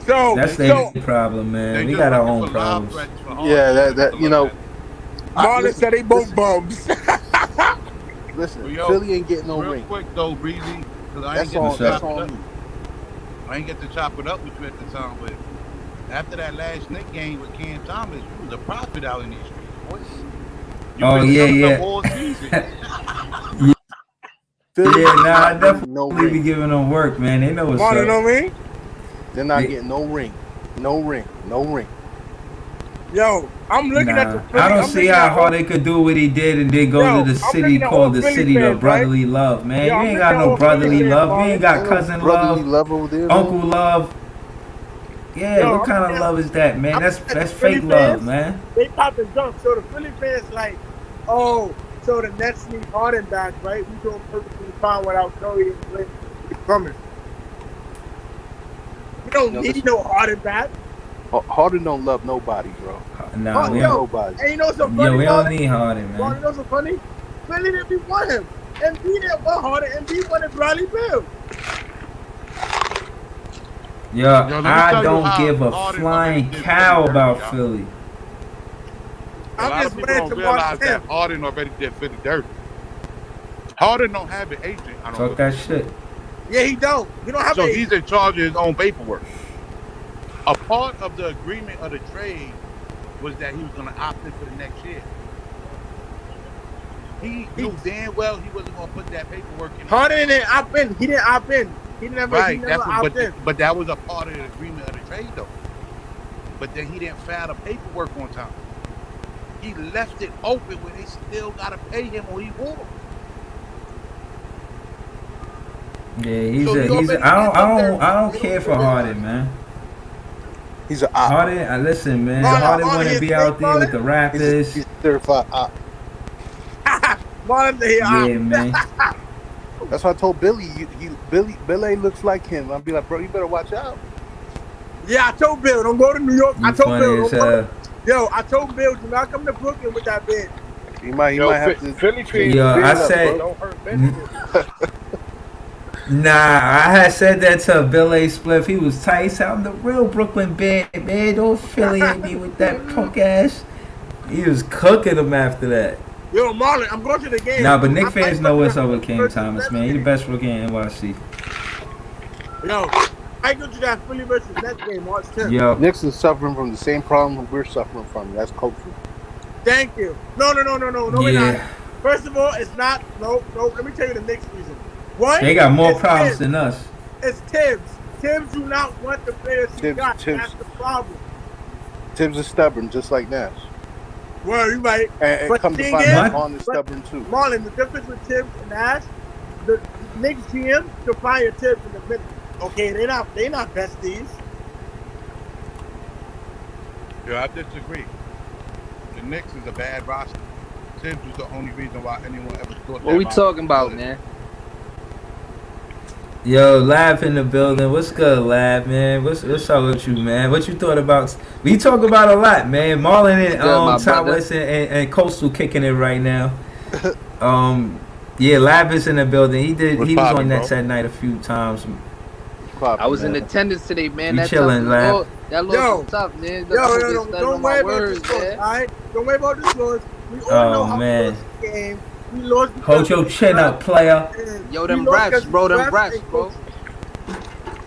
So, That's their problem, man. We just got our looking own for lob problems. threats for Harden. Yeah, that you know. Marlon said they both bums. Listen, Well, yo, Philly ain't getting no Real ring. quick though, Breezy, because I ain't That's get all. to That's chop it all. up. Me. I ain't get to chop it up with you at the time, but after that last Knick game with Cam Thomas, you was a prophet out in these streets, boy. You Oh, been yeah, coming yeah. up all season. Philly Yeah, is nah, I not getting definitely no be ring. giving them work, man. They know what's Marlon, up. know what I mean? They're not Yeah. getting no ring. No ring. No ring. Yo, I'm looking at the Philly. I don't I'm see looking how at hard they could do what he did and then go Yo, to the I'm city looking at called all the Philly city of fans, right? brotherly love, man. Yo, You I'm ain't looking got at no all Philly brotherly fans, love. You Marlon. ain't got Ain't no cousin brotherly love, love over there, uncle man. love. Yeah, Yo, what I'm kind of looking love is that, man? I'm That's looking at the fake Philly love, fans. man. They pop and dunk. So the Philly fans like, oh, so the Nets need Harden back, right? We doing perfectly fine without Curry and Blake coming. We don't No, need this- no Harden back. Harden don't love nobody, bro. Nah, Don't we love don't. nobody. And you know what's so Yo, funny, we Marlon? don't need Harden, Marlon, you man. know what's so funny? Philly didn't be want him. MB didn't want Harden. MB wanted Bradley Beal. Yo, let me I tell you don't how give a Harden flying already did cow Philly about dirty, y'all. Philly. A I'm lot just of people glad don't to realize watch that him. Harden already did Philly dirty. Harden don't have an agent, I don't Talk believe. that shit. Yeah, he don't. He don't have So a. he's in charge of his own paperwork. A part of the agreement of the trade was that he was going to opt in for the next year. He knew damn well he wasn't going to put that paperwork in. Harden didn't opt in. He didn't opt in. He never. Right. He never That's what, opted in. but that was a part of the agreement of the trade, though. But then he didn't file the paperwork on time. He left it open where they still got to pay him or he walked. Yeah, he's So a he he's. already I don't did care for something. Harden, man. He's an op. Harden, listen, man. Marlon, Harden Marlon, want to his be name, out there with the Marlon? Raptors. He's a certified op. Marlon, he Yeah, op. man. That's why I told Billy. Billy looks like him. I'll be like, bro, you better watch out. Yeah, I told Bill, don't go to New York. You I told funny Bill, as don't go. hell. Yo, I told Bill, do not come to Brooklyn with that bid. He might have to. Philly fans Yo, I big up, said- bro. Don't hurt Benjamin. Nah, I had said that to Bill A. Spliff. He was tight. He said, I'm the real Brooklyn band, man. Don't affiliate me with that punk ass. He was cooking him after that. Yo, Marlon, I'm going to the game. Nah, but Knick I fans might know go what's to up that with Cam versus Thomas, Nets man. He the game. best rookie in NYC. Yo, I go to that Philly versus Nets game March 10th. Yo, Knicks is suffering from the same problem we're suffering from. That's coaching. Thank you. No, we're not. yeah. First of all, it's not. No. Let me tell you the Knicks reason. One, They got more it's problems Tibbs. than us. It's Tibbs. Tibbs do not want the players he Tibbs- got. Tibbs. That's the problem. Tibbs is stubborn, just like Nash. Well, you right. And But come the to thing find is- out, Vaughn is but- stubborn too. Marlon, the difference with Tibbs and Nash, the Knicks GM to fire Tibbs in the minute. Okay, they're not besties. Yeah, I disagree. The Knicks is a bad roster. Tibbs was the only reason why anyone ever thought What that we roster talking about, was good. man? Yo, Lav in the building. What's good, Lav, man? What's up with you, man? What you thought about? We talk about a lot, man. Marlon and Good, my Ty brother. West and Coastal kicking it right now. Yeah, Lav is in the building. He What's was on poppin', Nets bro? at night a few times. I was in man. attendance today, man. You That chillin', tough, lad. that Yo. loss was tough, man. Don't worry about the scores, all right? Don't worry about the scores. We all know Oh, how man. we lost the game. We lost because Hold your chin up, player. Yo, we them lost raps, because bro. Them refs raps, and bro. coaches.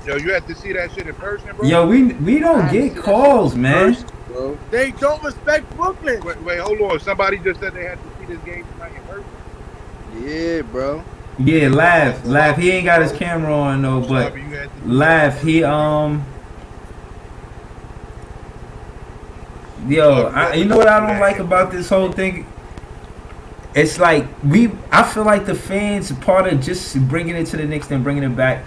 Yo, you have to see that shit in person, bro. Yo, we don't I get see that calls, shit man. first, bro. They don't respect Brooklyn. Wait, hold on. Somebody just said they had to see this game tonight in person. Yeah, bro. Yeah, Lav. He ain't got his camera on though, but Sorry, you had to- Lav, he Yo, you know what I don't like about this whole thing? It's like I feel like the fans part of just bringing it to the Knicks and bringing it back.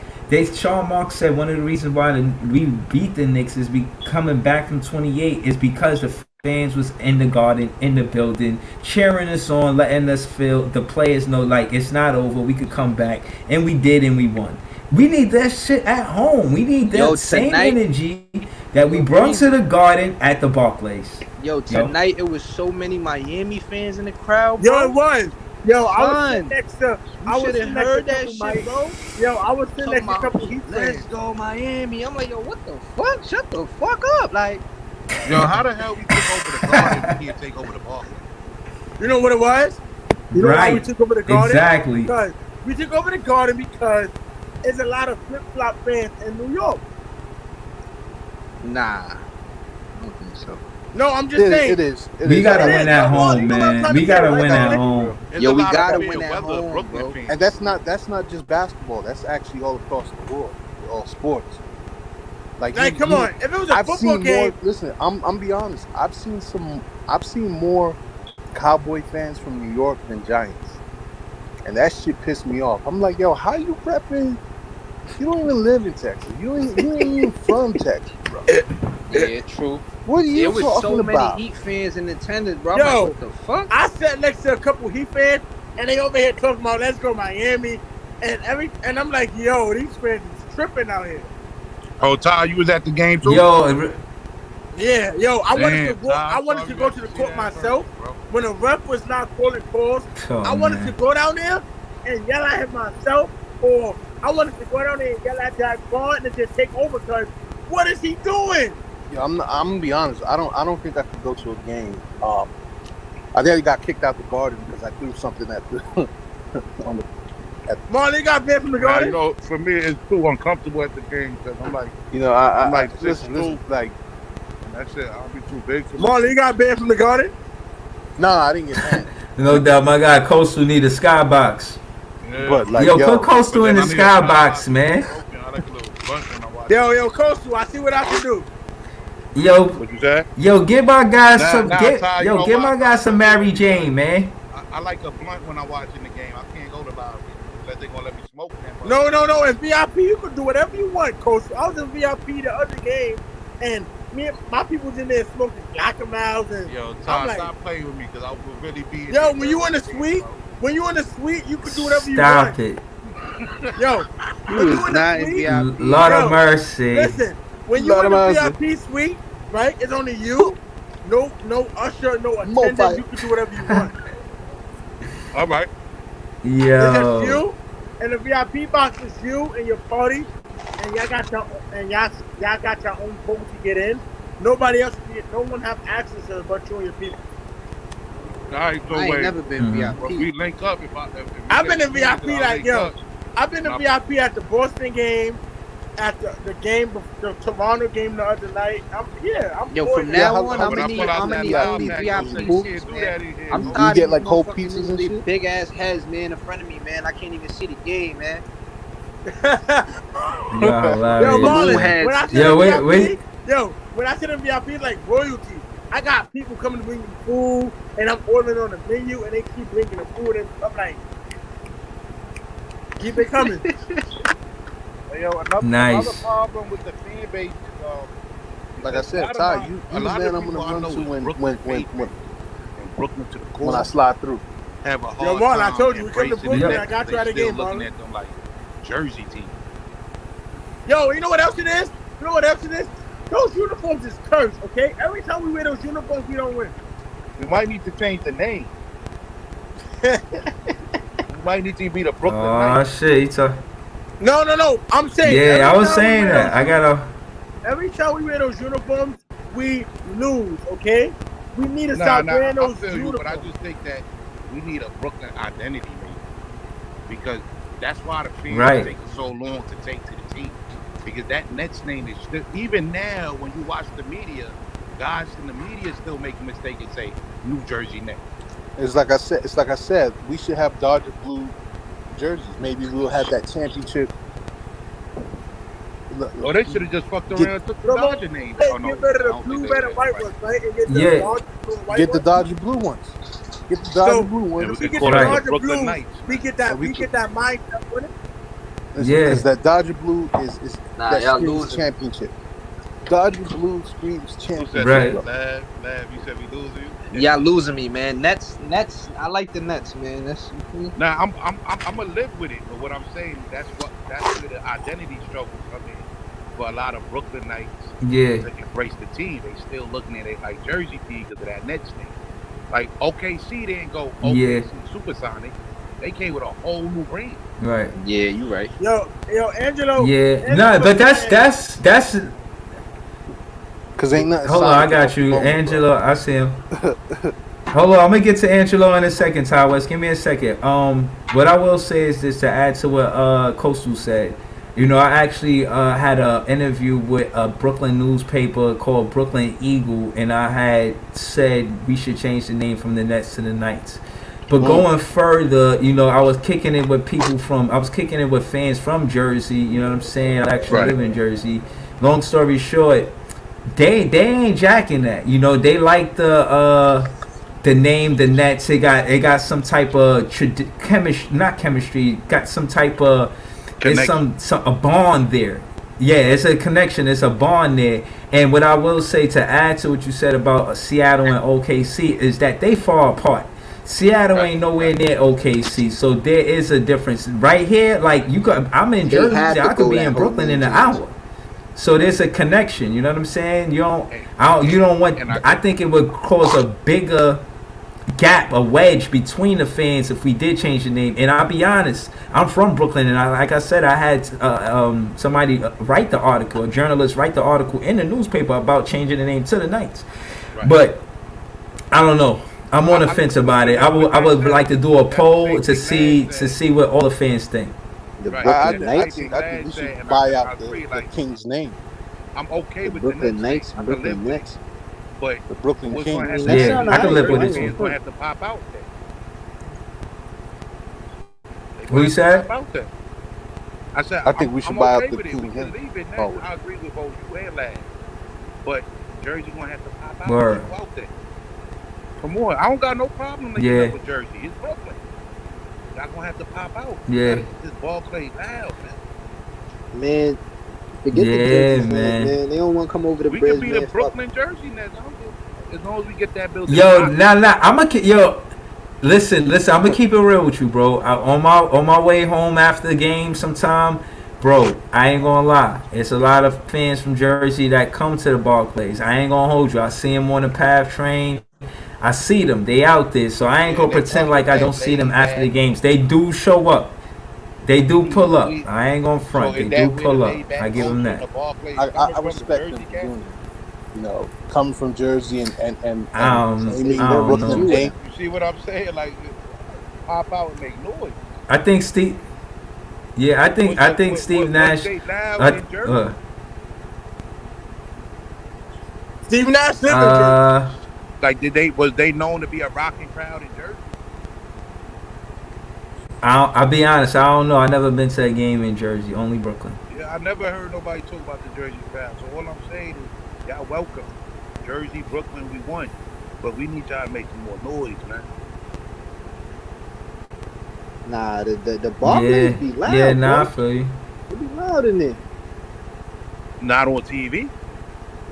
Sean Marks said one of the reasons why we beat the Knicks is coming back from 28 is because the fans was in the garden, in the building, cheering us on, letting us feel the players know like it's not over. We could come back, and we did, and we won. We need that shit at home. We need that Yo, same tonight- energy that we brought to the Garden at the Barclays. Yo, tonight it was so many Miami fans in the crowd, Yo, bro. it was. Yo, I was Son, sitting next to. I was shoulda sitting next heard to a that couple shit, bro. Yo, I was sitting next to a Talking couple Heat Let's fans. go Miami. I'm like, yo, what the fuck? Shut the fuck up. Like, Yo, how the hell we took over the Garden if we can't take over the Barclays? You know what it was? You know why we Right. took over the Garden? Exactly. Because we took over the Garden because there's a lot of flip-flop fans in New York. nah. I don't think so. No, I'm just saying. It is. We gotta It is. win at You know what home, I'm man. trying We to gotta say, win right? at home. There's Yo, a we lot of gotta fair win at weather home, Brooklyn bro. fans. And that's not just basketball. That's actually all across the world, all sports. Like Come on. If it was a I've football seen game, more. Listen, I'm be honest. I've seen more Cowboy fans from New York than Giants, and that shit pissed me off. I'm like, yo, how you repping? You don't even live in Texas. You ain't even from Texas, bro. Yeah, true. What are you There was talking so about? many Heat fans in attendance, bro. I'm Yo. like, what the fuck? I sat next to a couple Heat fans, and they over here talking about let's go Miami, and I'm like, yo, these fans is tripping out here. Oh, Ty, you was at the game too? Yo, Yeah, yo, I wanted to Damn, go. Ty, I I'm wanted sorry to you go had to to the see court that myself. version, bro. When a ref was not calling calls, Oh I wanted to man. go down there and yell at him myself, or I wanted to go down there and yell at Jack Vaughn and just take over. Cause what is he doing? Yeah, I'm gonna be honest. I don't think I could go to a game. I nearly got kicked out the Garden because I threw something at the on the at Marley got banned from the Now, you Garden. know, for me, it's too uncomfortable at the game because you know I'm I like listen 6'2", like and that's it. I'll be too big for them. Marley got banned from the Garden. no, I didn't get banned. No doubt, my guy Coastal need a skybox. Yeah, But like Yo, put yo, but Coastal in then the I need a skybox skybox, to be man. smoking. I like a little blunt when I watch the Yo, game. Coastal, I see what I can do. Yo, What you say? yo, give my guy some Now, Ty, you know give why my guy I some love it? Mary Because Jane, man. I like a blunt when I'm watching the game. I can't go to live unless they're gonna let me smoke that much. No. In VIP, you can do whatever you want, Coastal. I was in VIP the other game, and me and my people was in there smoking Black Miles, and Yo, I'm Ty, like, stop playing with me because I will really be. yo, when you in the suite, you can do whatever you Stop want. it. Yo, You when is you in not the in suite, VIP. Lord of Yo, mercy. listen, when you Lord in of the mercy. VIP suite, right? It's only you, no usher, no Mo attendant. fight. You can do whatever you want. All right. It's just Yo. you, and the VIP box is you and your party, and y'all got your own code to get in. Nobody else, no one have access to it but you and your people. All right, so I ain't wait. never been Mhm. When VIP. we link up, if we I've get been in the meetings, VIP I'll like link yo. up. I've been in Nah. VIP at the Boston game, at the game, the Toronto game the other night. I'm Yo, always from there. Yeah, now how- on, how When I many pull out I'm gonna that need loud only pack, VIP they'll say you can't do seats, man. that in here. I'm No Do you tired get of like these whole motherfucking pizzas niggas and with shit? big ass heads, man, in front of me, man. I can't even see the game, man. Yo, Yo, hilarious. Balloon Marlon, heads. when I sit Yo, in wait, VIP, wait. when I sit in VIP, it's like royalty. I got people coming to bring me food, and I'm ordering on the menu, and they keep bringing the food, and I'm like, keep it coming. Hey, yo, another Nice. problem with the fan base is Like I a said, lot Ty, of you a the lot man of I'm people gonna I run know to is when Brooklyn faithful and Brooklyn to the when I core slide through. have a Yo, hard Marlon, I time told you, we come to embracing the Brooklyn, Yep. I Nets. got you They at the still game, looking Marlon. at them like Jersey team. Yo, you know what else it is? You know what else it is? Those uniforms is cursed, okay? Every time we wear those uniforms, we don't win. We might need to change the name. We might need to be the Brooklyn Oh Knights. shit. He talk- No. I'm saying Yeah, I every was time we saying wear that. those I gotta. every time we wear those uniforms, we lose, okay? We need to Nah, stop wearing I those feel you, but I uniforms. just think that we need a Brooklyn identity, maybe, because that's why the fans Right. taking so long to take to the team. Because that Nets name is still, even now when you watch the media, guys in the media still make a mistake and say New Jersey Nets. It's like I said. We should have Dodger blue jerseys. Maybe we'll have that championship. Or they should have just fucked around Get, and took the No, Dodger name. hey, Oh no, get rid I of the don't think blue, they red, would and have. white Right. ones, right? And get the Yeah. Dodger blue and white get the ones. Dodger blue ones. Get the Dodger So, blue And ones. we if we could get call the it the Dodger Brooklyn blue, Knights. we get that mindset with it. Yeah. Because that Dodger blue is Nah, that y'all screams losing. championship. Dodger blue screams Who championship. said Right. that? Lav, you said we losing you? Y'all losing me, man. Nets. I like the Nets, man. That's Now I'm gonna live with it, but what I'm saying that's where the identity struggles come in for a lot of Brooklyn Knights Yeah. to embrace the team. They still looking at it like Jersey team because of that Nets name. Like OKC didn't go Yeah. OKC Supersonic. They came with a whole new brand. Right. yeah, you right. Yo, Angelo. Yeah. No, but that's. Because ain't nothing. Hold on, I Sonic got off the you, moment, bro. Angelo. I see him. Hold on, I'm gonna get to Angelo in a second, Ty West. Give me a second. What I will say is this to add to what Coastal said. You know, I actually had an interview with a Brooklyn newspaper called Brooklyn Eagle, and I had said we should change the name from the Nets to the Knights. But going further, you know, I was kicking it with fans from Jersey. You know what I'm saying? I actually Right. live in Jersey. Long story short, they ain't jacking that. You know, they like the name, the Nets. It got some type of not chemistry. Got some type of it's some a bond there. Yeah, it's a connection. It's a bond there. And what I will say to add to what you said about Seattle and OKC is that they fall apart. Seattle ain't nowhere near OKC, so there is a difference right here. Like I'm in They Jersey, have to I could go be that in whole Brooklyn in New an Jersey. hour. So there's a connection. You know what I'm saying? You don't. And, I don't. You don't want. and I I think it would cause a bigger gap, a wedge between the fans if we did change the name. And I'll be honest, I'm from Brooklyn, and like I said, I had somebody write the article, a journalist write the article in the newspaper about changing the name to the Knights. right. But I don't know. I'm on the fence about it. I would like to do a poll to see what all the fans think. The Right. Brooklyn I Knights. think we should And buy I out agree, the like, King's name, I'm okay The with Brooklyn the Knights. I can live Brooklyn with it. Nets. But the Brooklyn what's going to have Kings. to Yeah, sound I can alright, live bro. with I it ain't too. It's gonna going to front. have to pop out there. They What gonna you have to said? pop out there. I said, I think we should I'm buy okay out the with it. We King's can name. leave it Oh, now. I agree with both you and Lad. But Jersey going to have to pop out Word. and go out there. Come on. I don't got no problem linking Yeah. up with Jersey. It's Brooklyn. Y'all going to have to pop out. Yeah. This ball play loud, man. Man, forget the Yeah, Jersey fans, man. man. They don't want to come over the We bridge, could be man. the Fuck. Brooklyn Jersey Nets. As long as we get that building. Yo, locked. yo. Listen. I'm gonna keep it real with you, bro. On my way home after the game, sometime, bro. I ain't gonna lie. It's a lot of fans from Jersey that come to the Barclays. I ain't gonna hold you. I see them on the PATH train. I see them. They out there. So I ain't gonna they pretend come like with I don't that see them laid after the back. games. They do show up. They do pull up. We- I ain't gonna So front. They is do that where the pull up. laid back I give them culture in that. the ball plays I coming from, the respect Jersey them for cats? doing it. You know, coming from Jersey and I claiming don't the know. Brooklyn name. You see what I'm saying? Like, pop out and make noise. I think Steve. Yeah, I think Steve Nash. They now I- in Jersey. Steve Nash live in Jersey. Like, was they known to be a rocking crowd in Jersey? I'll be honest. I don't know. I never been to a game in Jersey. Only Brooklyn. Yeah, I never heard nobody talk about the Jersey crowd. So all I'm saying is, y'all welcome. Jersey, Brooklyn, we won. But we need y'all to make some more noise, man. Nah, the Barclays be loud, Yeah, nah, I bro. feel you. It be loud in there. Not on TV.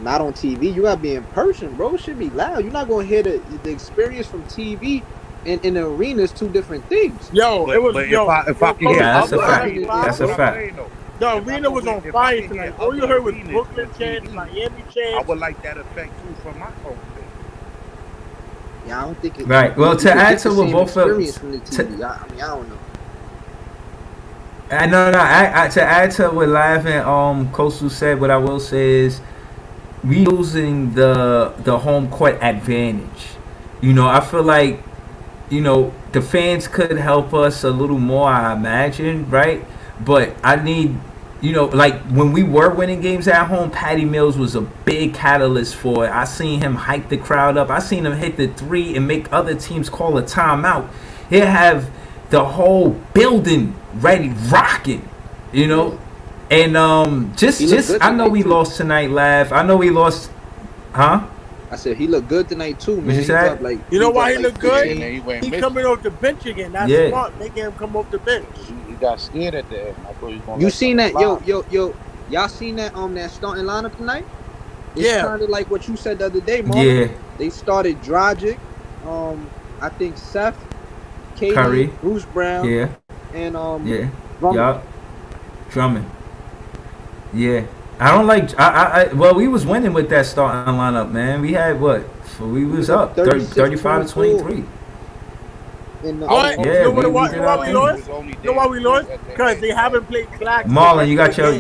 Not on TV. You gotta be in person, bro. It should be loud. You're not gonna hear the experience from TV and in the arena is two different things. Yo, But, it was but yo. if I can hear Yeah, that's a other fact. arenas, That's a what I'm fact. saying, though. The If I arena can was hear- on if I fire can hear tonight. All you other heard was arenas Brooklyn on chants, TV, Miami I chants. would like that effect too from my home base. Yeah, I don't think it. Right. Well, you to could add get to the what same both of experience from the TV. I mean, I don't know. I know. To add to what Live and Coastal said, what I will say is we losing the home court advantage. You know, I feel like, you know, the fans could help us a little more, I imagine, right? But I need, you know, like when we were winning games at home, Patty Mills was a big catalyst for it. I seen him hype the crowd up. I seen him hit the three and make other teams call a timeout. He'll have the whole building ready, rocking, you know? And just good I know tonight, we too. lost tonight, Lav. I know we lost, huh? I said he looked good tonight too, man. What you He said? dropped, like, You know why he dropped, looked like, good? 15. And he went He missing. coming off the bench again. That's Yeah. smart, making him come off the bench. He got scared at the end. I thought he was gonna You let seen that? something Yo, fly. y'all seen that that starting lineup tonight? It's Yeah. kind of like what you said the other day, Marlon. Yeah, They started Dragic, I think Seth, KD, Curry. Bruce Brown, yeah, and yeah. Drummond. Yup. Drummond. Yeah. I don't like. Well, we was winning with that starting lineup, man. We had what? We was up 35 to 23. And What? Yeah, you know we why did we our lost? thing. It was only You know why we Dan lost? at the Because end. they haven't played Clax. Marlon, you got your.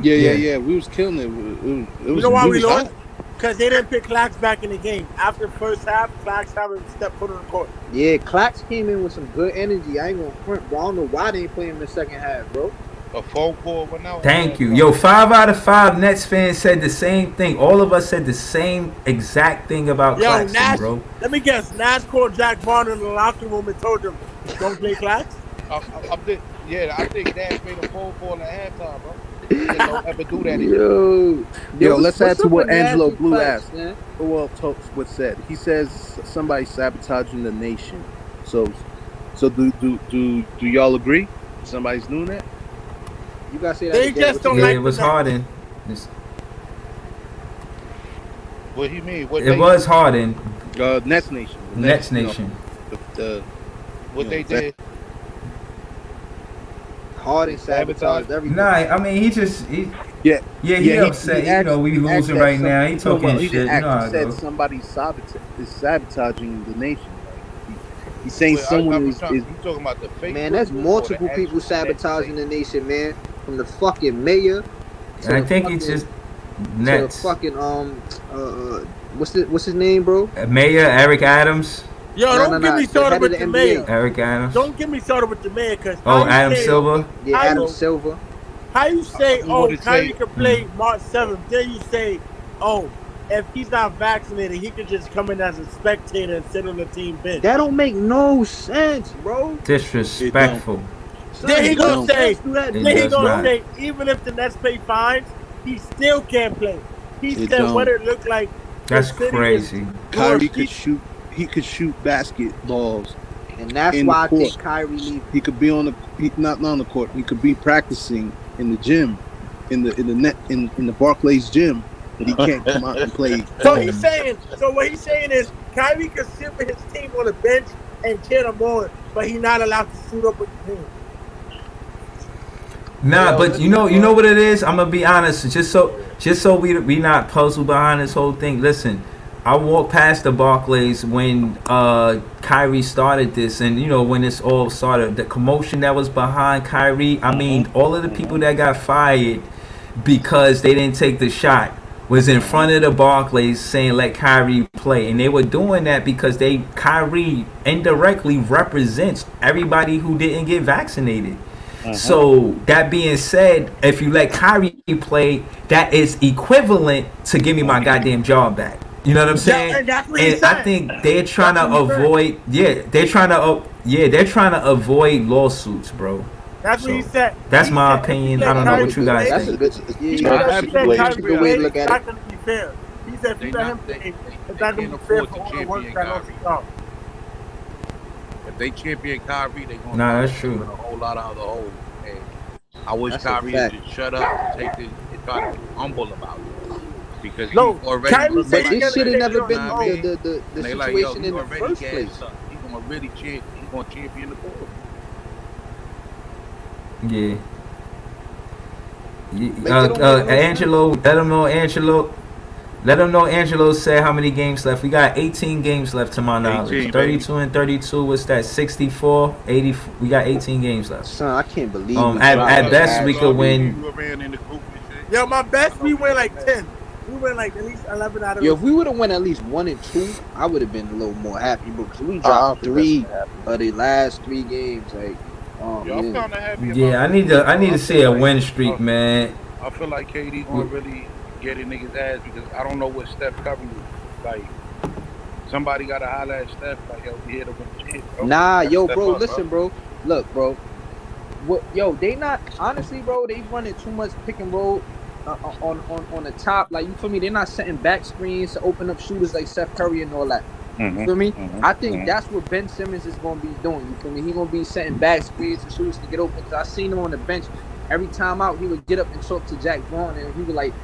Yeah. We was killing it. It You was, know why we we was lost? hot. Because they didn't pick Clax back in the game. After the first half, Clax haven't stepped foot on the court. yeah, Clax came in with some good energy. I ain't gonna front, bro. I don't know why they ain't playing in the second half, bro. A phone call went out. Thank you. Yo, 5 out of 5 Nets fans said the same thing. All of us said the same exact thing about Yo, Claxton, Nash, bro. let me guess. Nash called Jack Vaughn in the locker room and told him, don't play Clax? I think Dash made a phone call at halftime, bro. He said, don't ever do that again. Yo, let's add to up what with Nash Angelo and Blue Clax, asked. man? Well, what said he says somebody sabotaging the nation. So do y'all agree? Somebody's doing that? You gotta say that They again. just What don't you Yeah, like it was the Nets. Harden. What he mean? What It they, was Harden. Nets Nation. The Nets you know, Nation. the what you they know, did? Harden sabotaged everything. Nah, I mean Yeah, he yeah. upset. He asked, We he asked losing that right some. now. He No, talking well, he didn't shit. You know ask. He how it said go. somebody is sabotaging the nation. Like he's saying Wait, someone I'm is. trying, you talking about the Man, Facebook that's group or the multiple people actual net sabotaging the saying? nation, man. From the fucking mayor to I the think it's fucking just Nets. what's his name, bro? Mayor Eric Adams. Yo, No, no, don't get no. me The started head of with the the mayor. NBA. Eric Adams. Don't get me started with the mayor, because Oh, Adam Silver. Yeah, how Adam you Silver. how you say, What oh, it Kyrie say? could play March 7th, then you say, oh, if he's not vaccinated, he could just come in as a spectator and sit on the team bench. That don't make no sense, bro. Disrespectful. Then he Son, gonna what don't. say, sense do that It then he make, does gonna not. bro? say, even if the Nets pay fines, he still can't play. He It said what don't. it looked like. The That's city is crazy. doing Kyrie could feet. shoot. He could shoot basketballs And that's in the why I court. think Kyrie leaving. He could be on the not on the court. He could be practicing in the gym, in the net in the Barclays gym, but he can't come out and play. So he's saying, so what he's saying is Kyrie could sit with his team on the bench and cheer them on, but he's not allowed to suit up with the team. Nah, Yo, but listen, you know bro. what it is. I'm gonna be honest, just so we not puzzled behind this whole thing. Listen, I walked past the Barclays when Kyrie started this, and you know when this all started, the commotion that was behind Kyrie. I mean, all of the people that got fired because they didn't take the shot was in front of the Barclays saying let Kyrie play, and they were doing that because Kyrie indirectly represents everybody who didn't get vaccinated. So that being said, if you let Kyrie play, that is equivalent to give me my goddamn job back. You know what I'm saying? And that's what he And I said. think they're trying That's to what he said. avoid. They're trying to avoid lawsuits, bro. That's what he said. That's He my said if you opinion. let I don't know Kyrie what you guys play, That's a think. good. he Yeah, said I if you let absolutely that's a Kyrie good way play, to look it's at not it. going to be fair. He said if They you let not him they, play, they, it's they not going can't to be fair afford for to all the work champion that goes Kyrie. on. If they champion Kyrie, they gonna Nah, start that's true. filling a whole lot of other holes. And I wish That's a Kyrie would fact. just shut up and take this and try to be humble about it. Because he No, already Kyrie looks said But he's like this going to shit shit. ain't take it never on You his know been what I own. mean? the And they like, yo, situation he in the already first place. gassed up. He gonna really champ. He gonna champion the cause. Yeah. Like it don't make no Angelo, let them know Angelo said how many games left. We got 18 games left to my knowledge. 18, baby. 32 and 32. What's that? 64, 80. We got 18 games left. Son, I can't believe we At dropped that best ass. we could win. You ran in the group and shit. Yo, my I best, know we you win was like mad. 10. We win like at least 11 out of Yo, those. if we would have won at least 1 and 2, I would have been a little more happy, bro. Because we I dropped don't think that's 3 gonna happen. of the last 3 games. Like, Yo, I'm yeah. kind of happy about Yeah, I this, need bro. to I see feel a like- win streak, man. I feel like KD gonna really get in niggas' ass because I don't know what Steph Curry is. Like, somebody gotta holler at Steph, like, yo, we here to win the shit, bro. Nah, Gotta yo, step bro, up, listen, bro. Look, bro. Yo, they not honestly, bro. They running too much pick and roll on the top. Like, you feel me? They're not setting back screens to open up shooters like Steph Curry and all that. You feel me? I think that's what Ben Simmons is gonna be doing. You feel me? He gonna be setting back screens and shooters to get open. Cause I seen him on the bench. Every time out, he would get up and talk to Jack Vaughn, and he would like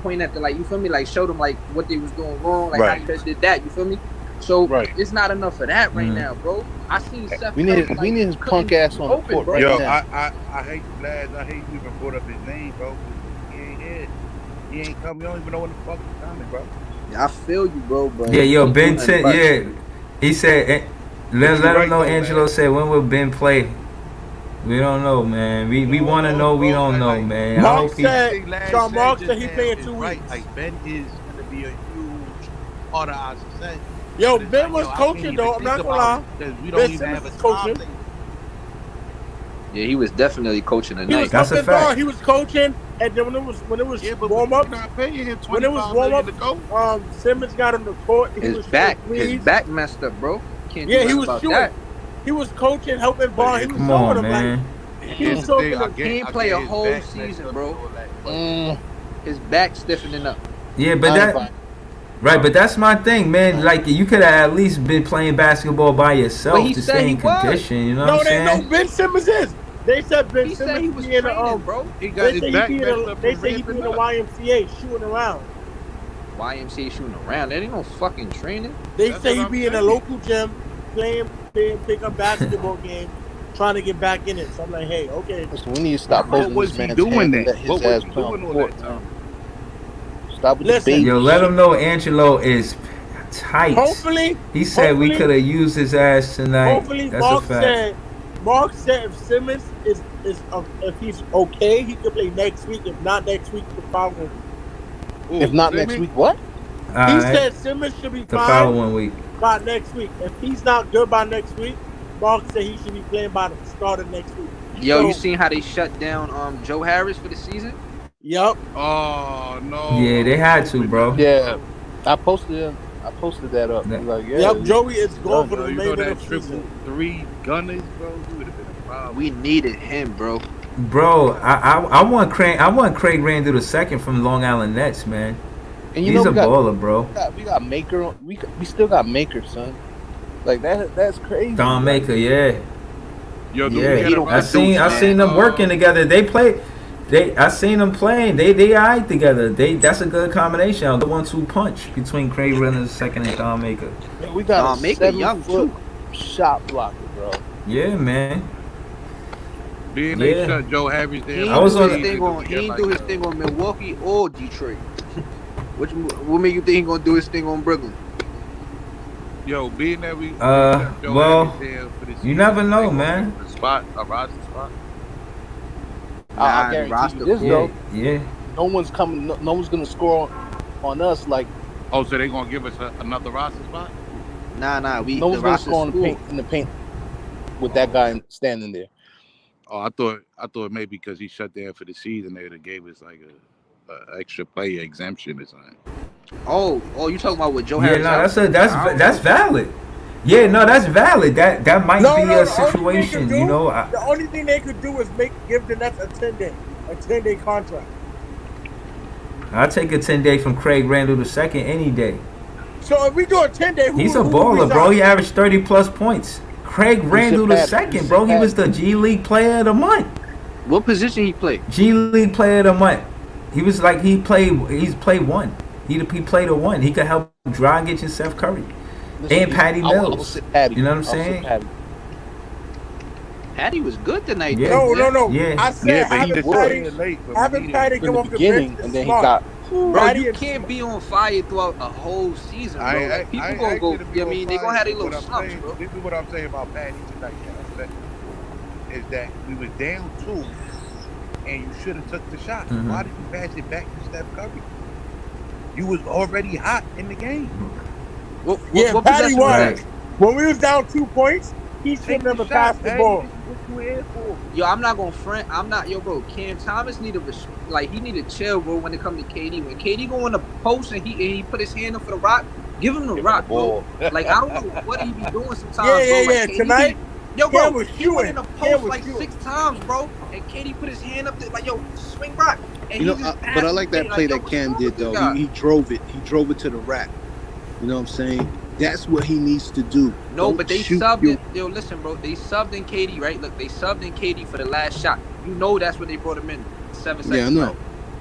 point at the, like, you feel me, like show them like what they was doing wrong, like how you guys did that. You feel me? So it's not enough of that right now, bro. I seen Steph. We need his punk ass on the court right Yo, now. I hate Laz. I hate you even brought up his name, bro. He ain't here. He ain't coming. You don't even know when the fuck he's coming, bro. I feel you, bro. But Yeah, yo, he Ben doing said, much. yeah. He said, let him know. Angelo said, when will Ben play? We don't know, man. We want to know. We don't know, man. I Mark hope he. said, Sean Mark said he playing is 2 right. weeks. Like, Ben is gonna be a huge part of our success. Yo, But it's Ben like, was yo, I coaching can't though. even I'm not think gonna lie. about it because we Ben don't even Simmons have a is coaching. top league. Yeah, he was definitely coaching He tonight. was That's a helping fact. ball. He was coaching, and then when it was Yeah, but warm we're up, not paying him when it was $25 warm million up, to go. Simmons got on the court. He His was back shooting messed up, bro. Can't do Yeah, he nothing was about shooting. that. He was coaching, helping ball. He was Come showing on, him man. like he was talking. He ain't play a whole season, bro. His back stiffening up. Yeah, but that. Right, but that's my thing, man. Like, you could have at least been playing basketball by yourself But he to said stay he in was. condition. You know No, what I'm they saying? know Ben Simmons is. They said Ben He Simmons said he was be in training, the bro. He got his back messed up They from say he be in the ramping up. YMCA shooting around. YMCA shooting around. That ain't no fucking training. They That's say what he I'm be in a saying. local gym playing pick up basketball games trying to get back in it. So I'm like, hey, okay. Listen, we need to stop What posting was this he man's doing hand and then? let his What was ass he play on doing the all court, that man. time? Stop with Listen. the baby Yo, let shit. him know Angelo is tight. Hopefully, He said we could have used his ass tonight. hopefully, That's a fact. Mark said if Simmons is if he's okay, he could play next week. If not next week, the following week. Ooh, If not see next me? week, what? He Alright. said Simmons should be The fine following week. by next week. If he's not good by next week, Mark said he should be playing by the start of next week. Yo, So, you seen how they shut down Joe Harris for the season? Yep. Oh no. Yeah, they had to, bro. Yeah. I posted that up. That- Like, yeah, Yep. Joey is going for Yo, the you know remainder of that the triple season. 3 gunners, bro? You would have been a problem. We needed him, bro. Bro, I want Craig Randall II from Long Island Nets, man. and you He's know a we got baller, bro. we got Maker. We still got Maker, son. Like that's crazy. Don Like, Maker, yeah. Yo, do we Yeah, get a don't I roster seen produce, them spot? working together. They play. I seen them playing. They alright together. That's a good combination. The 1-2 punch between Craig Randall II and Don Maker. man, we got Don a Maker young, 7-foot shot blocker, bro. Yeah, man. Being Yeah. they shut Joe Harris He down. ain't I was do on his the- thing on. He ain't do his thing on Milwaukee or Detroit. What make you think he gonna do his thing on Brooklyn? Yo, being that we Uh, shut Joe well, Harris down for the you season, never know, they gonna man. give us a roster spot. I Nah, guarantee roster you this full. Yeah, though. yeah. No one's coming. No one's gonna score on us. Like Oh, so they gonna give us another roster spot? Nah. no The one's gonna roster's score full. in the paint with that guy standing there. Oh, I thought maybe because he shut down for the season, they would have gave us like a extra player exemption or something. Oh, you talking about with Joe Yeah, Harris? no, out? that's valid. Yeah, no, that's valid. That might No, be no. a The only thing they situation, could do, you know. the only thing they could do is give the Nets a 10-day contract. I'll take a 10-day from Craig Randall II any day. So if we do a 10-day, He's a baller, bro. He averaged 30 plus points. Craig Randall Patty. II, bro. He was the G League Player of the Month. What position he played? G League Player of the Month. He was like he's played one. He played a one. He could help Dragic and Steph Curry and Patty I'll Mills. sit Patty. You know what I'm I'll sit saying? Patty. Patty was good tonight. Yeah. No. Yeah. I said Yeah, but he having just Patty, played late. But having Patty In come the off the beginning, bench and is then he smart. got. Bro, Patty you is can't smart. be on fire throughout a whole season, bro. Like, people gonna go. I mean, they gonna have their little slumps, bro. This is what I'm saying about Patty tonight. Is that we was down 2, and you should have took the shot. Mhm. Why did you pass it back to Steph Curry? You was already hot in the game. What Yeah, Patty possession was. that? Right. When we was down 2 points, he should Take never the pass shot, the Patty. ball. This is what you here for. Yo, I'm not gonna front. I'm not, bro. Cam Thomas need to he need to chill, bro. When it comes to KD, when KD go in the post and he put his hand up for the rock, give him the rock, bro. Like I don't know what he be doing sometimes, bro. Yeah. Like, KD Tonight, yo, bro, Cam was he went in the shooting. Cam post was like shooting. 6 times, bro, and KD put his hand up there, like, yo, swing rock. And You know, he just but I passed like it that away. play Like, yo, that what's Cam wrong did with this though. guy? He drove it. He drove it to the rack. You know what I'm saying? That's what he needs to do. No, Don't but they shoot subbed your- it. Yo, listen, bro. They subbed in KD, right? Look, they subbed in KD for the last shot. You know that's when they brought him in. 7 seconds. Yeah, I know. left.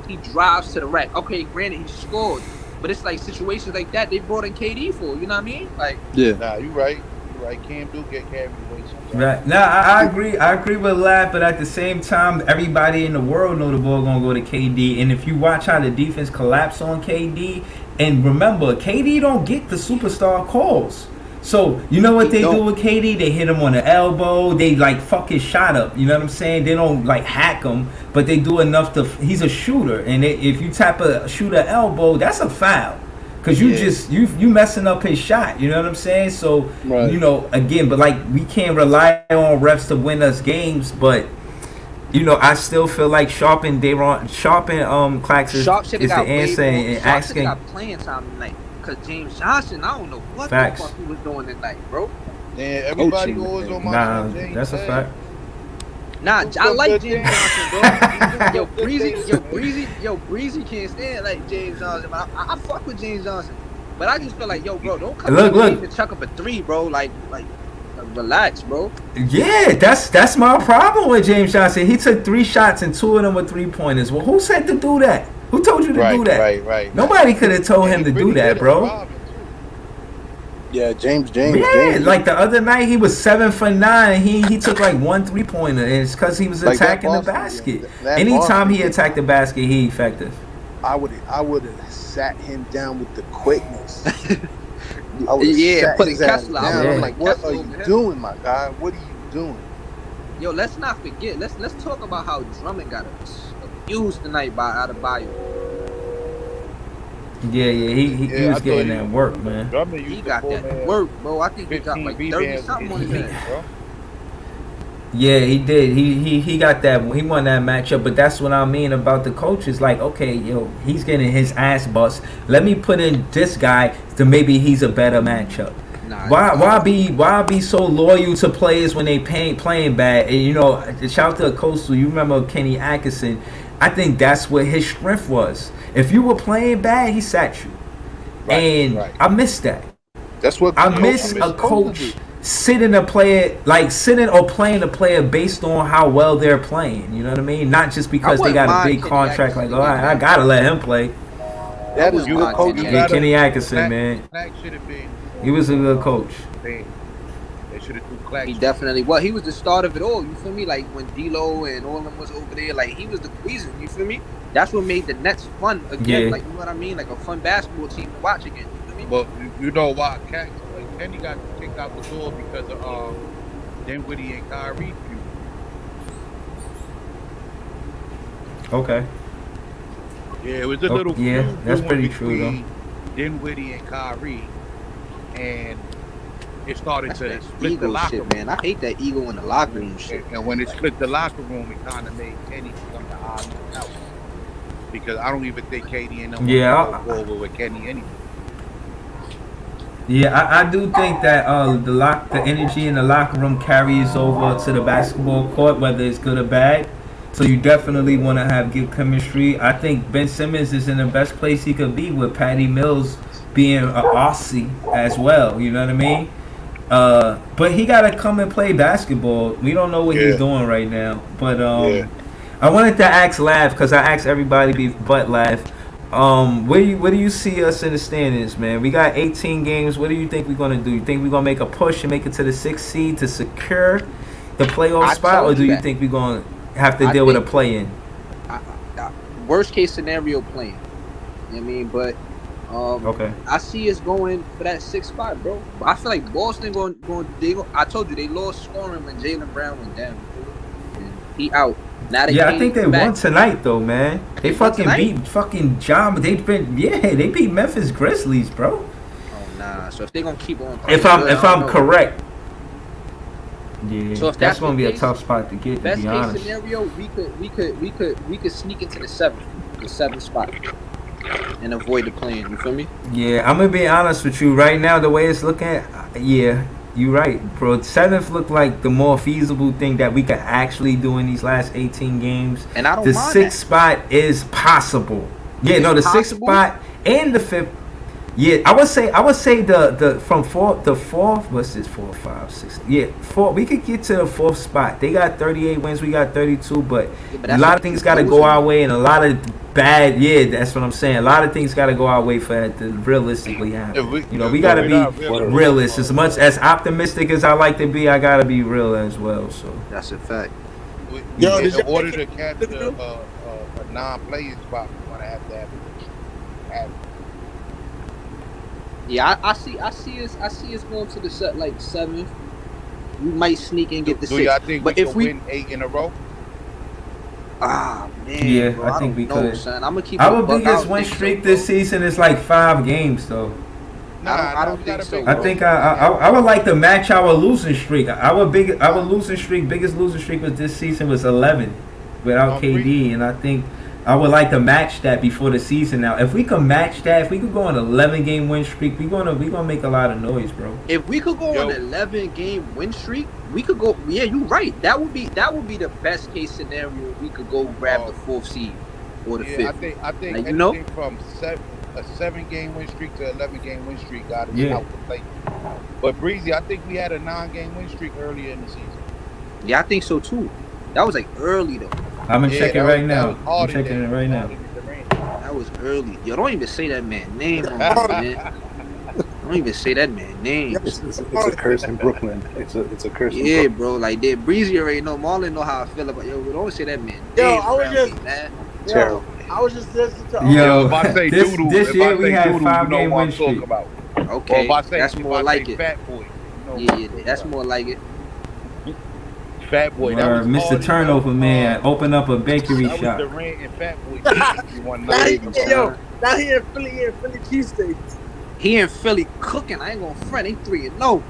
He drives to the rack. Okay, granted, he scored. But it's like situations like that they brought in KD for. You know what I mean? Like, Yeah. Nah, you right. You right. Cam do get carried away sometimes. Right. No, I agree. I agree with Lab, but at the same time, everybody in the world know the ball gonna go to KD. And if you watch how the defense collapse on KD, and remember, KD don't get the superstar calls. So you know what they do with KD? They hit him on the elbow. They like fuck his shot up. You know what I'm saying? They don't like hack him, but they do enough to. He's a shooter, and if you tap a shooter elbow, that's a foul. Cause you messing up his shot, you know what I'm saying? So Right. you know, again, but like we can't rely on refs to win us games, but you know, I still feel like Sharp and Clax is Sharp should the have got way answer more. and Sharp should asking. have got playing time tonight. Cause James Johnson, I don't know what Facts. the fuck he was doing tonight, bro. Damn, everybody Coaching, always on my Nah, man James that's a said. fact. Nah, Who's I some like good James things? Johnson, bro. Breezy can't stand like James Johnson. But I fuck with James Johnson. But I just feel like, yo, bro, don't come Look. in and chuck up a 3, bro. Like, relax, bro. Yeah, that's my problem with James Johnson. He took 3 shots and 2 of them were 3-pointers. Well, who said to do that? Who told you to do that? Right. Nobody could have told him to do that, bro. Yeah, James. Yeah, like the other night he was 7 for 9. He took like 1 3-pointer, and it's because he was like that attacking the Boston basket. game. That Anytime Boston he game, attacked the basket, he effective. I would have sat him down with the quickness. I would have Yeah, sat putting his ass Kessler. down. I Yeah. I'm was like, putting what Kessler are over you him. doing, my guy? What are you doing? Yo, let's not forget. Let's talk about how Drummond got abused tonight by Adebayo. Yeah, he Yeah, was I thought getting he that was work, man. Drummond He used to got pull that man work, bro. I think he got 15 like 30 rebounds something on in his his ass. game, bro. Yeah, he did. He got that. He won that matchup. But that's what I mean about the coaches. Like, okay, yo, he's getting his ass bust. Let me put in this guy to maybe he's a better matchup. Nah, Why be so loyal to players when they playing bad? And, you know, shout out to Coastal. You remember Kenny Atkinson? I think that's what his strength was. If you were playing bad, he sat you. Right, And right. I miss that. That's what I coaching miss is a supposed to coach do. sitting a player, like sitting or playing a player based on how well they're playing. You know what I mean? Not just because they wouldn't got a mind big Kenny contract. Like, Atkinson oh, getting I that. gotta let him play. That is wouldn't good mind coaching. Kenny Yeah, Kenny Atkinson, Clack, man, Clack should have been. he was a good coach. They should have threw Clack. He definitely. Well, he was the start of it all. You feel me? Like when D'Lo and all of them was over there, like he was the reason. You feel me? That's what made the Nets fun again. Yeah. Like you know what I mean? Like a fun basketball team to watch again. You feel me? But you know why Kenny got kicked out the door because of Dinwiddie and Kyrie. Okay. Yeah, it was a little yeah, feud that's going pretty true, between Dinwiddie and Kyrie, and it started That's to that split the ego locker shit, room. man. I hate that ego in the locker room shit. And when it split the locker room, it kind of made Kenny become the odd man out. Because I don't even think KD and them Yeah, go over with Kenny anyway. Yeah, I do think that the energy in the locker room carries over to the basketball court, whether it's good or bad. So you definitely want to have good chemistry. I think Ben Simmons is in the best place he could be with Patty Mills being an Aussie as well. You know what I mean? But he got to come and play basketball. We don't know what he's doing right now. But I wanted to ask Laugh because I asked everybody but Laugh. Where do you see us in the standings, man? We got 18 games. What do you think we're gonna do? You think we're gonna make a push and make it to the 6th seed to secure the playoff spot, or do you think we're gonna have to deal with a play-in? Worst case scenario playing. You know what I mean? But Okay. I see us going for that 6th spot, bro. But I feel like Boston going. I told you they lost scoring when Jaylen Brown went down. And he out. Now they I think they won tonight though, man. They fucking beat fucking John. They beat Memphis Grizzlies, bro. Oh nah. So if they're gonna keep on, If I'm correct. Yeah, so if that's the gonna be a case, tough spot to get. To best be case honest. scenario, we could sneak into the 7th spot, and avoid the play-in. You feel me? Yeah, I'm gonna be honest with you. Right now, the way it's looking, yeah, you're right, bro. 7th looked like the more feasible thing that we could actually do in these last 18 games. And I don't The mind 6th spot is possible. Yeah, It's no, the 6th possible? spot and the 5th. Yeah, I would say the from 4th. What's this? 4, 5, 6. Yeah, 4. We could get to the 4th spot. They got 38 wins. We got 32. But but a lot of things got to go our way, and a lot of bad. Yeah, that's what I'm saying. A lot of things got to go our way for that to realistically happen. We got to be realists. As much as optimistic as I like to be, I got to be real as well. So that's a fact. In order to capture a non-playing spot, we're gonna have to have. Yeah, I see us going to the 7th. We might sneak and get the 6th. Do y'all think but we if can we win 8 in a row? man, yeah, bro, I think we could. Son. I'm gonna keep our biggest win streak this season is like 5 games, though. I don't think so. I think I would like to match our losing streak. Our biggest losing streak was this season was 11 without KD, and I think I would like to match that before the season. Now, if we could match that, if we could go on an 11-game win streak, we gonna make a lot of noise, bro. If we could go on an 11-game win streak, we could go. Yeah, you're right. That would be the best case scenario. We could go grab the 4th seed or the 5th. I think like, anything from a 7-game win streak to 11-game win streak got us out the play. But Breezy, I think we had a 9-game win streak earlier in the season. Yeah, I think so too. That was like early though. I'm gonna check it right now. I'm checking it right now. That was early. Yo, don't even say that man name on me, man. Don't even say that man name. It's a curse in Brooklyn. It's a curse in Yeah, Brooklyn. bro. Like that Breezy already know. Marlon know how I feel about yo. Don't say that man Yo, name I was around just, me, man. Terrible. I was just listening to. Yo, If I say this doodle, this if year I we say had doodle, you 5-game know what win I'm talking streak. about. Okay, Or if I say, that's more like it. Fat Boy, you know Yeah, what I'm yeah, talking that's about. more like it. Fat Boy. That Word, was Mr. Harden, Turnover Man, open up a bakery that was shop. Durant and Fat Boy chemistry one Now night. Baby, yo, son. now he in Philly cheesesteaks. He in Philly cooking. I ain't gonna front. They 3-0.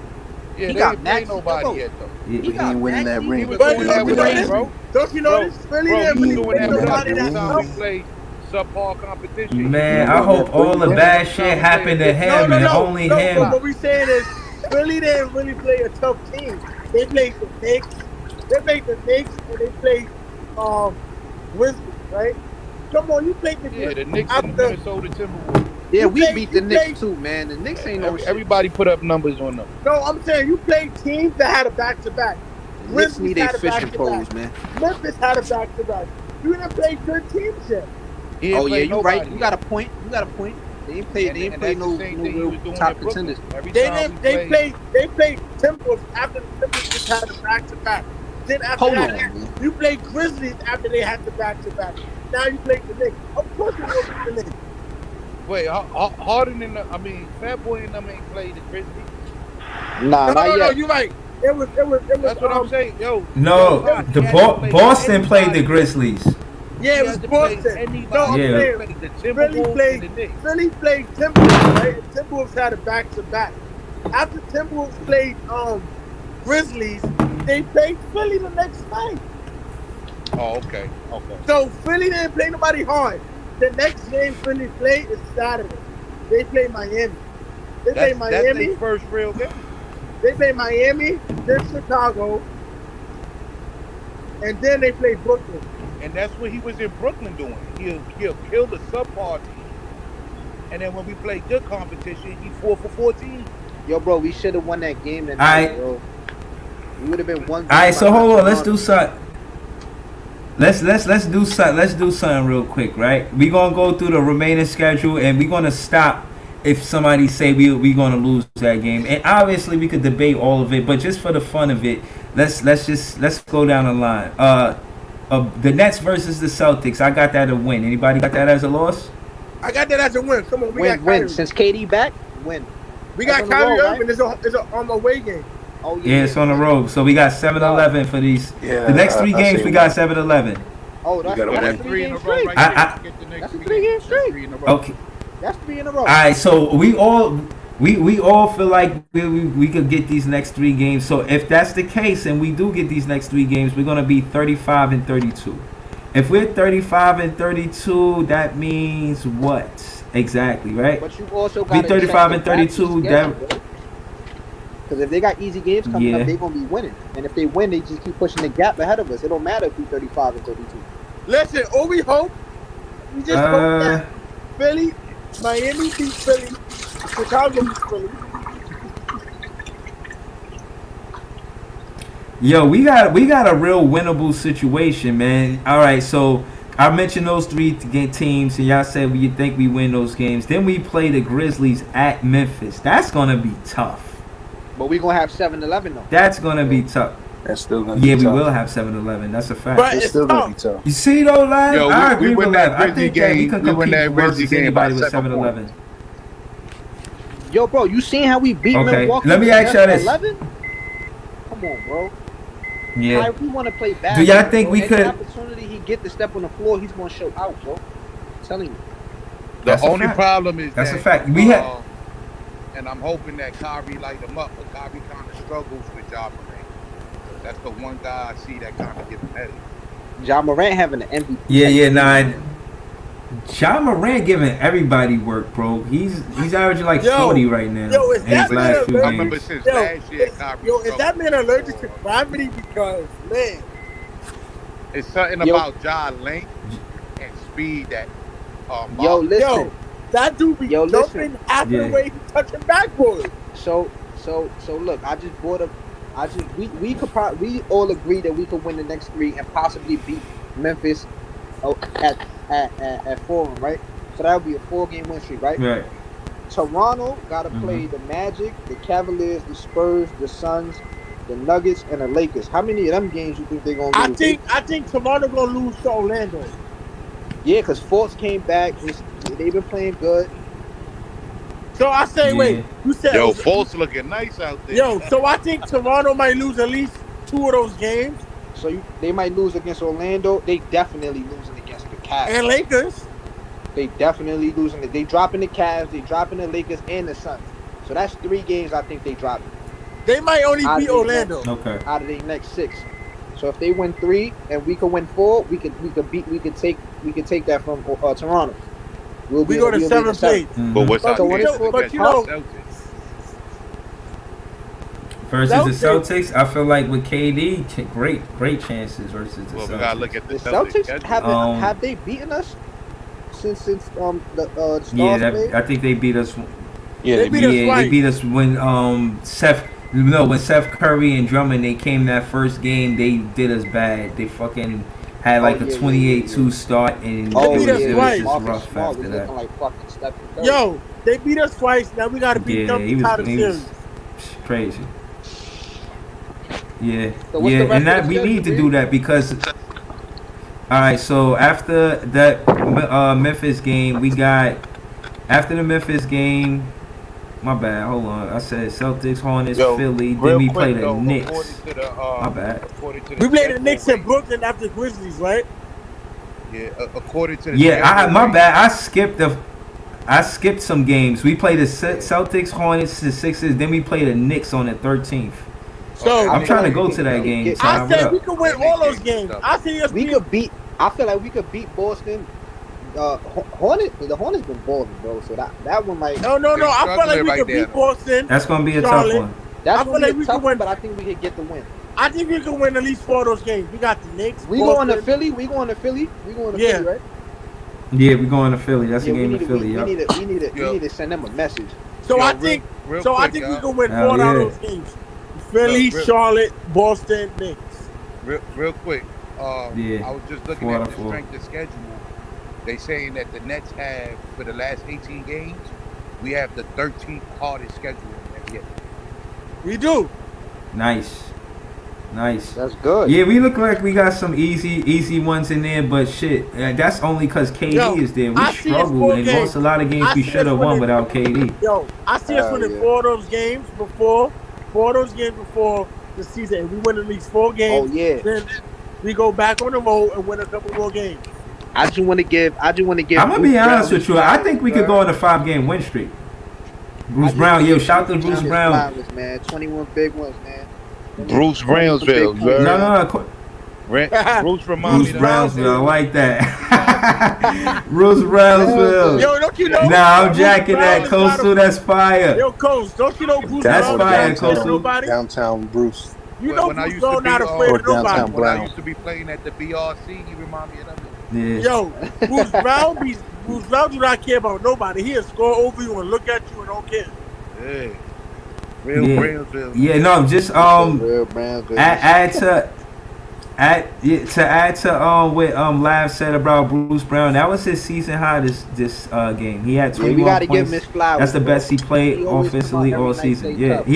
Yeah, He they got ain't play Maxi. nobody yet though. He But he got ain't winning that Maxi. ring. He was But doing don't that you with know us, this? bro. Don't you know this? Philly Bro, didn't he was really doing play that with us nobody every that time we tough. played subpar competition. Man, Yeah, I but hope that all the Philly bad Every shit time we happened play to a No, him no, and no, only no. But him. what we saying is Philly didn't really play a tough team. They played the Knicks. They played the Knicks and they played Grizzlies, right? Come on, you played the Yeah, the Grizzlies Knicks and the after Minnesota Timberwolves. Yeah, you we played. beat the You Knicks played. too, man. The Knicks ain't no shit. Everybody put up numbers on them. No, I'm saying you played teams that had a back to back. The Knicks Grizzlies need a had a back fishing to back. poles, man. Memphis had a back to back. You didn't play good teams yet. He ain't Oh yeah, play you right. nobody You yet. got a point. You got a point. They ain't play. They ain't And play that's the no same no thing he real was doing top in Brooklyn. contenders. Every They time we didn't. They played, played. They played Timberwolves after the Timberwolves had a back to back. Then after Hold that, on, man. you played Grizzlies after they had the back to back. Now you played the Knicks. Of course you're gonna beat the Knicks. wait, Harden and Fat Boy and them ain't played the Grizzlies. Nah, No, not no, no. yet. You're right. It was. That's what I'm saying. Yo, No, Todd, he the hasn't played Boston played the anybody. Grizzlies. Yeah, He it was hasn't played Boston. No, anybody. I'm Yeah. He saying played the Philly Timberwolves and played. the Knicks. Philly played Timberwolves, right? And Timberwolves had a back to back. After Timberwolves played Grizzlies, they played Philly the next night. Oh, okay. So Philly didn't play nobody hard. The next game Philly play is Saturday. They play Miami. They play That's their Miami. first real game. They play Miami, then Chicago, and then they play Brooklyn. And that's what he was in Brooklyn doing. He'll kill the subpar team. And then when we play good competition, he 4 for 14. Yo, bro, we should have won that game that Aight. night, bro. We would have been one. All right, so hold on. Let's do something. Let's do something. Let's do something real quick, right? We gonna go through the remaining schedule, and we gonna stop if somebody say we gonna lose that game. And obviously, we could debate all of it, but just for the fun of it, let's go down the line. The Nets versus the Celtics. I got that a win. Anybody got that as a loss? I got that as a win. Come on, we got Win. Kyrie. Since KD back, win. We That's got on the Kyrie road, Irving. It's a away game. Oh Yeah, it's on the road. So we got 7-11 for these. Yeah, The next three I games say we got win. 7-11. Oh, that's, You gotta that's win. 3 in a games row straight. right I- there. Get the next That's three 3 games That's straight. 3 in a row. Okay. That's 3 in a row. All right, so we all feel like we could get these next 3 games. So if that's the case, and we do get these next 3 games, we're gonna be 35-32. If we're 35-32, that means what exactly, right? But you also Be got 35-32. That because if they got easy games coming Yeah. up, they're gonna be winning. And if they win, they just keep pushing the gap ahead of us. It don't matter if we 35-32. Listen, all we hope, we just hope that Philly, Miami beats Philly, Chicago beats Philly. Yo, we got a real winnable situation, man. All right, so I mentioned those 3 teams, and y'all said you think we win those games. Then we play the Grizzlies at Memphis. That's gonna be tough. But we're gonna have 7-11 though. That's gonna be tough. That's still gonna Yeah, be we tough. will have 7-11. That's a fact. But It's it's still gonna be tough. tough. You see though, Live? Yo, I we agree win with that Live. I Grizzly think that we game- could we win compete that Grizzly versus game anybody by with 7 7-11. Yo, bro, you seen how we beat Okay, Milwaukee? let me with ask y'all this. 11? Come on, bro. Yeah. Kyrie want to play basketball. Do y'all think bro. we Any could- opportunity he get to step on the floor, he's gonna show out, bro. I'm telling you. That's The a only fact. problem is That's that, a fact. We had- and I'm hoping that Kyrie light him up, but Kyrie kind of struggles with Ja Morant. That's the one guy I see that kind of give him headache. Ja Morant having an MVP. Nah. John Morant giving everybody work, bro. He's averaging like Yo, 40 right now yo, is in that his last man few I allergic? remember games. since Yo, last year, Kyrie is that man allergic to struggled. gravity? Because man, It's something Yo. about Ja length and speed that. Yo, listen. yo, that dude be Yo, jumping listen. after Yeah. the way he touching backboard. So look, I just brought up. We could we all agree that we could win the next 3 and possibly beat Memphis at Forum, right? So that would be a 4-game win streak, right? Right. Toronto got to play the Magic, the Cavaliers, the Spurs, the Suns, the Nuggets, and the Lakers. How many of them games you think they're gonna I lose? think Toronto gonna lose to Orlando. Yeah, because Fultz came back. They've been playing good. So I say, Yeah. wait, you said Yo, Fultz looking nice out there. Yo, so I think Toronto might lose at least 2 of those games. So they might lose against Orlando. They definitely losing against the Cavs. And Lakers. They definitely losing it. They dropping the Cavs. They dropping the Lakers and the Suns. So that's 3 games I think they dropping. They might only Out of beat their Orlando. next- Okay. Out of their next 6. So if they win 3 and we could win 4, we could take that from Toronto. We go to 7th place. But what's But our you chances know- but against you know- the Celtics? Versus the Celtics. Celtics, I feel like with KD, great chances versus the Well, Celtics. we gotta look at The the Celtics. Celtics schedule. have they beaten us since the Stars Yeah, played? I think they beat us. Yeah, They beat us Yeah, twice. they beat us when when Seth Curry and Drummond they came that first game. They did us bad. They fucking had like Oh, a yeah, 28-2 start, and They beat us it was twice. just Marcus rough Smart after was that. looking like fucking Stephen Curry. Yo, they beat us twice. Now we got to beat Yeah, them he to tie the was series. crazy. Yeah, So what's yeah, the rest and that of we the need to schedule, do that because. All right, so after that Memphis game, we got after the Memphis game. My bad. Hold on. I said Celtics, Hornets, Yo, Philly. real Then we quick, play the though, Knicks. according to the, My bad. according to the We played the schedule Knicks in rank- Brooklyn after Grizzlies, right? Yeah, according to the Yeah, schedule my rank- bad. I skipped some games. We played the Celtics, Hornets, the Sixers. Then we played the Knicks on the 13th. So I'm trying to like go we to can- that we game. get- I Time said up. we could win all those games. I see us We beat. could beat. I feel like we could beat Boston. Hornets. The Hornets been balling, bro. So that one might. No. They're I feel like struggling we right could there, beat though. Boston. That's gonna be a Charlotte. tough one. That's I gonna feel like be we a tough could one, win. but I think we could get the win. I think we can win at least 4 of those games. We got the Knicks. We Boston. going to Philly. We going to Philly. Yeah. Philly, right? Yeah, we going to Philly. That's Yeah, a game we in Philly. need Yup. Yo. to send them a message. So Yo, I real- think. real So I quick, think y'all. we can win Hell 4 out yeah. of those games. Philly, Real- Charlotte, Boston, Knicks. Real quick. Yeah, I was just looking 4 at out the of 4. strength of schedule. They saying that the Nets have for the last 18 games, we have the 13th hardest schedule in the NBA. We do. Nice. That's good. Yeah, we look like we got some easy ones in there, but shit, that's only because KD Yo, is there. We I see us 4 struggled and games. lost a lot of games I we see us should have won winning- without KD. Yo, I see us winning yeah. 4 of those games before. 4 of those games before the season. And we win at least 4 Oh games. yeah. Then we go back on the road and win a couple more games. I just want to give. I'm gonna Bruce be Brown honest with his you. I flowers, think we bro. could go on a 5-game win streak. I Bruce just Brown, wanna yo, give shout to Bruce Bruce his Brown. flowers, man. 21 big ones, man. Bruce 21 big Brownsville, points. sir. No, Bruce remind Bruce me of Brownsville. I like that. Bruce Brownsville. Yo, don't you know? Nah, I'm Bruce jacking Brown that. is not Coastal, a- that's fire. Yo, Coach, don't you know Bruce That's Brown fire, is not afraid of Coastal. nobody? Downtown Bruce. You know When I Bruce used to Brown be, not afraid or of nobody. downtown when I Brown. used to be playing at the BRC, he remind me of them. Yeah. Yo, Bruce Brown do not care about nobody. He'll score over you and look at you and don't care. Yeah. Real Yeah. Brownsville. Yeah, no, just Real Brownsville. add to what Lav said about Bruce Brown. That was his season high this game. He had Yeah, 21 we got to give points. him his flowers. That's the bro. best he played He always offensively come out all every night, season. stay Yeah, tough.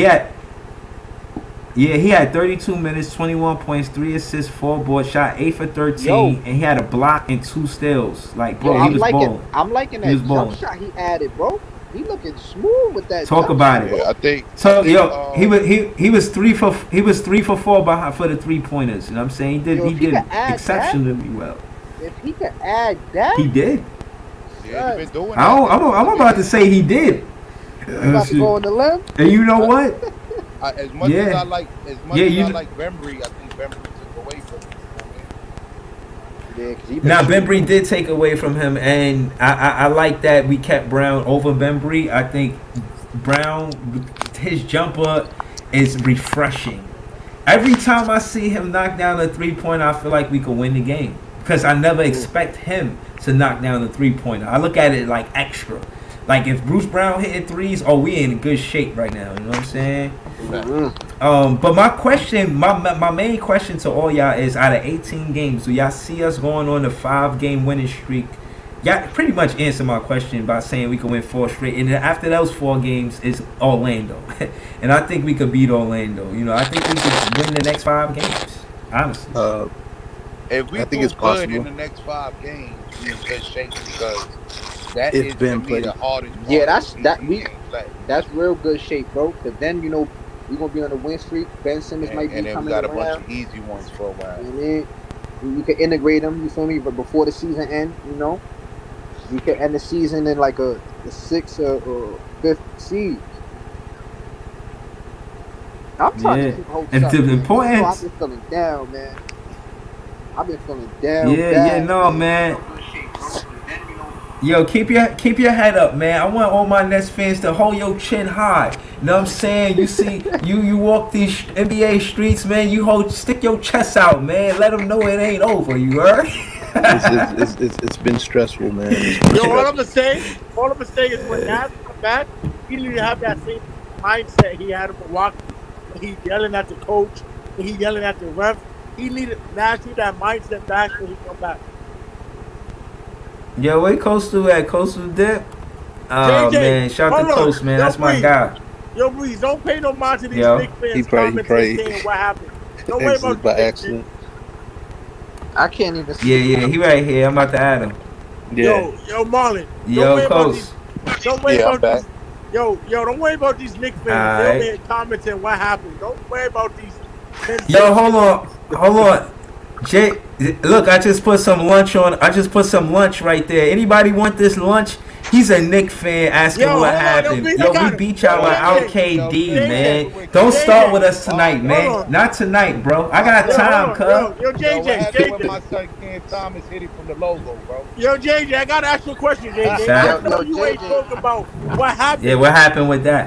he had 32 minutes, 21 points, 3 assists, 4 boards, shot 8 for 13, Yo. and he had a block and 2 steals. Like, bro, Yo, he I'm was liking. balling. I'm liking He that was jump balling. shot he added, bro. He looking smooth with that. Talk jump about shot, it. bro. Yeah, I think. So I think, yo, he was 3 for 4 behind for the 3-pointers. You know what I'm saying? Yo, He if he did could add exceptionally well. If he could add that, He did. Yeah, he been doing that. I'm about to say he did. he about to go on the limb. And you know what? As much Yeah. as I like, Yeah, you- I like Bembry, I think Bembry took away from him. Yeah, 'cause he been Now shooting. Bembry did take away from him, and I like that we kept Brown over Bembry. I think Brown, his jumper is refreshing. Every time I see him knock down a 3-pointer, I feel like we could win the game because I never expect him to knock down a 3-pointer. I look at it like extra. Like if Bruce Brown hitting threes, oh, we in good shape right now. You know what I'm saying? But my question, my main question to all y'all is: out of 18 games, do y'all see us going on a 5-game winning streak y'all pretty much answered my question by saying we could win 4 straight, and then after those 4 games is Orlando, and I think we could beat Orlando. You know, I think we could win the next 5 games. Honestly, If we I think do it's good in possible. the next 5 games, we in good shape because that If is to Ben me plays. the hardest part. Yeah, of that's the that season we games left. that's real good shape, bro. Cause then we're gonna be on a win streak. Ben Simmons might be And then we coming got a bunch around. of easy ones for a while. And then we can integrate them. You feel me? But before the season end, we can end the season in like a 6th or 5th seed. I'm trying to yeah. keep hopes And up, the man. I've importance, been feeling down, man. I've been feeling down yeah, bad, no, man. man. Yo, keep your head up, man. I want all my Nets fans to hold your chin high. You know what I'm saying? You see, you walk these NBA streets, man. Stick your chest out, man. Let them know it ain't over. You heard? It's been stressful, man. It's been Yo, stressful. all I'm gonna say is when Nash come back, he need to have that same mindset he had in Milwaukee. When he yelling at the coach, when he yelling at the refs, Nash need that mindset back when he come back. Yo, where Coastal at? Coastal Dip? Oh JJ, man, shout to hold on. Coast, man. Yo, That's my Breeze. guy. Yo, Breeze, don't pay no mind to these Yo, Knicks fans He commenting and probably saying what happened. Don't worry about exited these by Knicks fans. accident. I can't even Yeah, see. he right here. I'm about to add him. Yeah. Yo, Marlon, don't Yo, worry about these. Coast. Don't worry Yeah, I'm about back. these. Don't worry about these Knicks fans. They over Alright. here commenting what happened. Don't worry about these. Yo, hold on. Jay, look, I just put some lunch on. I just put some lunch right there. Anybody want this lunch? He's a Knick fan asking Yo, what hold on, yo, happened. Breeze, I Yo, we got it. beat Yo, y'all without JJ, KD, man. JJ, Don't start JJ. with us tonight, Hold man. on. Not tonight, bro. I got Yo, time, hold on. cuz. Yo, What JJ, happened when my JJ. son Cam Thomas hit it from the logo, bro? Yo, JJ, I gotta ask you a question, JJ. I Exactly. know you ain't JJ. talking about what Yeah, happened. what happened with that?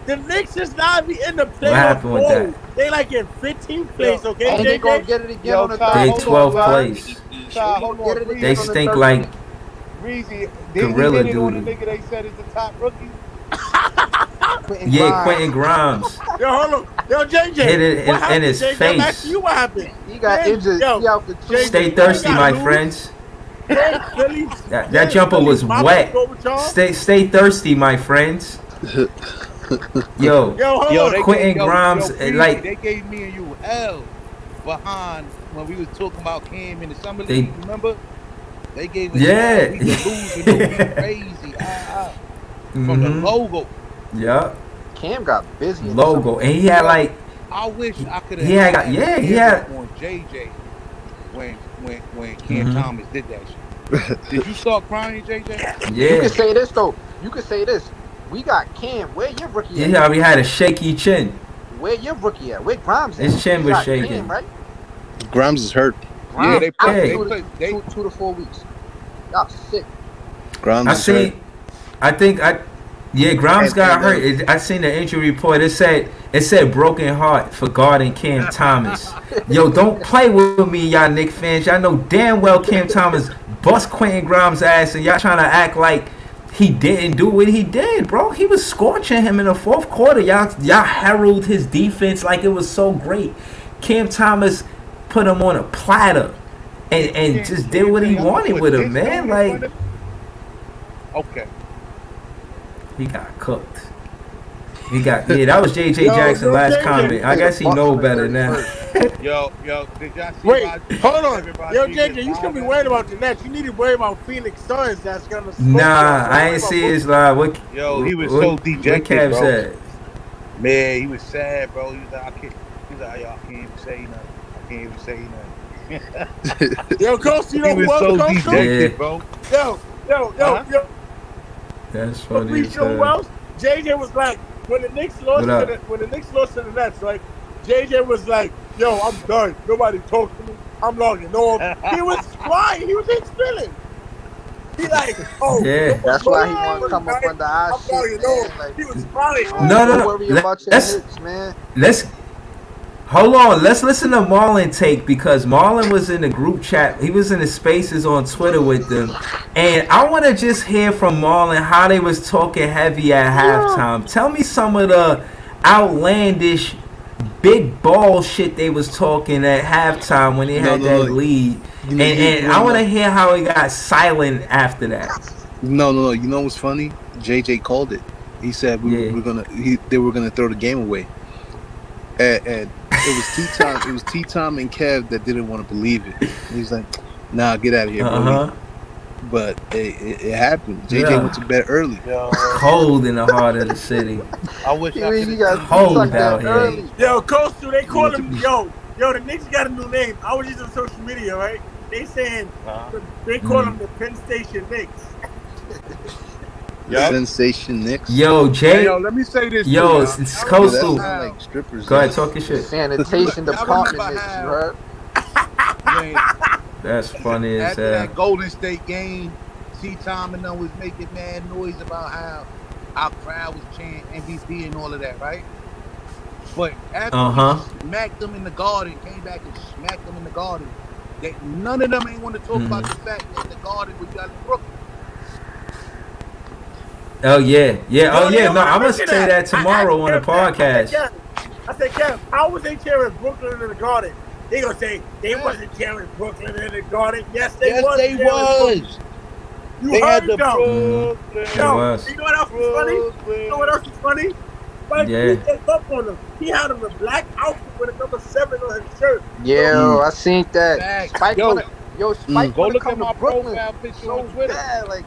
The Knicks is not be in the What playoff happened with that? poll. They like in 15th Yo, place, okay, And they gonna JJ? get it again yo, on the Ty, They 13th, hold on, 12th Ty. bro. place. Ty, They hold gonna get on, it They again on Breezy. the stink 13th. like Breezy, didn't he gorilla hit it on the duty. nigga they said is the top rookie? Quentin Yeah, Grimes. Quentin Grimes Yo, hold on. Yo, hit JJ, it what in happened, his JJ? I'm asking face. you what happened. He got injured. Yo, He out for 2 JJ, Stay weeks. you ain't thirsty, got my news? friends. That Didn't jumper Philly was mop the wet. floor with y'all? Stay thirsty, my friends. Yo, Yo, hold Yo, on. they Quentin gave Grimes, Breezy, like they gave me and you L behind when we was talking about Cam in the summer they, league. Remember? They gave us L. We could lose with no be yeah. crazy. From the logo. Yeah, Cam got busy in the summer. logo, and he had Yo, like I wish I could have he had had yeah the he camera had on JJ when Cam Thomas did that shit. Did you start crying, JJ? You yeah can say this though. You can say this. We got Cam. Where your rookie he at? already had a shaky chin. Where your rookie at? Where Grimes at? His chin We was got shaking. Cam, right? Grimes is hurt. Yeah, Grimes they out Hey. two to 4 weeks. Y'all sick. Grimes I is hurt. seen. Yeah, Grimes And- got and, hurt. I seen the injury report. It said broken heart for guarding Cam Thomas. Yo, don't play with me, y'all Knick fans. Y'all know damn well Cam Thomas bust Quentin Grimes' ass, and y'all trying to act like he didn't do what he did, bro. He was scorching him in the fourth quarter. Y'all herald his defense like it was so great. Cam Thomas put him on a platter and just did what he wanted with him, man. Like Okay. he got cooked. That was JJ Yo, Jackson yo, last JJ. comment. I guess he know better now. Yo, did y'all see Wait, my hold on. everybody Yo, see JJ, this you should be live worried action? about the Nets. You need to worry about Phoenix Suns that's gonna smoke Nah, y'all. Don't I worry ain't about see Brooklyn. his live. Yo, he was what, so what dejected, Cav bro. said? Man, he was sad, bro. He was like, yo, I can't even say nothing. I can't even say nothing. Yo, Coach, you He know was who else so Coach? dejected, Yeah. bro. Yo, Huh? That's funny Breeze, as you know who hell. else? JJ was like, when the Knicks What lost up? to the Nets, right? JJ was like, yo, I'm done. Nobody talks to me. I'm logging off. He was crying. He was in his feelings. He like, oh, Yeah. That's why he want to come up I'm under our logging shit, man. off. Like, He was crying. don't worry about your Let's hits, man. hold on. Let's listen to Marlon take because Marlon was in the group chat. He was in the spaces on Twitter with them, and I want to just hear from Marlon how they was talking heavy at halftime. Tell me some of the outlandish big ball shit they was talking at halftime when they had that lead. And I want to hear how he got silent after that. No. You know what's funny? JJ called it. He said Yeah. they were gonna throw the game away, and it was T-Time. It was T-Time and Kev that didn't want to believe it. He's like, "Nah, get out of here, bro." But it happened. JJ went to bed early. Yo, Cold in the heart of the city. I wish I could have Cold out here. Yo, Coastal, they call him the Knicks got a new name. I was using social media, right? They saying they call him the Penn Station Knicks. Sensation Knicks. Yo, Jay. Hey, yo, let me say this. Yo, too, it's Coastal. Like strippers. Go ahead, talk your shit. Sanitation department, you heard? That's funny as after hell. that Golden State game, T-Time and them was making mad noise about how our crowd was chanting MVP and all of that, right? But after we smacked them in the Garden, came back and smacked them in the Garden, none of them ain't want to talk about the fact that the Garden was out in Brooklyn. Oh yeah. No, I'm gonna say that tomorrow on the podcast. I said, Kev, how was they cheering Brooklyn in the Garden? They gonna say they wasn't cheering Brooklyn in the Garden. Yes, they was. You they heard had the them. Brooklyn. Yo, you know what else is funny? You know what else is funny? Spike Lee gave up on him. He had him a black outfit with a number 7 on his shirt. Yo, I seen that. Spike Spike wanna look come at my to Brooklyn profile picture so on Twitter. bad. Like,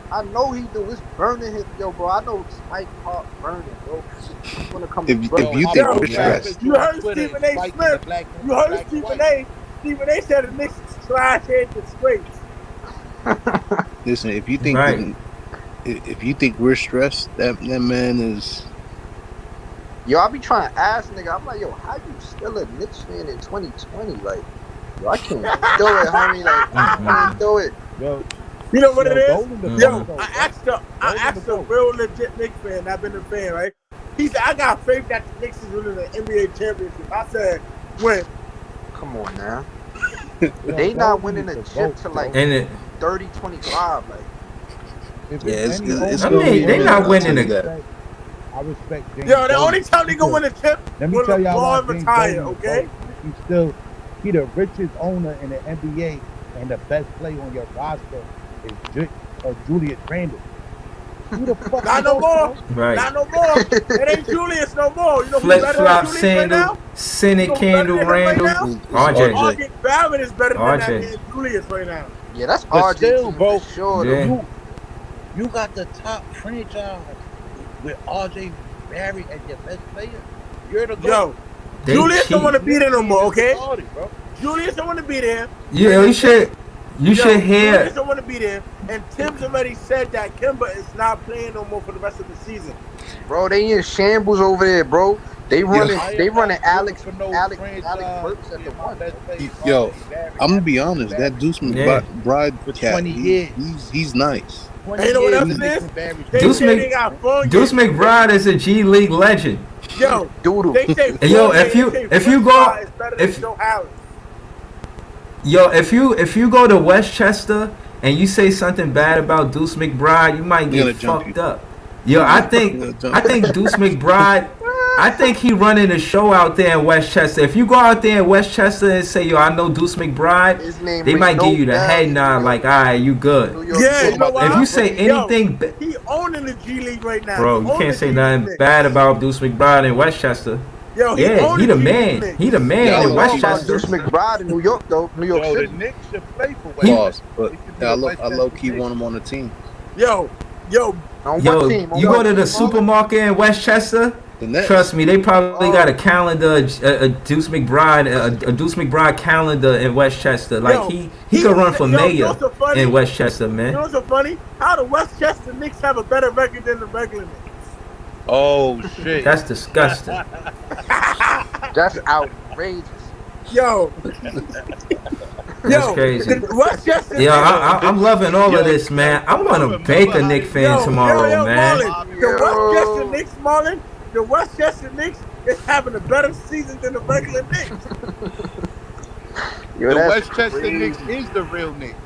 I know he do. It's burning him, yo, bro. I know Spike Park burning, bro. He's gonna come to Brooklyn. If you think we're stressed, you heard Stephen A. Smith. You heard Stephen A. Stephen A. said the Knicks is trash and disgrace. Listen, if you think we're stressed, that man is. Yo, I be trying to ask nigga. I'm like, yo, how you still a Knicks fan in 2020? Like, yo, I can't do it, homie. Like, I can't do it. Yo, you know what it is? Yo, I asked a real legit Knicks fan. I've been a fan, right? He said, I got faith that the Knicks is winning the NBA championship. I said, when? Come on now. They not winning a chip to like 30-25. Like, it's I mean, they not winning a. I respect James. Yo, the only time they gonna win a chip when LeBron retire, okay? He the richest owner in the NBA, and the best player on your roster is Julius Randle. Who the fuck? Not no more. Right. Not no more. It ain't Julius no more. You know who's Flip better flop than Julius right now? Senate Candle Randall. RJ Barrett is better than that man Julius right now. Yeah, that's but RJ still, bro. Sure. Yeah. You got the top franchise with RJ Barrett as your best player. You're the goat. Yo, Julius don't want to be there no more, okay? Julius don't want to be there. Yeah, you should hear. Julius don't want to be there. And Tim's already said that Kimba is not playing no more for the rest of the season. Bro, they in shambles over there, bro. They running Alex Burks at the one. Yo, I'm gonna be honest. That Deuce McBride cat, 20 years. He's nice. And you know what else it is? Deuce McBride is a G League legend. Yo, Doodle. They say if you go to Westchester and you say something bad about Deuce McBride, you might get fucked up. Yo, I think Deuce McBride. I think he running a show out there in Westchester. If you go out there in Westchester and say, yo, I know Deuce McBride, they might give you the head nod like, all right, you good. Yeah, you know what? If you say anything... he owning the G League right now. Bro, you can't say nothing bad about Deuce McBride in Westchester. Yo, he the man. He the man in Westchester. Deuce McBride in New York, though. New York City. The Knicks should play for Westchester. But I low-key want him on the team. Yo, you go to the supermarket in Westchester... Trust me, they probably got a calendar, a Deuce McBride calendar in Westchester. Like he could run for mayor in Westchester, man. You know what's so funny? How the Westchester Knicks have a better record than the regular Knicks? Oh shit, that's disgusting. That's outrageous. Yo. That's crazy. Westchester. Yo, I'm loving all of this, man. I'm gonna bake a Knicks fan tomorrow, man. The Westchester Knicks, Marlon. The Westchester Knicks is having a better season than the regular Knicks. The Westchester Knicks is the real Knicks.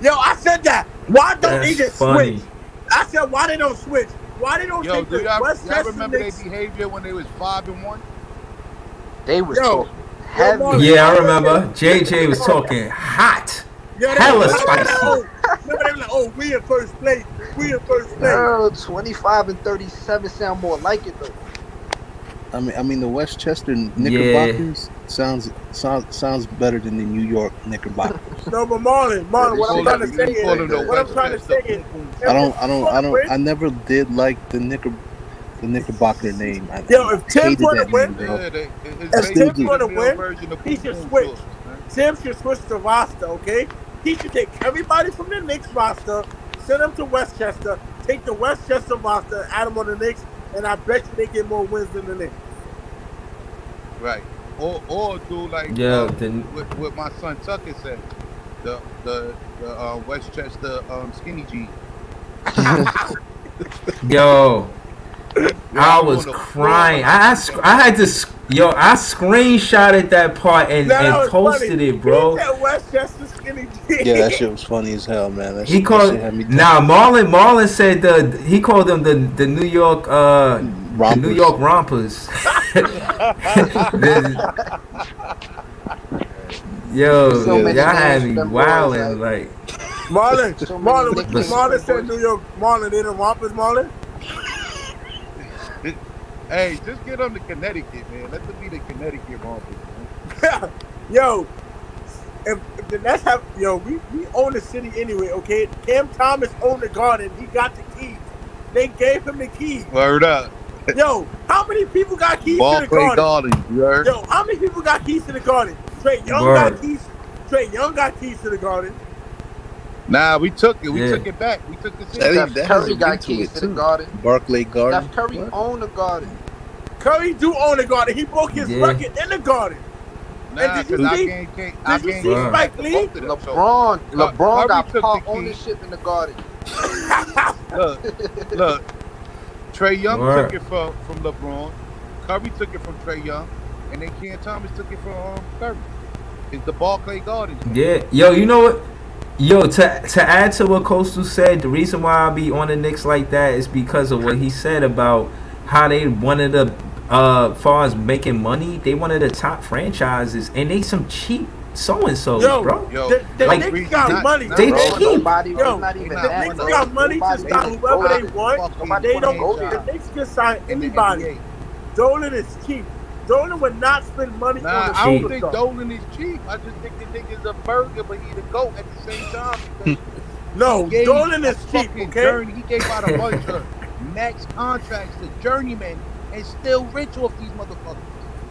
Yo, I said that. Why don't they just switch? I said, why they don't switch? Why they don't take the Westchester Knicks? Y'all remember Knicks? their behavior when they was 5-1? They was talking Heavy. Marlon, Yeah, I I remember. JJ was talking hot, Yeah, hella they were like, spicy. oh, remember they were like, oh, we in first place. We in first place. Yo, 25 and 37 sound more like it though. I mean, the Westchester Yeah, Knickerbockers sounds better than the New York Knickerbockers. No, but Marlon, Yeah, what this I'm shit trying got to me say You is, call pretty them the good. what I'm trying to Westchester say is, Pum I if Pum. the don't I team don't I want to don't win, I never did like the Knickerbocker name. I if Tim's hated want to that win, name, bro. Yeah, it's I if still Tim's basically do. the want to male win, version of he Pum should Pum switch. shorts, man. Tim should switch the roster, okay? He should take everybody from the Knicks roster, send them to Westchester, take the Westchester roster, add them on the Knicks, and I bet you they get more wins than the Knicks. Right. Or do like yeah. The what my son Tucker said. The Westchester skinny jeans. yo, Yo, I I was was on the floor crying. when I seen that. I had to. I screenshotted that part and Now that was funny. posted it, He bro. said Westchester skinny Yeah, that jeans. shit was funny as hell, man. He That shit called had me now dying. Marlon said he called them the New York Rompers. Rompers. The- There's so yo, Yeah, many y'all names had for me them boys. wilding like So many Marlon, nicknames for Marlon them said boys. New York, Marlon, they the Rompers, Marlon. Hey, just get them to Connecticut, man. Let them be the Connecticut Rompers, man. Yo, if that's how, we own the city anyway, okay? Cam Thomas owned the Garden. He got the keys. They gave him the keys. Word up. Yo, how many people got keys to Ball the play Garden? Gardens, you heard? Yo, how many people got keys to the Garden? Trey Young Word. got keys. Trey Young got keys to the Garden. Nah, we took it. We Yeah. took it back. We took the That city. ain't- Steph that has Curry a got ring to keys it, to the too. Garden. Barclay Garden. Steph Curry What? owned the Garden. Curry do own the Garden. He broke his Yeah. record in the Garden. Nah, And did you because I see- gained did you see Spike Lee? LeBron Curry got took part the key. ownership in the Garden. Look. Trey Young Word. took it from LeBron. Curry took it from Trey Young. And then Ken Thomas took it from Curry. It's the Barclay Gardens. yeah. Yo, you know what? Yo, to add to what Coastal said, the reason why I be on the Knicks like that is because of what he said about how they wanted to, far as making money, they one of the top franchises, and they some cheap so and so's, Yo, bro. Yo, the like, Knicks got money. they Bro, cheap. nobody, Yo, not even the that, Knicks bro. got money to Nobody sign even whoever they go want. Nobody They wanna don't. go The there. Knicks can sign in the anybody. NBA. Dolan is cheap. Dolan would not spend money Nah, on the I don't cheap. think superstar. Dolan is cheap. I just think the nigga's a burger, but he the GOAT at the same time. Because No, he gave Dolan a is cheap, fucking okay? journey. He gave out a bunch of max contracts to journeymen and still rich off these motherfuckers.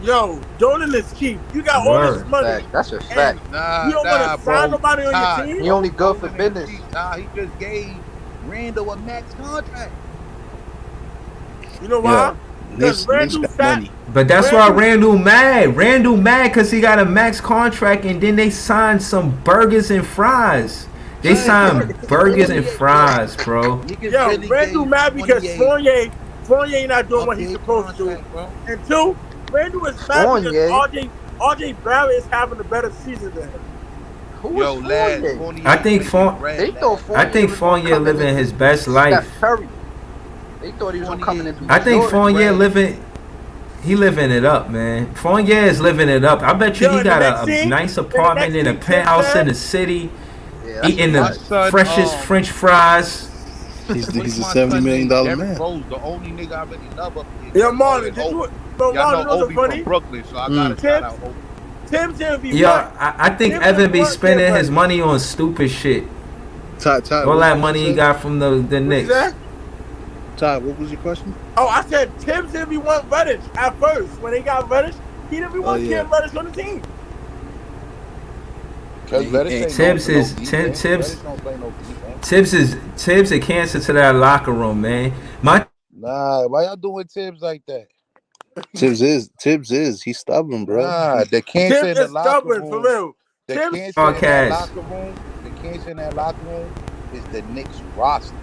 Yo, Dolan is cheap. You got all this Word. money. Fact. That's a fact. Nah, You don't want to bro. sign nobody on Nah, your team? He only good for Dolan ain't business. cheap. Nah, he just gave Randall a max contract. You know why? Knicks Randall got fat. money. But that's why Randall mad. Randall mad because he got a max contract, and then they signed some burgers and fries. They signed burgers and fries, bro. Niggas Yo, really Randall gave mad because 28 Fournier not doing what he's big supposed to do. contract, bro. And two, Randall is mad Fournier? because RJ Barrett is having a better season than him. Who Yo, was lad, Fournier? Fournier I think making Fournier- bread, They lad. thought Fournier I think was gonna Fournier come in living and his be best life. Steph Curry. They thought he was gonna come in and be I think Jordan. Fournier Right. living it up, man. Fournier is living it up. I bet you Yo, he and the got next a thing- nice and the apartment next in a thing Tim penthouse said- in the city, Yeah, that's eating a the fact. Son, freshest French fries. He's What's a my $70 son million name? Derrick man. Rose, the only nigga I really love up here. Yo, Y'all Marlon, know did you? Obi. But Y'all Marlon, know you know what's Obi funny? from Brooklyn, so I gotta Mm. shout out Obi. Tim said be Yeah, what? I think Tim Evan be was spending working, his but- money on stupid shit. Ty, All that money he got from the What you Knicks. said? Ty, what was your question? Oh, I said Tim said we want Reddish at first. When they got Reddish, he didn't even want yeah. Cam Reddish on the team. Cause Reddish ain't Tibbs no is- defense. Tibbs- Reddish don't play no defense. Tibbs a cancer to that locker room, man. Nah, why y'all doing Tibbs like that? Tibbs is. He's stubborn, bro. Nah, the Tim cancer in the is locker stubborn for room. real. The Tim, cancer in that Podcast. locker room. The cancer in that locker room is the Knicks roster.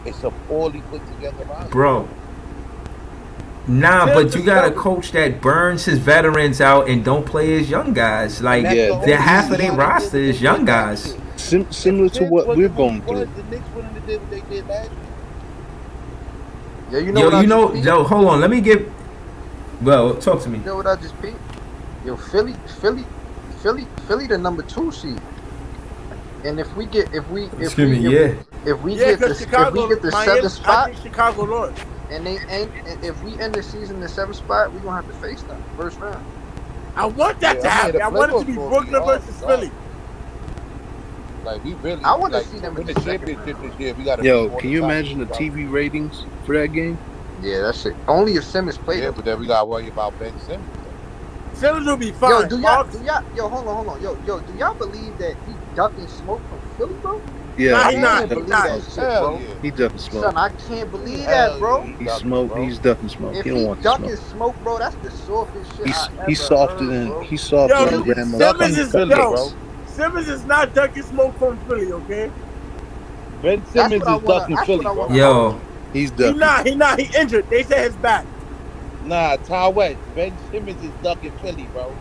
It's a poorly put together roster. Bro. Nah, Tibbs but is you got a stubborn. coach that burns his veterans out and don't play his young guys. Like, And that's Yeah, the only half of their reason why they roster did is what young they did guys. last year. Similar If to Tibbs what wasn't we're who going he was, through. The Knicks wouldn't have did what they did last year. Yeah, you know what I just peeped? hold on, let me get. Well, talk to me. You know what I just peeped? Yo, Philly, the number 2 seed. And if we get if we if Excuse we me, if, yeah. if we Yeah, get because this if we Chicago, get the Miami, seventh I spot think Chicago lost. and they ain't if we end the season in the 7th spot, we gonna have to face them first round. I want that to Yeah, I mean the happen. I want it to playoffs be gonna be Brooklyn hard versus regardless. Philly. Like we really I want to like see to them in win the the second championship round. this year. We got to be Yo, one can of you the top imagine the teams out TV ratings for that game? Yeah, that's it. Only if Simmons there. played Yeah, though. but then we got to worry about Ben Simmons though. Simmons will be Yo, fine. Marks, hold on. Yo, do y'all believe that he ducking smoke from Philly, bro? Yeah, nah, I he he not. can't He believe not. that smoke. shit, Hell bro. yeah. He ducking smoke. Son, I can't believe that, Hell yeah, bro. he He ducking, smoke. bro. He's ducking smoke. If He don't he want the smoke. ducking smoke, bro, that's the softest shit I He's ever softer heard, than bro. Yo, than Yo, Grandma Simmons ducking is Cracker Philly, yo. bro. Jacks. Simmons is not ducking smoke from Philly. Okay, Ben That's Simmons what I is wanna. ducking That's what Philly, I bro. wanna Yo, argue. He's he ducking. not. He not. He injured. They said his back. Nah, Ty West. Ben Simmons is ducking Philly, bro.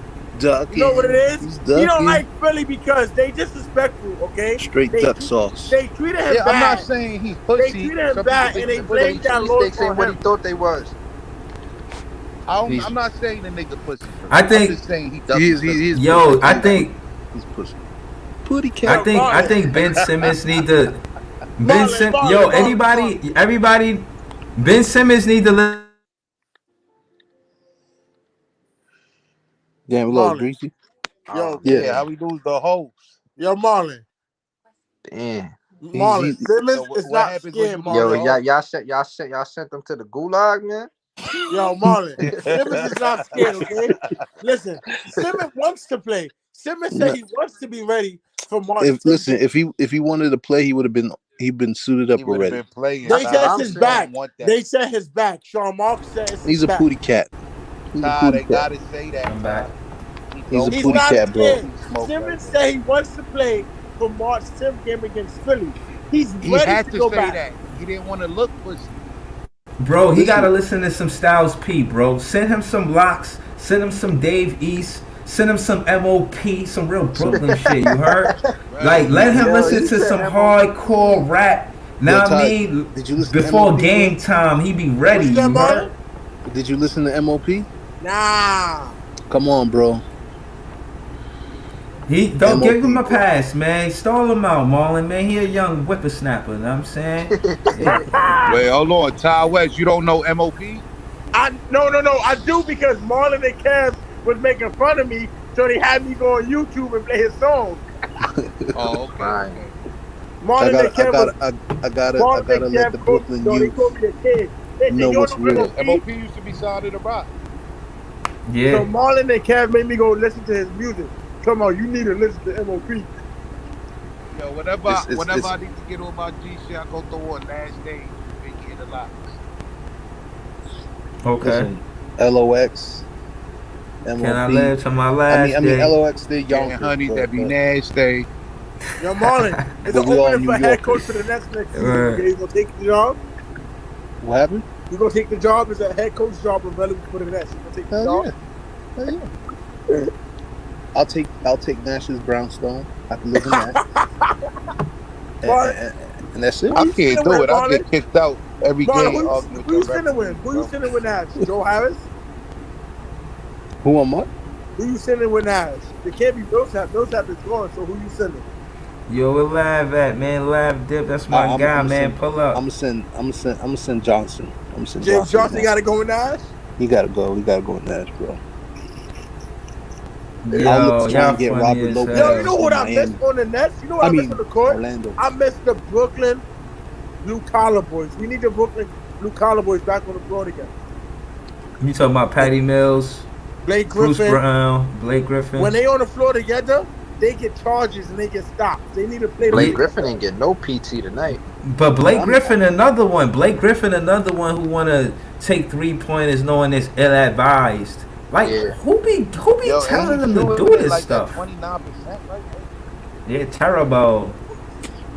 You know what it Ducking. is? He's He don't ducking. like Philly because they disrespectful. Okay, Straight they duck treat- sauce. they treated him Yeah, I'm not bad. saying he's They pussy. treated him Some people bad, think and he's they a Philly blamed pussy. that loss cheesesteaks ain't on what he him. thought they was. He's I'm not saying the nigga pussy for I real. I'm think, just saying he he ducking is Philly. he is pussy. yo, I Can't lie. think, He's pussy. Putty I Yo, cat. think, I Marlon, think Ben Simmons need to. Marlon, Yo, Marlon, Marlon, Marlon, everybody, Ben Simmons need to. Damn, we lost Marlon. Breezy. Oh Yo, Yeah. Yeah, man, how we lose the host? yo, Marlon. damn. Marlon. He So Simmons is what not happens when scared, you lose Yo, the Marlon. host? y'all sent them to the gulag, man. Yo, Marlon. Simmons is not scared. Okay, listen. Simmons wants to play. Simmons said No, he wants to be ready for March if 10th listen, game. if he wanted to play, he'd been suited up He would have already. been playing, They That's what said Ty. it's I'm his He saying. don't back. want that. They said his back. Sean Marks said it's his He's a back. pooty cat. He's a Ty, pooty they cat. gotta say that, I'm back. Ty. He He's a don't He's pooty want not cat, that bro. scared. pussy smoke right Simmons now. said he wants to play for March 10th game against Philly. He's He ready had to to go say back. that. He didn't want to look pussy. Bro, he Listen, gotta listen to some Styles P, bro. Send him some locks. Send him some Dave East. Send him some MOP, some real Brooklyn shit. You heard? Hell Like, let yeah. him Yo, listen he to said some MOP. hardcore rap. yo, Now I Ty, mean, did you listen to before MOP, bro? game time, he be What ready. you said, You heard? Marlon? Did you listen to MOP? Nah. Come on, bro. He don't give him MOP, a bro. pass, man. Stall him out, Marlon. Man, he a young whippersnapper. You know what I'm saying? Yeah. Wait, hold on. Ty West, you don't know MOP? No. I do because Marlon and Kev was making fun of me, so they had me go on YouTube and play his song. Oh, okay, Right. okay. Marlon and Kev was I Marlon gotta and let the Kev coach. Brooklyn So they youth called me the kid. They said, know "You don't what's know real. Yeah, MOP?" MOP used to be signed to the Rock. Yeah. So Marlon and Kev made me go listen to his music. Come on, you need to listen to MOP. Yo, whenever It's I need to get on my G shit, I go throw on Last Days with Biggie and the Locks. Okay. listen, LOX, MOP. Can I live to my last I mean day? LOX still Yeah, Yonkers, honey, but, that be but, nasty. Yo, Marlon, it's but an we all opening New for head coach Yorkers. for the next season. Right. Okay, you gonna take the job? What happened? You gonna take the job as a head coach job available for the Nets? You gonna take the Hell job? yeah. Hell yeah. I'll take Nash's brownstone. I can live in that. And that's it. Who I you can't sitting do with, it. I Marlon? get kicked out every Marlon, game arguing with who you the sitting with? referees, Who you bro. sitting with Nash? Joe Harris? Who am I? Who you sitting with Nash? It can't be Millsap. Millsap is gone, so who you sending? Yo, where Lav at, man? Lav Dip, that's my guy, man. Pull up. I'm gonna send Johnson. I'm gonna send James Johnson down. got to go with Nash? He gotta go. He gotta go with Nash, bro. Yo, I'll look to try y'all and get funny Robert as Lopez. Yo, you know what I Miami. missed on the Nets? You know what I missed on the court? Orlando. I missed the Brooklyn blue collar boys. We need the Brooklyn blue collar boys back on the floor again. You talking about Patty Mills, Blake Bruce Griffin. Brown, Blake Griffin? When they on the floor together, they get charges and they get stops. They need to play the Blake game. Griffin ain't get no PT tonight. But Blake I'm- Griffin, another one. Blake Griffin, another one who want to take 3-pointers knowing it's ill-advised. Like, Yeah. who be Yo, telling them ain't to he do shooting this like stuff? 29% right now? They're terrible.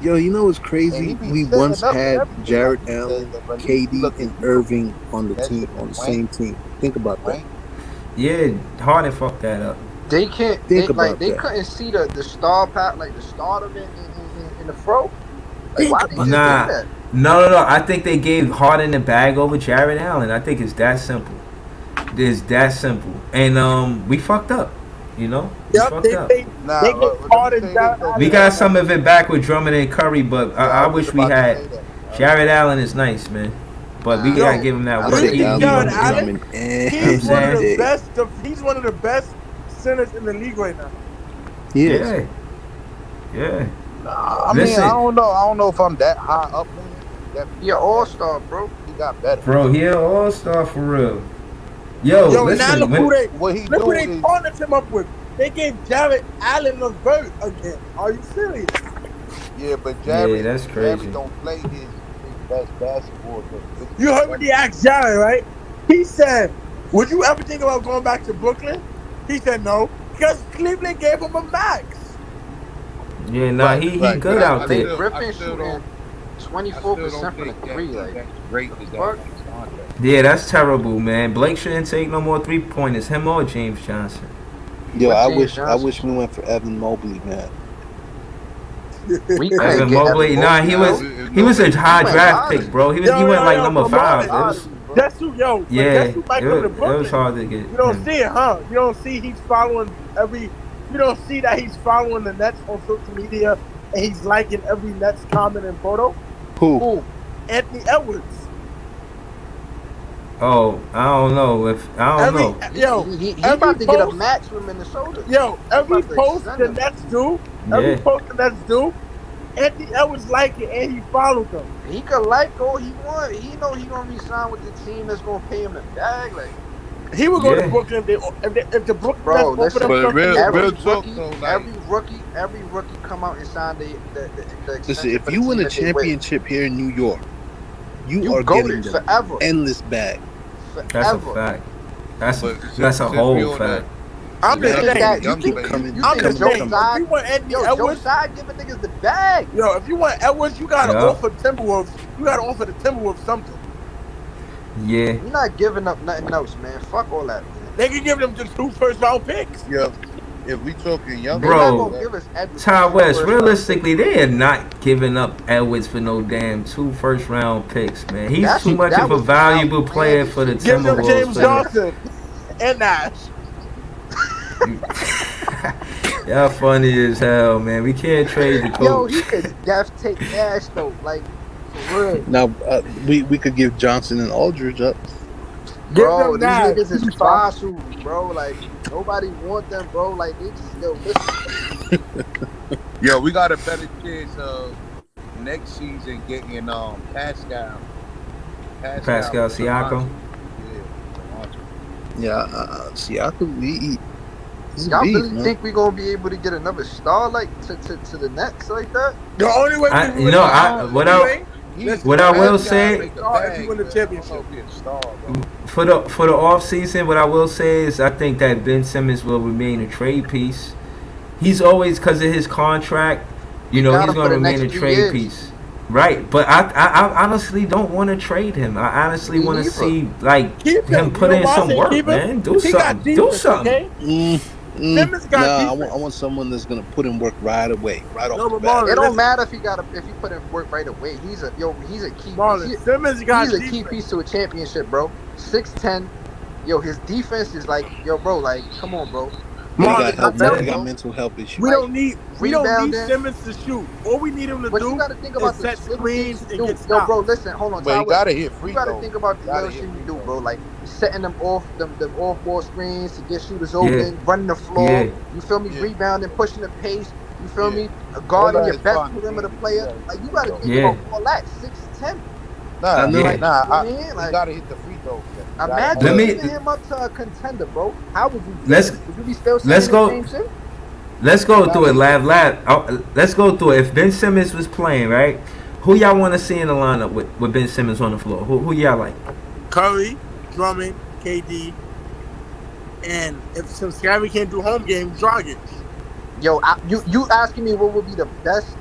Yo, you know what's And crazy? he be We setting once up and had everything. Jared Like he Allen, said, but he KD, looking and Irving on the That team, shit on the was same team. Think about that. wank. Yeah, Harden fucked that up. They can't. Think They about they that. couldn't see the star pack, like the stardom in the fro. Like why they just Nah. do that? No. I think they gave Harden the bag over Jared Allen. I think it's that simple. It's that simple. And we fucked up. You know, it's Yep, fucked up. Nah, they get let caught me in say this Jared though, We Allen. got Fab. some of it back with Drummond and Curry, but Yeah, I I was wish we about to had. say that. Jared Allen is nice, man, but we Nah, gotta Yo, give him that I you work. think see Allen Jared gonna get Allen? Drummond You know what I'm He's one of any the saying? day. best. He's one of the best centers in the league right now. He is. Yeah, yeah. Nah, I mean, I Listen, don't know. I don't know if I'm that high up on him. He definitely He an got better. all-star, bro. He got better. bro, he an all-star for real. Yo, Yo, and now listen, look who when What they he do is, partnered him up with. They gave Jared Allen a vert again. Are you serious? yeah, but yeah, that's Jared crazy. don't play his best basketball against bitches You like heard what that. he asked Jared, right? He said, "Would you ever think about going back to Brooklyn?" He said no, because Cleveland gave him a max. Yeah, nah, Right, he right. But good out Blake there. Griffin still shooting I still don't 24% from the think that three. he's Like, as great what the as that fuck? next contract. Yeah, that's terrible, man. Blake shouldn't take no more 3-pointers. Him or James Johnson. Yo, What I James wish Johnson we shooting? went for Evan Mobley, man. We couldn't Evan get Evan Mobley, nah, Mobley, he Nah, was bro. if he was a nobody He high went draft pick, lottery. bro. He went like number But 5. It Marlon, was Lottery, bro. guess who, yo? But yeah, guess who might come to it was Brooklyn? hard to get You don't him. see it, huh? You don't see he's following every. You don't see that he's following the Nets on social media and he's liking every Nets comment and photo. Who? Who? Anthony Edwards. Oh, I don't know Every yo, He every about to get a post, max from Minnesota. yo, They every about to post extend the him. Nets do, every Yeah, post the Nets do, Anthony Edwards like it and he followed them. He could like all he want. He know he gonna resign with the team that's gonna pay him the bag. Like, He would go to yeah. Brooklyn if the Brooklyn bro, Nets offered listen. him But something. real Every talk rookie, though, like every rookie come out and sign the Listen, extension if for you the win team a that they with. championship here in New York, you You are go getting it the forever, endless bag. That's a forever. fact. That's but that's a since we whole on fact. I'm You just think saying. that you young think players, coming- you I'm think just Joe saying. If Tsai? you want Anthony Yo, Joe Edwards, Tsai giving niggas the bag. yo, if you want Edwards, you gotta Yeah, offer Timberwolves. You gotta offer the Timberwolves something. yeah. You're not giving up nothing else, man. Fuck all that, man. They can give them the 2 first-round picks. yeah. If we talking young, They not Bro, gonna give us Edwards for Ty 2 West, first-round realistically, picks, bro. they are not giving up Edwards for no damn 2 first-round picks, man. He's That's too much that of a was valuable player outlandish for the shit. Give them Timberwolves. James For Johnson and Nash. Y'all funny as hell, man. We can't trade the Yo, coach. he could def take Nash though, like for real. Now we could give Johnson and Aldridge up. Give Bro, them these Nash. niggas is fossils, bro. Like nobody want them, bro. Like they just listen. yo, we got a better chance of next season getting Pascal Siakam. Yeah, Yeah, Siakam, he's a Y'all beast, really man. think we gonna be able to get another star like to the Nets like that? The only way I- we you know, I- what I- What I will say- if you win the championship. For the off season, what I will say is I think that Ben Simmons will remain a trade piece. He's always, because of his contract, you know, got he's him going for to the remain a next 3 trade years. piece. Right, but I honestly don't want to trade him. I honestly Me want to neither. see like Keep him put in some work, man. Do He got something. Do defense, something. okay? Simmons got Nah, defense. I want someone that's gonna put in work right away, right off No, the but bat. Marlon, It don't listen. matter if he put in work right away. He's a key Marlon, piece. Simmons got He's a defense. key piece to a championship, bro. 6'10". Yo, his defense is like, yo, bro, like, come on, bro. He Marlon, got help. I'm telling He got you, mental health issues. We don't need rebounding. Simmons to shoot. All we need him to But you do got to think about is the set little screens things and you get do. stops. Yo, bro, listen, hold on. But he Ty West. gotta hit free You got to throws. think about the Gotta little hit shit you free do, throws. bro. Like setting them off ball screens to get shooters open, running the floor. Yeah. You feel me? Yeah. Rebounding, pushing the pace. You feel Yeah. me? Guarding that your is best fine. perimeter Yeah, player. yeah. Like you got to think Yeah. about all that. 6'10". Nah, know. Yeah. You know what I mean? he Like, gotta hit the free throws. man. imagine Let me- giving him up to a contender, bro. How would you feel? Let's- Would you be still saying let's the go- same shit? Let's go through it, lab. Let's go through it. If Ben Simmons was playing, right? Who y'all want to see in the lineup with Ben Simmons on the floor? Who y'all like? Curry, Drummond, KD, and if since Gary can't do home games, Dragic. Yo, you asking me what would be the best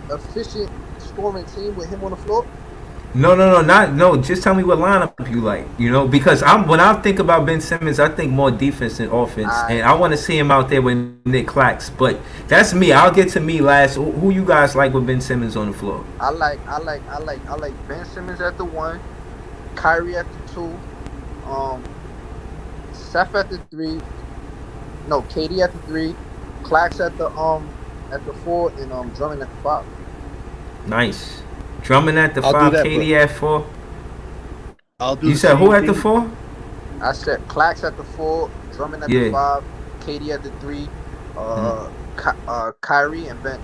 efficient scoring team with him on the floor? No. Just tell me what lineup you like. You know, because when I think about Ben Simmons, I think more defense than offense, and I want to see him out there with Nick Clax. But that's me. I'll get to me last. Who you guys like with Ben Simmons on the floor? I like Ben Simmons at the 1, Kyrie at the 2, Seth at the 3, No, KD at the 3, Clax at the 4, and Drummond at the 5. Nice. Drummond at the I'll do 5, that, but KD at 4. I'll do You the said who same at the thing. 4? I said Clax at the 4, Drummond at the Yeah. 5, KD at the 3, Kyrie and Ben.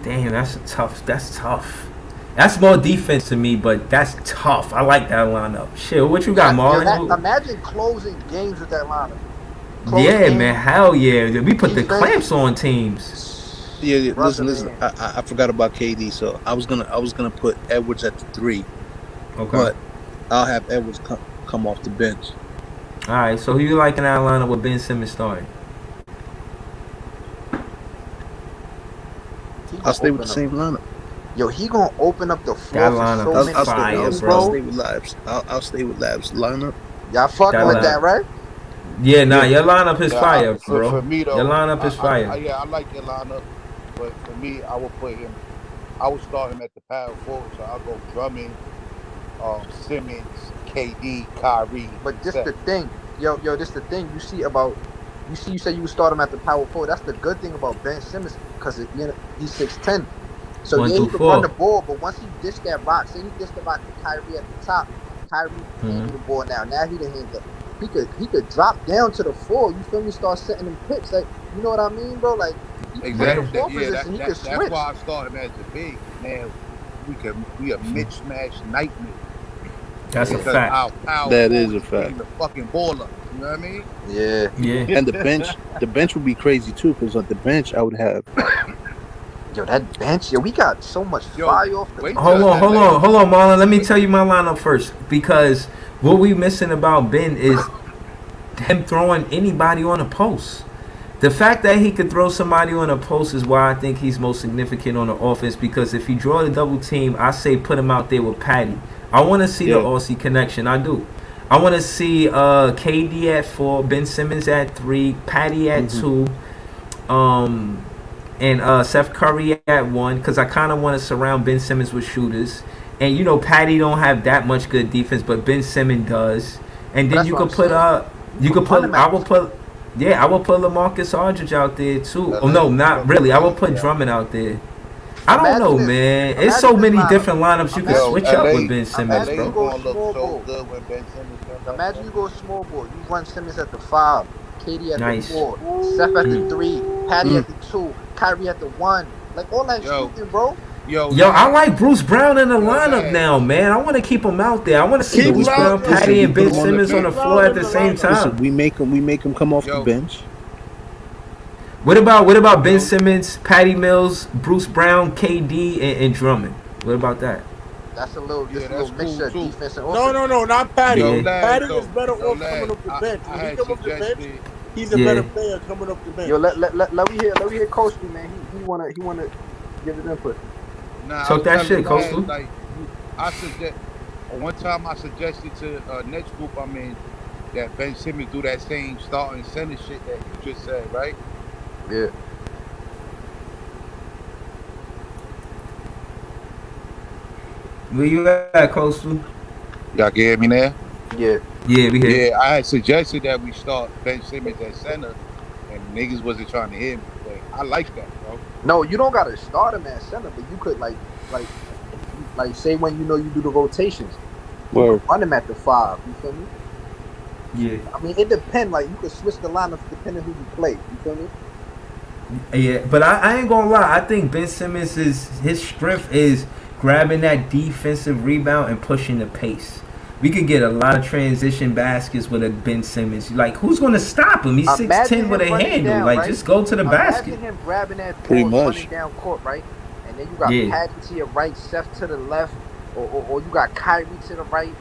Damn, That's tough. That's more defense to me, but that's tough. I like that lineup. Shit, what you got, Marlon? Imagine closing games with that lineup. Yeah, man. Hell yeah. We put the Defense. clamps on teams. Yeah. Brother, Listen. man. I forgot about KD, so I was gonna put Edwards at the 3, Okay. but I'll have Edwards come off the bench. All right. So who you liking that lineup with Ben Simmons starting? I'll stay with the same lineup. Yo, he gonna open up the That floor for lineup so is many fire, games, bro. I'll stay with Labs. I'll stay with Labs lineup. Y'all fucking That with lineup. that, right? Yeah, nah. Yeah. Your lineup is Yeah, fire, bro. For me though, Your lineup is fire. I like your lineup, but for me, I would put him. I would start him at the power forward, so I'll go Drummond, Simmons, KD, Kyrie. But this Seth. the thing, this the thing. You said you would start him at the power forward. That's the good thing about Ben Simmons because he's 6'10". So One yeah, through he can four. run the ball, but once he dish that rock, say he dished the rock to Kyrie at the top, Kyrie handle the ball now. Now he the handler. He could drop down to the 4. You feel me? Start setting them picks. Like, you know what I mean, bro? Like he can play the 4 position. He can switch. That's why I started him as a big. Man, we a mismatched nightmare. That's a Because fact. our power That is forward a fact. bring the fucking ball up. You know what I mean? Yeah. Yeah. And the bench would be crazy too, because on the bench I would have. Yo, that bench. Yo, we got so much fire off the. wait Hold on, Marlon. Let me tell you my lineup first because what we missing about Ben is him throwing anybody on a post. The fact that he could throw somebody on a post is why I think he's most significant on the offense because if you draw the double team, I say put him out there with Patty. I want to see the Aussie connection. I do. I want to see KD at 4, Ben Simmons at 3, Patty at 2, and Seth Curry at 1 because I kind of want to surround Ben Simmons with shooters. And you know Patty don't have that much good defense, but Ben Simmons does. And then you could put I will put LaMarcus Aldridge out there too. Oh no, not really. I will put Drummond out there. I don't know, man. It's so many different lineups you can switch up with Ben Simmons, Imagine bro. you go small ball. Good when Ben Simmons comes back. Imagine you go small ball. You run Simmons at the 5, KD at Nice. the 4, Steph at the 3, Patty at the 2, Kyrie at the 1. Like all that Yo. shooting, bro. Yo, I like Bruce Brown in the lineup man. now, man. I want to keep him out there. I want to see Keep Bruce Brown- Brown, Patty, and Ben Listen, Simmons on the keep floor Brown at in the the same lineup. Listen, time. we make them come off the bench. What about Ben Simmons, Patty Mills, Bruce Brown, KD, and Drummond? What about that? That's a little, Yeah, just a little that's mixture cool, of too. defense and No, offense. not Patty. Yeah. Patty Though. is better So, off coming off the I- bench. I When he had come off the bench, suggested- he's a Yeah. better player coming off the bench. Yo, let me hear Coastal, man. He wanna give his input. Nah, Talk I was that telling shit, you, Coastal. Like, one time I suggested to next group I'm in that Ben Simmons do that same starting center shit that you just said, right? Yeah. Where you at, Coastal? Y'all can hear me now? Yeah. Yeah, we here. Yeah, I had suggested that we start Ben Simmons at center, and niggas wasn't trying to hear me. But I like that, bro. No, you don't gotta start him at center, but you could like say when you do the rotations. Word. Run him at the 5. You feel me? Yeah. I mean, it depends. Like you could switch the lineup depending who you play. You feel me? Yeah, but I ain't gonna lie. I think Ben Simmons his strength is grabbing that defensive rebound and pushing the pace. We could get a lot of transition baskets with a Ben Simmons. Like, who's gonna stop him? He's Imagine 6'10" with a him running handle. down, Like, right? just go to the basket. Imagine him grabbing that ball, Pretty much. running down court, right? And then you got Yeah. Patty to your right, Steph to the left, or you got Kyrie to the right,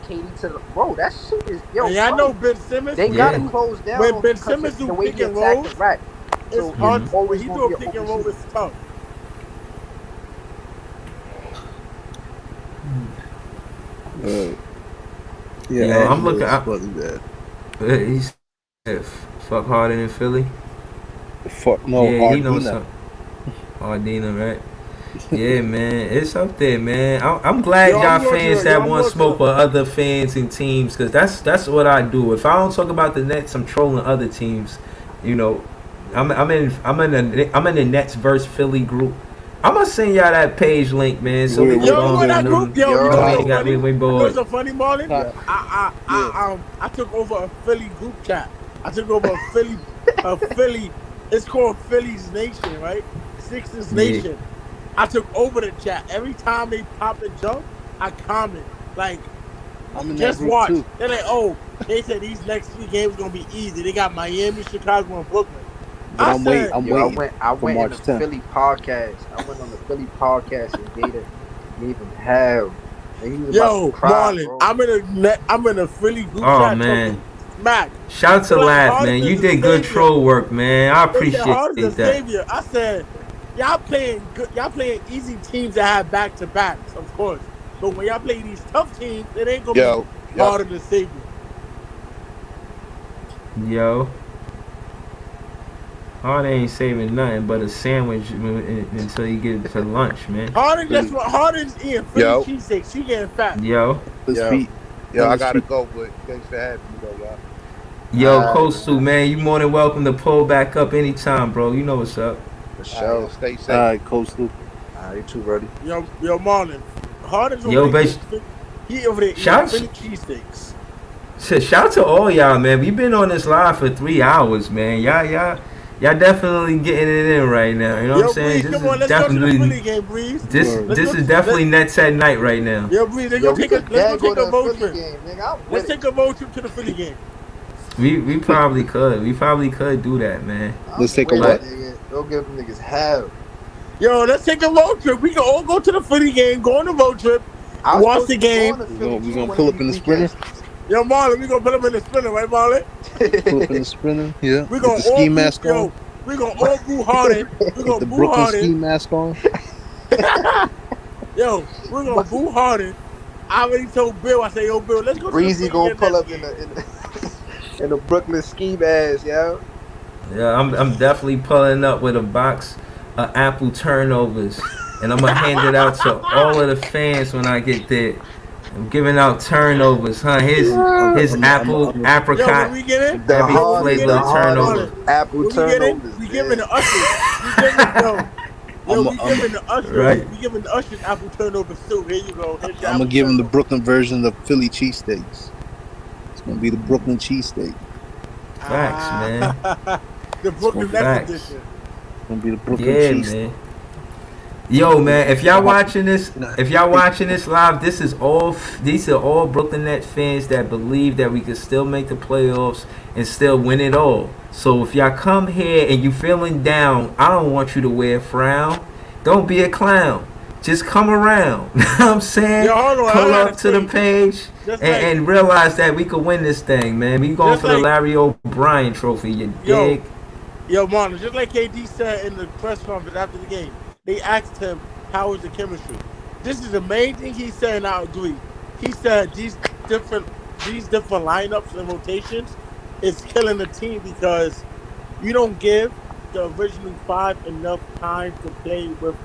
KD to the. Bro, that shit is yo. And I bro, know Ben Simmons. they Yeah. gotta close down. When Ben because Simmons the do way pick he and attack rolls, the rack. it's So hard. he's When always he gonna do be a an pick and open roll, shooter. it's tough. Yeah, I'm looking- That. He's fuck Harden in Philly. Fuck no, Yeah, he knows Ardina. something. Ardina, right? Yeah, man, it's up there, man. I'm glad Yo, y'all I'm going to fans the. Yo, that I'm want going to smoke the. with other fans and teams, cause that's what I do. If I don't talk about the Nets, I'm trolling other teams. You know, I'm in the Nets versus Philly group. I'm gonna send y'all that page link, man, so we can We're Yo, you go in ahead that and group? Yo, you know what's Yo, so we Kai, got funny? we You know bored. what's so funny, Marlon? Kai, yeah. I took over a Philly group chat. I took over a Philly. It's called Philly's Nation, right? Sixers Yeah. Nation. I took over the chat. Every time they pop and jump, I comment like, I'm in that just group watch. too. They're like, oh, they said these next 3 games gonna be easy. They got Miami, Chicago, and Brooklyn. But I said, I'm yo, I waiting went I for went in the March 10th. Philly podcast. I went on the Philly podcast and gave him hell. And he was about to yo, cry, Marlon, bro. I'm in a Philly group Oh chat man, talking smack. shout out to They're like Laugh, man. You Hardison is a did good savior. troll work, man. I They said appreciate Hardison is a that. savior. I said, y'all playing good. Y'all playing easy teams that have back to backs, of course. But when y'all play these tough teams, it ain't gonna be Yo, yo, harder than savior. Yo, Hard ain't saving nothing but a sandwich until you get to lunch, man. Harden, that's Philly, what Harden's eating Philly yo, cheesesteaks. He getting fat. Yo, let's Yo, feed. Yo, Man, I let's gotta feed. go, but thanks for having me, though, y'all. yo, alright, Coastal, man. man, you more than welcome to pull back up anytime, bro. You know what's up. For All right, y'all sure. stay All safe. right, Coastal. You too, buddy. Yo, Marlon. Harden's over Yo, there but eating. He over there eating shout, Philly cheesesteaks. shout to all y'all, man. We've been on this live for 3 hours, man. Y'all definitely getting it in right now. You know what I'm Yo, saying? Breeze, come on, let's go to the Philly game, Breeze. This Word. Let's this go. is Let's definitely Nets at night right now. Yo, Breeze, Yo, we could let's go then go take to a a road Philly trip. game, nigga. I'm Let's with it. take a road trip to the Philly game. We probably could. We probably could do that, man. I'm Let's take a with it, But what? nigga. Go give them niggas hell. Yo, let's take a road trip. We can all go to the Philly game, go on a road trip, I was watch supposed the to be going game. to We're Philly gonna too one of pull up these in the sprinter. weekends. Yo, Marlon, we gonna put them in the sprinter, right, Marlon? Pull up in the sprinter. Yeah, We with gonna the all ski boo. mask on. Yo, we gonna all boo Harden. We With gonna the boo Brooklyn ski Harden. mask on. Yo, we're gonna boo Harden. I already told Bill. I say, yo, Bill, let's go to the Breezy Philly gonna game pull next up in game. in the Brooklyn ski mask, yo. yeah, I'm definitely pulling up with a box of apple turnovers, and I'm gonna hand it out to all of the fans when I get there. I'm giving out turnovers, huh? His apple Yo, when apricot we get in, The every yo, when we hardest, get flavor the in, of hardest turnover. Marlon, apple when we get in, turnovers, we giving man. the ushers. We giving I'm we giving the ushers. Right. We giving the ushers apple turnovers too. Here you go. Here's your gonna apple give him the turnover. Brooklyn version of Philly cheesesteaks. It's gonna be the Brooklyn cheesesteak. Facts, man. The It's gonna Brooklyn be, Nets Facts. edition. the Brooklyn Yeah, cheesesteak. man. Yo, You man, know, if y'all watching this live, these are all Brooklyn Nets fans that believe that we can still make the playoffs and still win it all. So if y'all come here and you feeling down, I don't want you to wear a frown. Don't be a clown. Just come around. You know what I'm saying? Yo, hold on. I Pull gotta up to the say, page just and realize that we could win this thing, man. We going just for the like, Larry O'Brien trophy, you yo, dig? yo, Marlon, just like KD said in the press conference after the game, they asked him how was the chemistry. This is the main thing he said, and I agree. He said different these different lineups and rotations is killing the team because you don't give the original five enough time to play with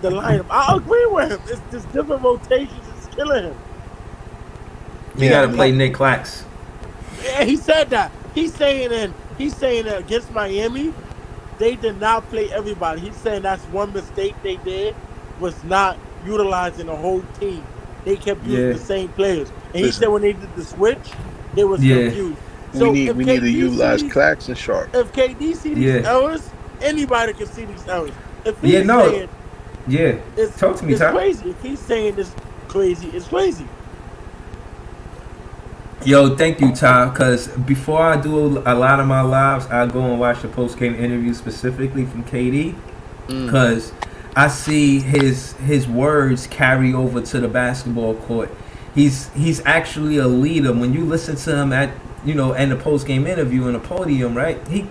the lineup. I agree with him. It's just different rotations. It's killing him. We yeah, got to man. play Nick Clax. Yeah, he said that. He's saying that against Miami, they did not play everybody. He's saying that's one mistake they did was not utilizing the whole team. They kept using Yeah. the same players. And he said Listen, when they did the switch, they was Yeah. confused. So we need to utilize Clax and Sharp. if KD see these Yeah. errors, anybody can see these errors. If Yeah, he's no. saying Yeah. Talk to me, it's Ty. crazy. If he's saying it's crazy, it's crazy. Yo, thank you, Ty. Because before I do a lot of my lives, I go and watch the post game interview specifically from KD. Mm. Because I see his words carry over to the basketball court. He's actually a leader. When you listen to him at in the post game interview in the podium, right? He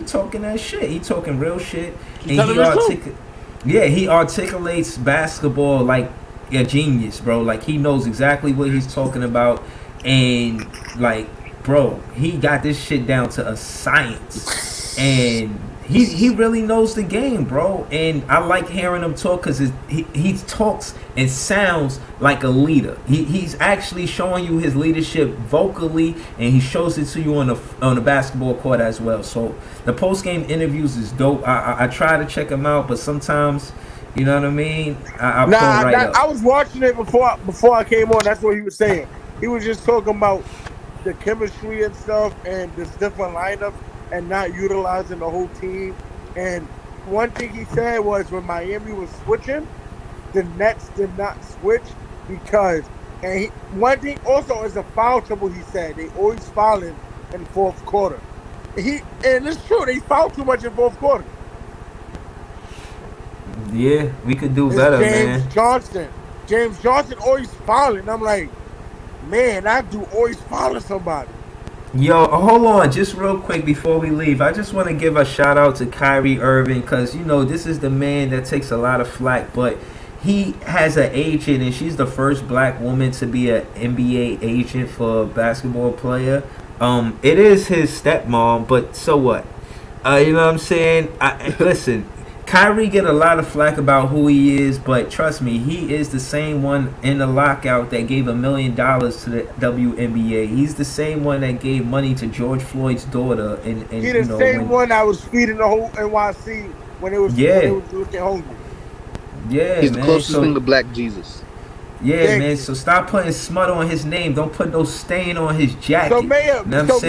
talking that shit. He talking real shit, He's telling the truth. he articulates basketball like a genius, bro. Like he knows exactly what he's talking about. And like, bro, he got this shit down to a science, and He really knows the game, bro. And I like hearing him talk because he talks and sounds like a leader. He's actually showing you his leadership vocally, and he shows it to you on the basketball court as well. So the post game interviews is dope. I try to check him out, but sometimes, you know what I mean. I pull right up. I was watching it before I came on. That's what he was saying. He was just talking about the chemistry and stuff, and this different lineups, and not utilizing the whole team. And one thing he said was when Miami was switching, the Nets did not switch because, one thing also is the foul trouble. He said they always fouling in fourth quarter. And it's true, they foul too much in fourth quarter. Yeah, we could do better, man. James Johnson always fouling. I'm like, man, that dude always fouling somebody. Yo, hold on, just real quick before we leave. I just want to give a shout out to Kyrie Irving because, you know, this is the man that takes a lot of flack, but he has an agent, and she's the first black woman to be an NBA agent for a basketball player. It is his stepmom, but so what? You know what I'm saying? Listen, Kyrie get a lot of flack about who he is, but trust me, he is the same one in the lockout that gave $1 million to the WNBA. He's the same one that gave money to George Floyd's daughter. And he the same one that was feeding the whole NYC when it was looking hungry. Yeah, he's the man. closest thing to Black Jesus. Yeah, Thank man. You. So stop putting smut on his name. Don't put no stain on his jacket. So, Mayor, you know what I'm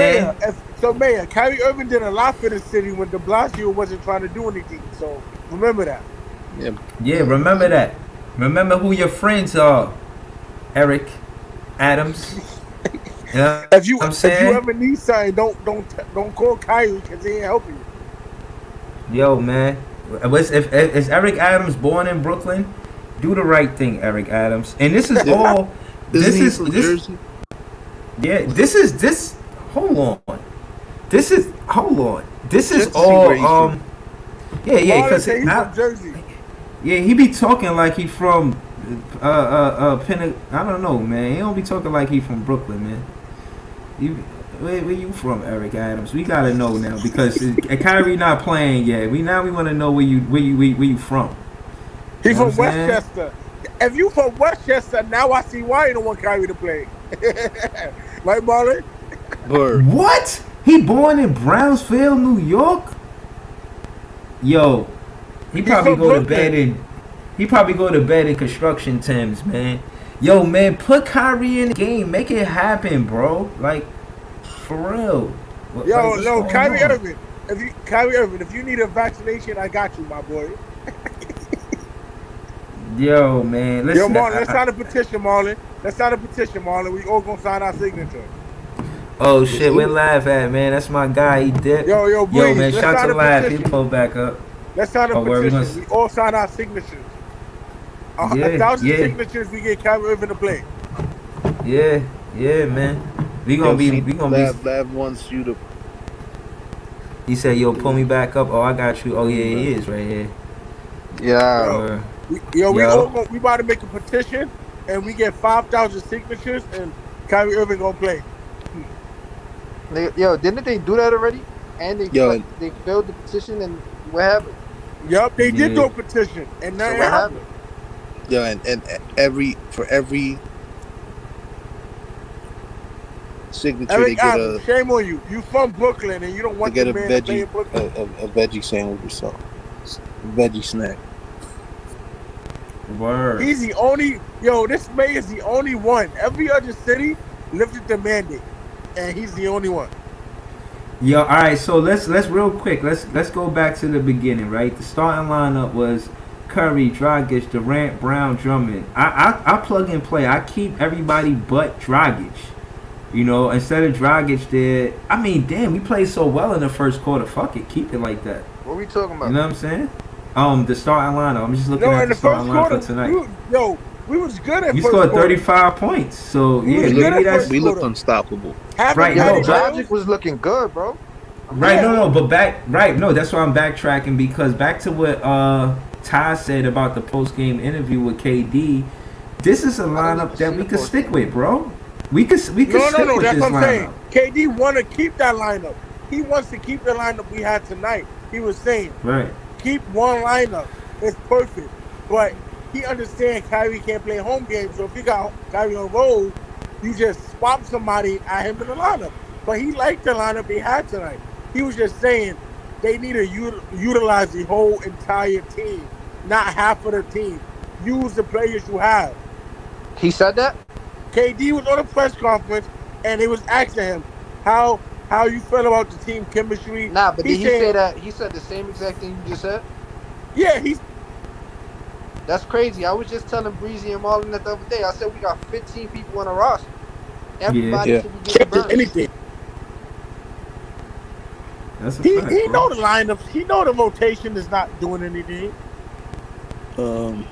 saying? Kyrie Irving did a lot for the city when de Blasio wasn't trying to do anything. So remember that. Yeah, remember that. Remember who your friends are, Eric Adams. Yeah, if you ever need something, don't call Kyrie because he ain't helping you. Yo, man, is Eric Adams born in Brooklyn? Do the right thing, Eric Adams. And this is all. This is Jersey. Yeah, this is. Hold on. This is all. Yeah, because he's from Jersey. Yeah, he be talking like he from I don't know, man. He don't be talking like he from Brooklyn, man. Where you from, Eric Adams? We gotta know now because Kyrie not playing yet. We want to know where you from. He from Westchester. If you from Westchester, now I see why you don't want Kyrie to play. Right, Marlon? Bird. What? He born in Brownsville, New York? Yo, he probably go to bed in construction Timbs, man. Yo, man, put Kyrie in the game, make it happen, bro. Like, for real. Kyrie Irving. If you need a vaccination, I got you, my boy. Yo, man, listen. Yo, Marlon, let's sign a petition, Marlon. We all gonna sign our signature. Oh shit, where Live at, man? That's my guy. He did. Yo, man, shout to Live. He pulled back up. Let's sign a petition. We all sign our signatures. 1,000 signatures, we get Kyrie Irving to play. Yeah, man. We gonna be. Lav wants you to. He said, "Yo, pull me back up." Oh, I got you. Oh yeah, he is right here. Yeah. We about to make a petition, and we get 5,000 signatures, and Kyrie Irving gonna play. Yo, didn't they do that already? And they filled the petition, and what happened? Yup, they did do a petition, and nothing happened. Yeah, and every signature Eric Adams, shame on you. You from Brooklyn, and you don't want to get the man to play in Brooklyn. a veggie sandwich or something. A veggie snack. Word. He's the only. Yo, this mayor is the only one. Every other city lifted the mandate, and he's the only one. Yo, all right. So let's real quick. Let's go back to the beginning, right? The starting lineup was Curry, Dragic, Durant, Brown, Drummond. I plug and play. I keep everybody but Dragic. You know, instead of Dragic there. I mean, damn, we played so well in the first quarter. Fuck it, keep it like that. What are we talking about? You know what I'm saying? The starting lineup. I'm just looking at the starting lineup for tonight. We was good at you first scored quarter. 35 points. So we looked unstoppable. Right, Dragic was looking good, bro. Right, no, but that's why I'm backtracking because back to what Ty said about the post game interview with KD. This is a lineup that we could stick with, bro. We could stick with this lineup. No, that's what I'm saying. KD want to keep that lineup. He wants to keep the lineup we had tonight. he was saying Right. keep one lineup. It's perfect. But he understands Kyrie can't play home games. So if you got Kyrie on road, you just swap somebody at him in the lineup. But he liked the lineup they had tonight. He was just saying they need to utilize the whole entire team, not half of the team. Use the players you have. He said that. KD was on a press conference and they was asking him how you feel about the team chemistry. Nah, but He did he say said, that? He said the same exact thing you just said. yeah, he's That's crazy. I was just telling Breezy and Marlon that the other day. I said we got 15 people on the roster. Yeah. Everybody Yeah. should be getting can't do burns. anything. That's a He fact, he bro. know the lineups. He know the rotation is not doing anything. Um.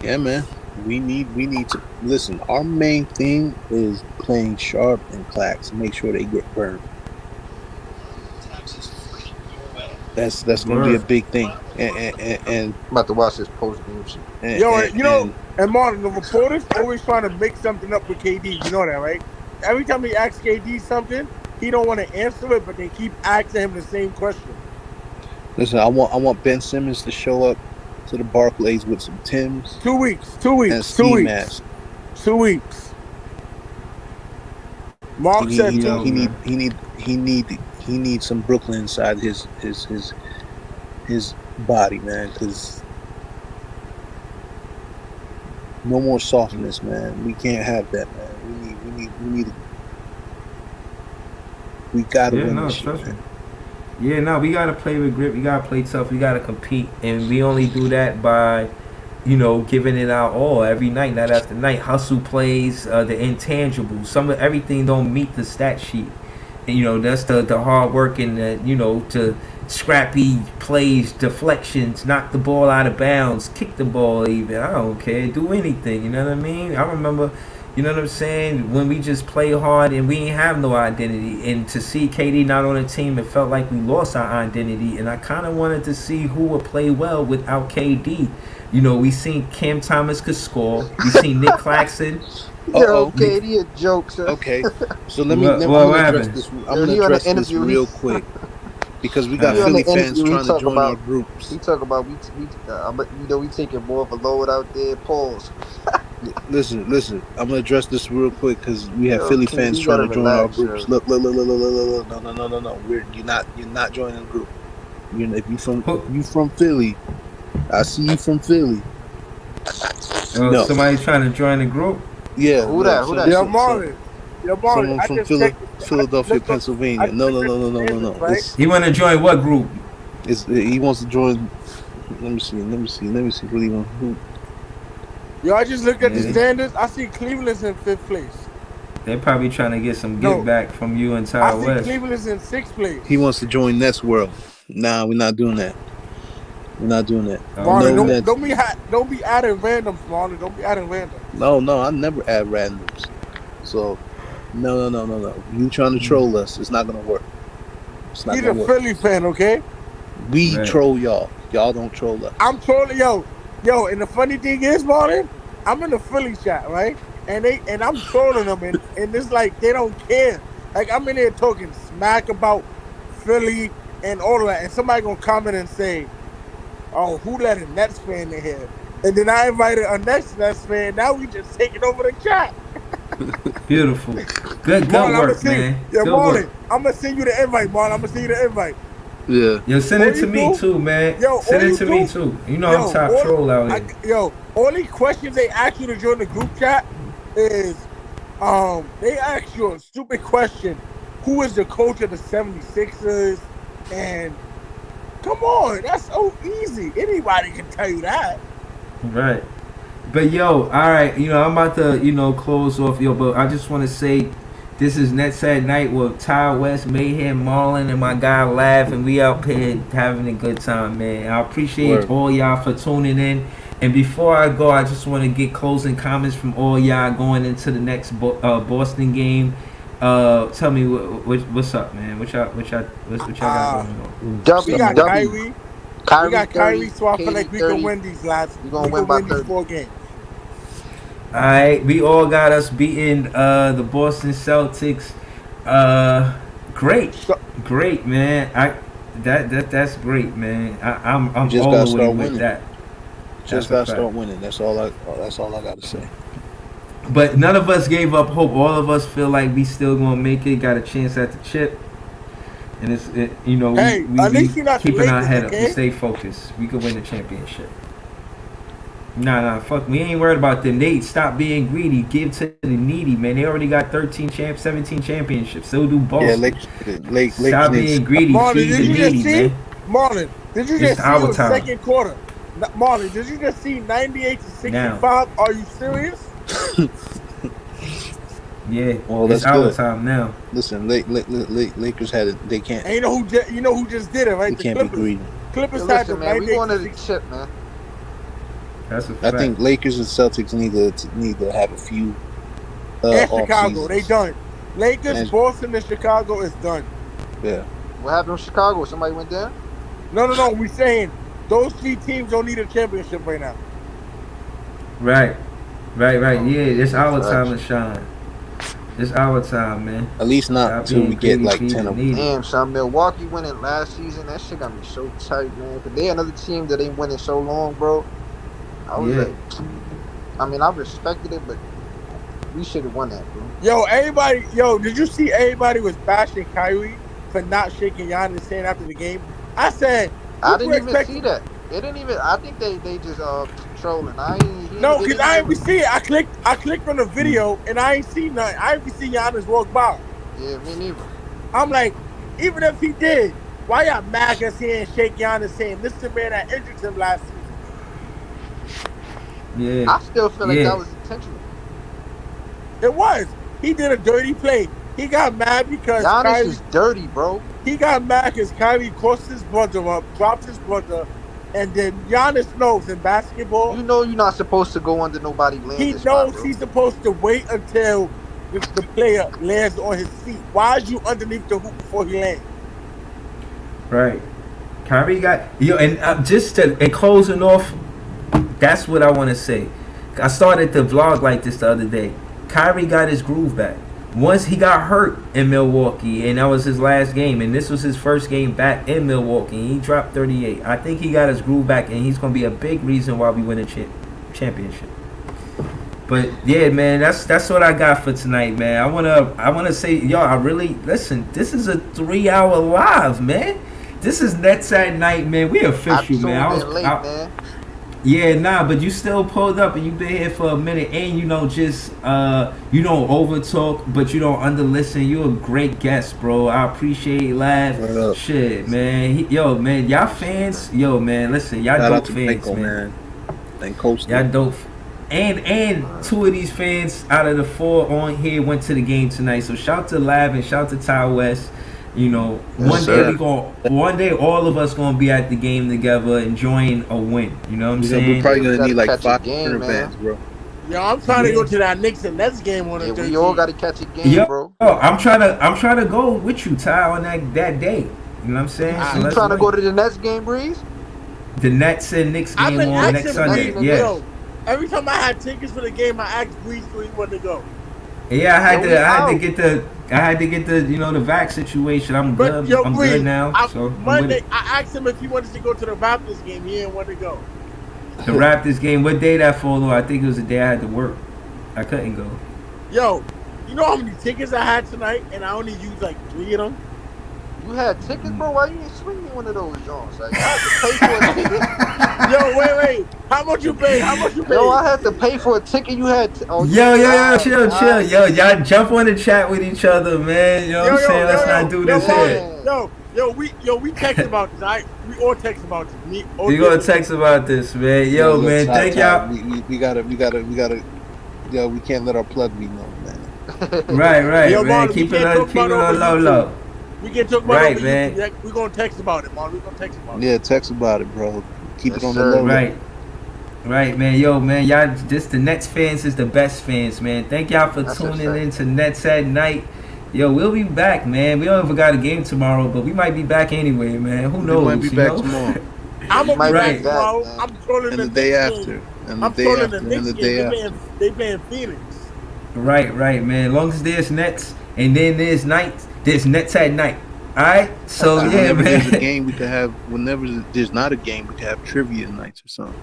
Yeah, man. We need to listen. Our main thing is playing Sharp and Clax. Make sure they get burned. That's going to be a Word. big thing. And I'm about to watch this post game shit. and, Yo, and, you know, and and Martin, the reporters always trying to mix something up with KD. You know that, right? Every time he asks KD something, he don't want to answer it, but they keep asking him the same question. listen. I want Ben Simmons to show up to the Barclays with some Timbs 2 weeks, 2 and a weeks, 2 ski weeks, mask. 2 weeks. He Mark need said he two. Yo, need he need man. he need he need he needs some Brooklyn inside his body, man. Because no more softness, man. We can't have that, man. We gotta Yeah, win no, this shit, trust me. man. Yeah, no, we gotta play with grip. We gotta play tough. We gotta compete, and we only do that by, giving it our all every night, night after night. Hustle plays, the intangibles. Some of everything don't meet the stat sheet. And, that's the hard work and to scrappy plays, deflections, knock the ball out of bounds, kick the ball even. I don't care. Do anything. You know what I mean? I remember. You know what I'm saying? When we just play hard and we ain't have no identity, and to see KD not on the team, it felt like we lost our identity. And I kind of wanted to see who would play well without KD. We seen Cam Thomas could score. We seen Nick Claxton. Yo, Uh-oh. Nick, KD a joke, son. Okay. So I'm what gonna address happened? this. I'm Yo, gonna he on the address this interview. real quick because we got He on Uh, the Philly fans interview. He trying to talk join our about. groups. He talk about we taking more of a load out there. Pause. Listen. I'm gonna address this real quick because we have Yo, Philly fans KD trying gotta to join our relax, groups. yo. Look. No. You're not joining the group. If who, you from Philly, I see you from Philly. No, somebody trying to join the group? yeah, Who that? Who that? Yo, Marlon. Yo, Marlon. someone I from just checked. I just Philadelphia, looked up. I Pennsylvania. just No, looked at the standards, no. right? He want to join what group? He wants to join. Let me see. What do you want? Yo, I just looked at the Yeah, standards. I see Cleveland's in 5th place. they probably trying to get some get No, back from you and I Ty see West. Cleveland's in 6th He place. wants to join Nets World. Nah, we're not doing that. We're not doing that. Marlon, No Okay. Nets. don't be adding randoms, Marlon. Don't be adding randoms. No. I never add randoms. So no. You trying to troll us? It's not gonna work. It's not He's gonna a work. Philly fan, okay? We Right. troll y'all. Y'all don't troll us. I'm trolling, yo. And the funny thing is, Marlon, I'm in the Philly chat, right? And I'm trolling them, and it's like they don't care. Like I'm in there talking smack about Philly and all of that, and somebody gonna comment and say, "Oh, who let a Nets fan in here?" And then I invited a Nets fan. Now we just taking over the chat. Beautiful. Good Marlon, I'm gonna work, send man. yo, Good work. Marlon, I'm gonna send you the invite, Marlon. I'm gonna send you the invite. Yeah. Yo, send All it to you me do, too, man. yo, Send all it you to me do, too. I'm yo, top troll out here. only questions they ask you to join the group chat is they ask you a stupid question. Who is the coach of the 76ers? And come on, that's so easy. Anybody can tell you that. Right. But yo, all right, I'm about to, close off, but I just want to say this is Nets at Night with Ty West, Mayhem, Marlon, and my guy Laugh, and we out here having a good time, man. I appreciate Word. all y'all for tuning in. And before I go, I just want to get closing comments from all y'all going into the next Boston game. Tell me what's up, man. What y'all got going on? We W got W. Kyrie. We Kyrie got 30. Kyrie, so I feel KD like we can 30. win these lads. We gonna We win can by win these 30. 4 games. All right, we all got us beating the Boston Celtics. Great, So, great, man. That's great, man. I'm You just all gotta the way start with winning. that. Just That's a gotta fact. start winning. That's all I gotta say. But none of us gave up hope. All of us feel like we still gonna make it. Got a chance at the chip, and you know, Hey, we at least you're not the keeping our Lakers, head up. We okay? stay focused. We could win the championship. Nah, fuck. We ain't worried about them. They stop being greedy. Give to the needy, man. They already got 17 championships. So do Yeah, Boston. Lakers Stop need to being stop. greedy. Marlon, Feed did the you just needy, see? man. Marlon, did you It's just see it our was time second quarter? Marlon, did you just see 98 to now. 65? Are you serious? Yeah, Well, it's that's our good. time now. Listen, Lakers had it. They can't. And you know who just did it, right? They The can't be Clippers. greedy. Clippers Yo, had listen, the man, we 98 going to to the 60. chip, man. That's a I fact. think Lakers and Celtics need to have a few And off Chicago, they seasons. done. Lakers, And- Boston, and Chicago is done. Yeah, What happened in Chicago? Somebody went down? No. We saying those three teams don't need a championship right now. Right. Oh, Yeah, it's our facts. time to shine. It's our time, man. at least not Stop until being we get greedy, like feed 10 the of them. needy. Damn, son, Milwaukee winning last season, that shit got me so tight, man. Cause they another team that ain't winning so long, bro. I was Yeah. like, I mean, I respected it, but we should have won that, bro. Did you see everybody was bashing Kyrie for not shaking Giannis' hand after the game? I said, I didn't people even expect- see that. They didn't even. I think they just trolling. No, they because didn't I even- ain't see it. I clicked on the video and I ain't seen nothing. I ain't see Giannis walk by. Yeah, me neither. I'm like, even if he did, why y'all mag us here and shake Giannis' hand? This is the man that injured him last season. Yeah. I still feel like Yeah. that was intentional. It was. He did a dirty play. He got mad because Giannis Kyrie. is dirty, bro. He got mad because Kyrie crossed his brother up, dropped his brother, and then Giannis knows in basketball, You know you're not supposed to go under nobody he landing knows spot, bro. he's supposed to wait until the player lands on his feet. Why is you underneath the hoop before he lands? Right. Kyrie got and just to and closing off. That's what I want to say. I started the vlog like this the other day. Kyrie got his groove back. Once he got hurt in Milwaukee, and that was his last game, and this was his first game back in Milwaukee, and he dropped 38. I think he got his groove back, and he's going to be a big reason why we win a championship. But yeah, man, that's what I got for tonight, man. I wanna say, y'all, I really listen. This is a 3-hour live, man. This is Nets at Night, man. We official, man. I late, man. Yeah, nah, but you still pulled up and you been here for a minute, and you don't just you don't over talk, but you don't under listen. You're a great guest, bro. I appreciate laugh. Word up. Shit, man. Yo, man, y'all fans, yo, man, listen, y'all Shout out dope to fans, Michael, man. And Coach. Y'all dope. And two of these fans out of the 4 on here went to the game tonight. So shout to Lav and shout to Ty West. You know, Yes, one day all of us gonna be at the game together enjoying a win. You know what I'm We're saying? probably gonna need like Catch a 5 game, man. bands, bro. Yo, I'm trying to Yeah. go to that Knicks and Nets game on the Yeah, 13th. we all got to catch a game, Yo, bro. I'm trying to go with you, Ty, on that day. You know what I'm saying? Ah, So You let's trying to win. go to the Nets game, Breeze? The Nets and Knicks I've game been on next asking Sunday. Breeze, Yeah, yo, every time I had tickets for the game, I asked Breeze where he wanted to go. yeah. I had Yo, to we get the the vac situation. I'm But good. yo, I'm Breeze, good now. So I'm with Monday, it. I asked him if he wanted to go to the Raptors game. He didn't want to go. The Raptors game. What day that fall though? I think it was the day I had to work. I couldn't go. Yo, you know how many tickets I had tonight, and I only used like 3 of them. You had tickets, bro? Why you ain't swing me one of those Jones? Like, I had to pay for a ticket. Yo, wait. How much you pay? How much you pay? Yo, I had to pay for a ticket. You had to, oh, Yo, chill. Yo, y'all jump on the chat with each other, man. You know what I'm saying? Let's not do this here. We text about this. We all text about this. We gonna text about this, man. Yo, look, man, Ty, thank Ty, y'all. We gotta. Yo, we can't let our plug be known, man. Right, Yo, man. Marlon, Keep we it can't talk low, about it over low. We can talk about Right, it over man. YouTube. We're gonna text about it, man. We're gonna text about it. Yeah, text about it, bro. Keep Yes, it on sir. the low. Right, man. Yo, man, y'all, just the Nets fans is the best fans, man. Thank y'all for That's tuning a fact. in to Nets at Night. Yo, we'll be back, man. We don't ever got a game tomorrow, but we might be back anyway, man. Who We knows? might be you back know? tomorrow I'm gonna might be be back right. tomorrow. man. I'm trolling and the the day Knicks after, game. and the I'm day trolling after, the and Knicks the game. day after. They playing Phoenix. Right, man. As long as there's Nets and then there's Night, there's Nets at Night. All right, so So yeah, whenever there's a man. game, we could have. Whenever there's not a game, we could have trivia nights or something.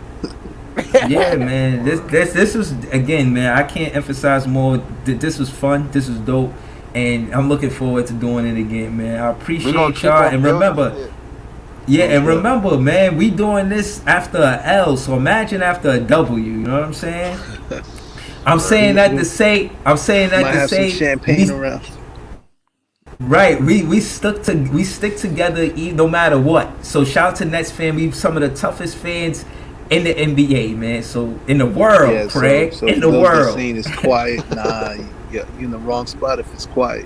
Yeah, man. This was again, man. I can't emphasize more. This was fun. This was dope, and I'm looking forward to doing it again, man. I We're gonna appreciate keep y'all, on and building remember, shit. yeah, Most and definitely. remember, man, we doing this after a L. So imagine after a W. You know what I'm saying? I'm saying that to say. I'm saying that Might to have some say. champagne around. Right, we stick together no matter what. So shout out to Nets fan. We some of the toughest fans in the NBA, man. So in the world, Yeah. Craig, So in for the those that world. saying it's quiet, nah, you're in the wrong spot if it's quiet.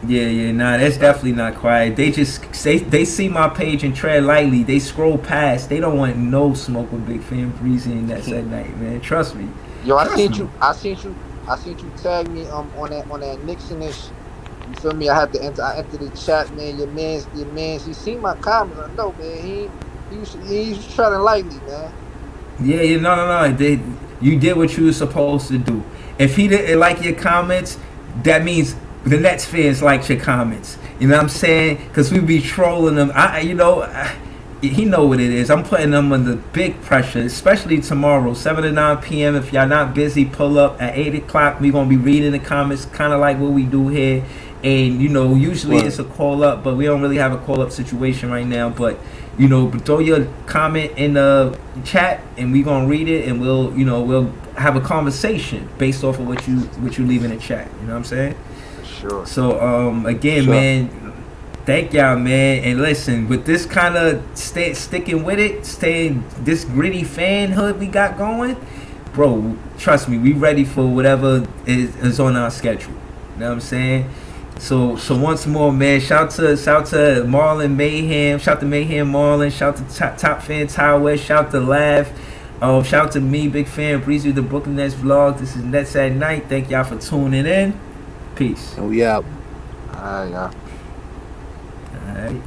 Yeah, nah, that's definitely not quiet. They just they see my page and tread lightly. They scroll past. They don't want no smoke with Big Fan Breezy and Nets at night, man. Trust me. Yo, I Trust seen me. you. I seen you tag me on that Nixonish. You feel me? I had to enter. I entered the chat, man. Your man's. He seen my comments. I know, man. He was treading lightly, man. Yeah, no. You did what you were supposed to do. If he didn't like your comments, that means the Nets fans liked your comments. You know what I'm saying? Because we be trolling them. He know what it is. I'm putting them under big pressure, especially tomorrow, 7 to 9 p.m. If y'all not busy, pull up at 8 o'clock. We going to be reading the comments, kind of like what we do here. And, usually Right. it's a call up, but we don't really have a call up situation right now. But, throw your comment in the chat and we going to read it and we'll have a conversation based off of what you leave in the chat. You know what I'm saying? For sure. So, again, Sure. man, thank y'all, man. And listen, with this kind of sticking with it, staying this gritty fanhood we got going, bro, trust me, we ready for whatever is on our schedule. You know what I'm saying? So once more, man, shout to Marlon Mayhem, shout to Mayhem Marlon, shout to Top Fan Tower, shout to Laugh, shout to me, Big Fan Breezy, the Brooklyn Nets vlog. This is Nets at Night. Thank y'all for tuning in. Peace. And we out. Yeah. All right.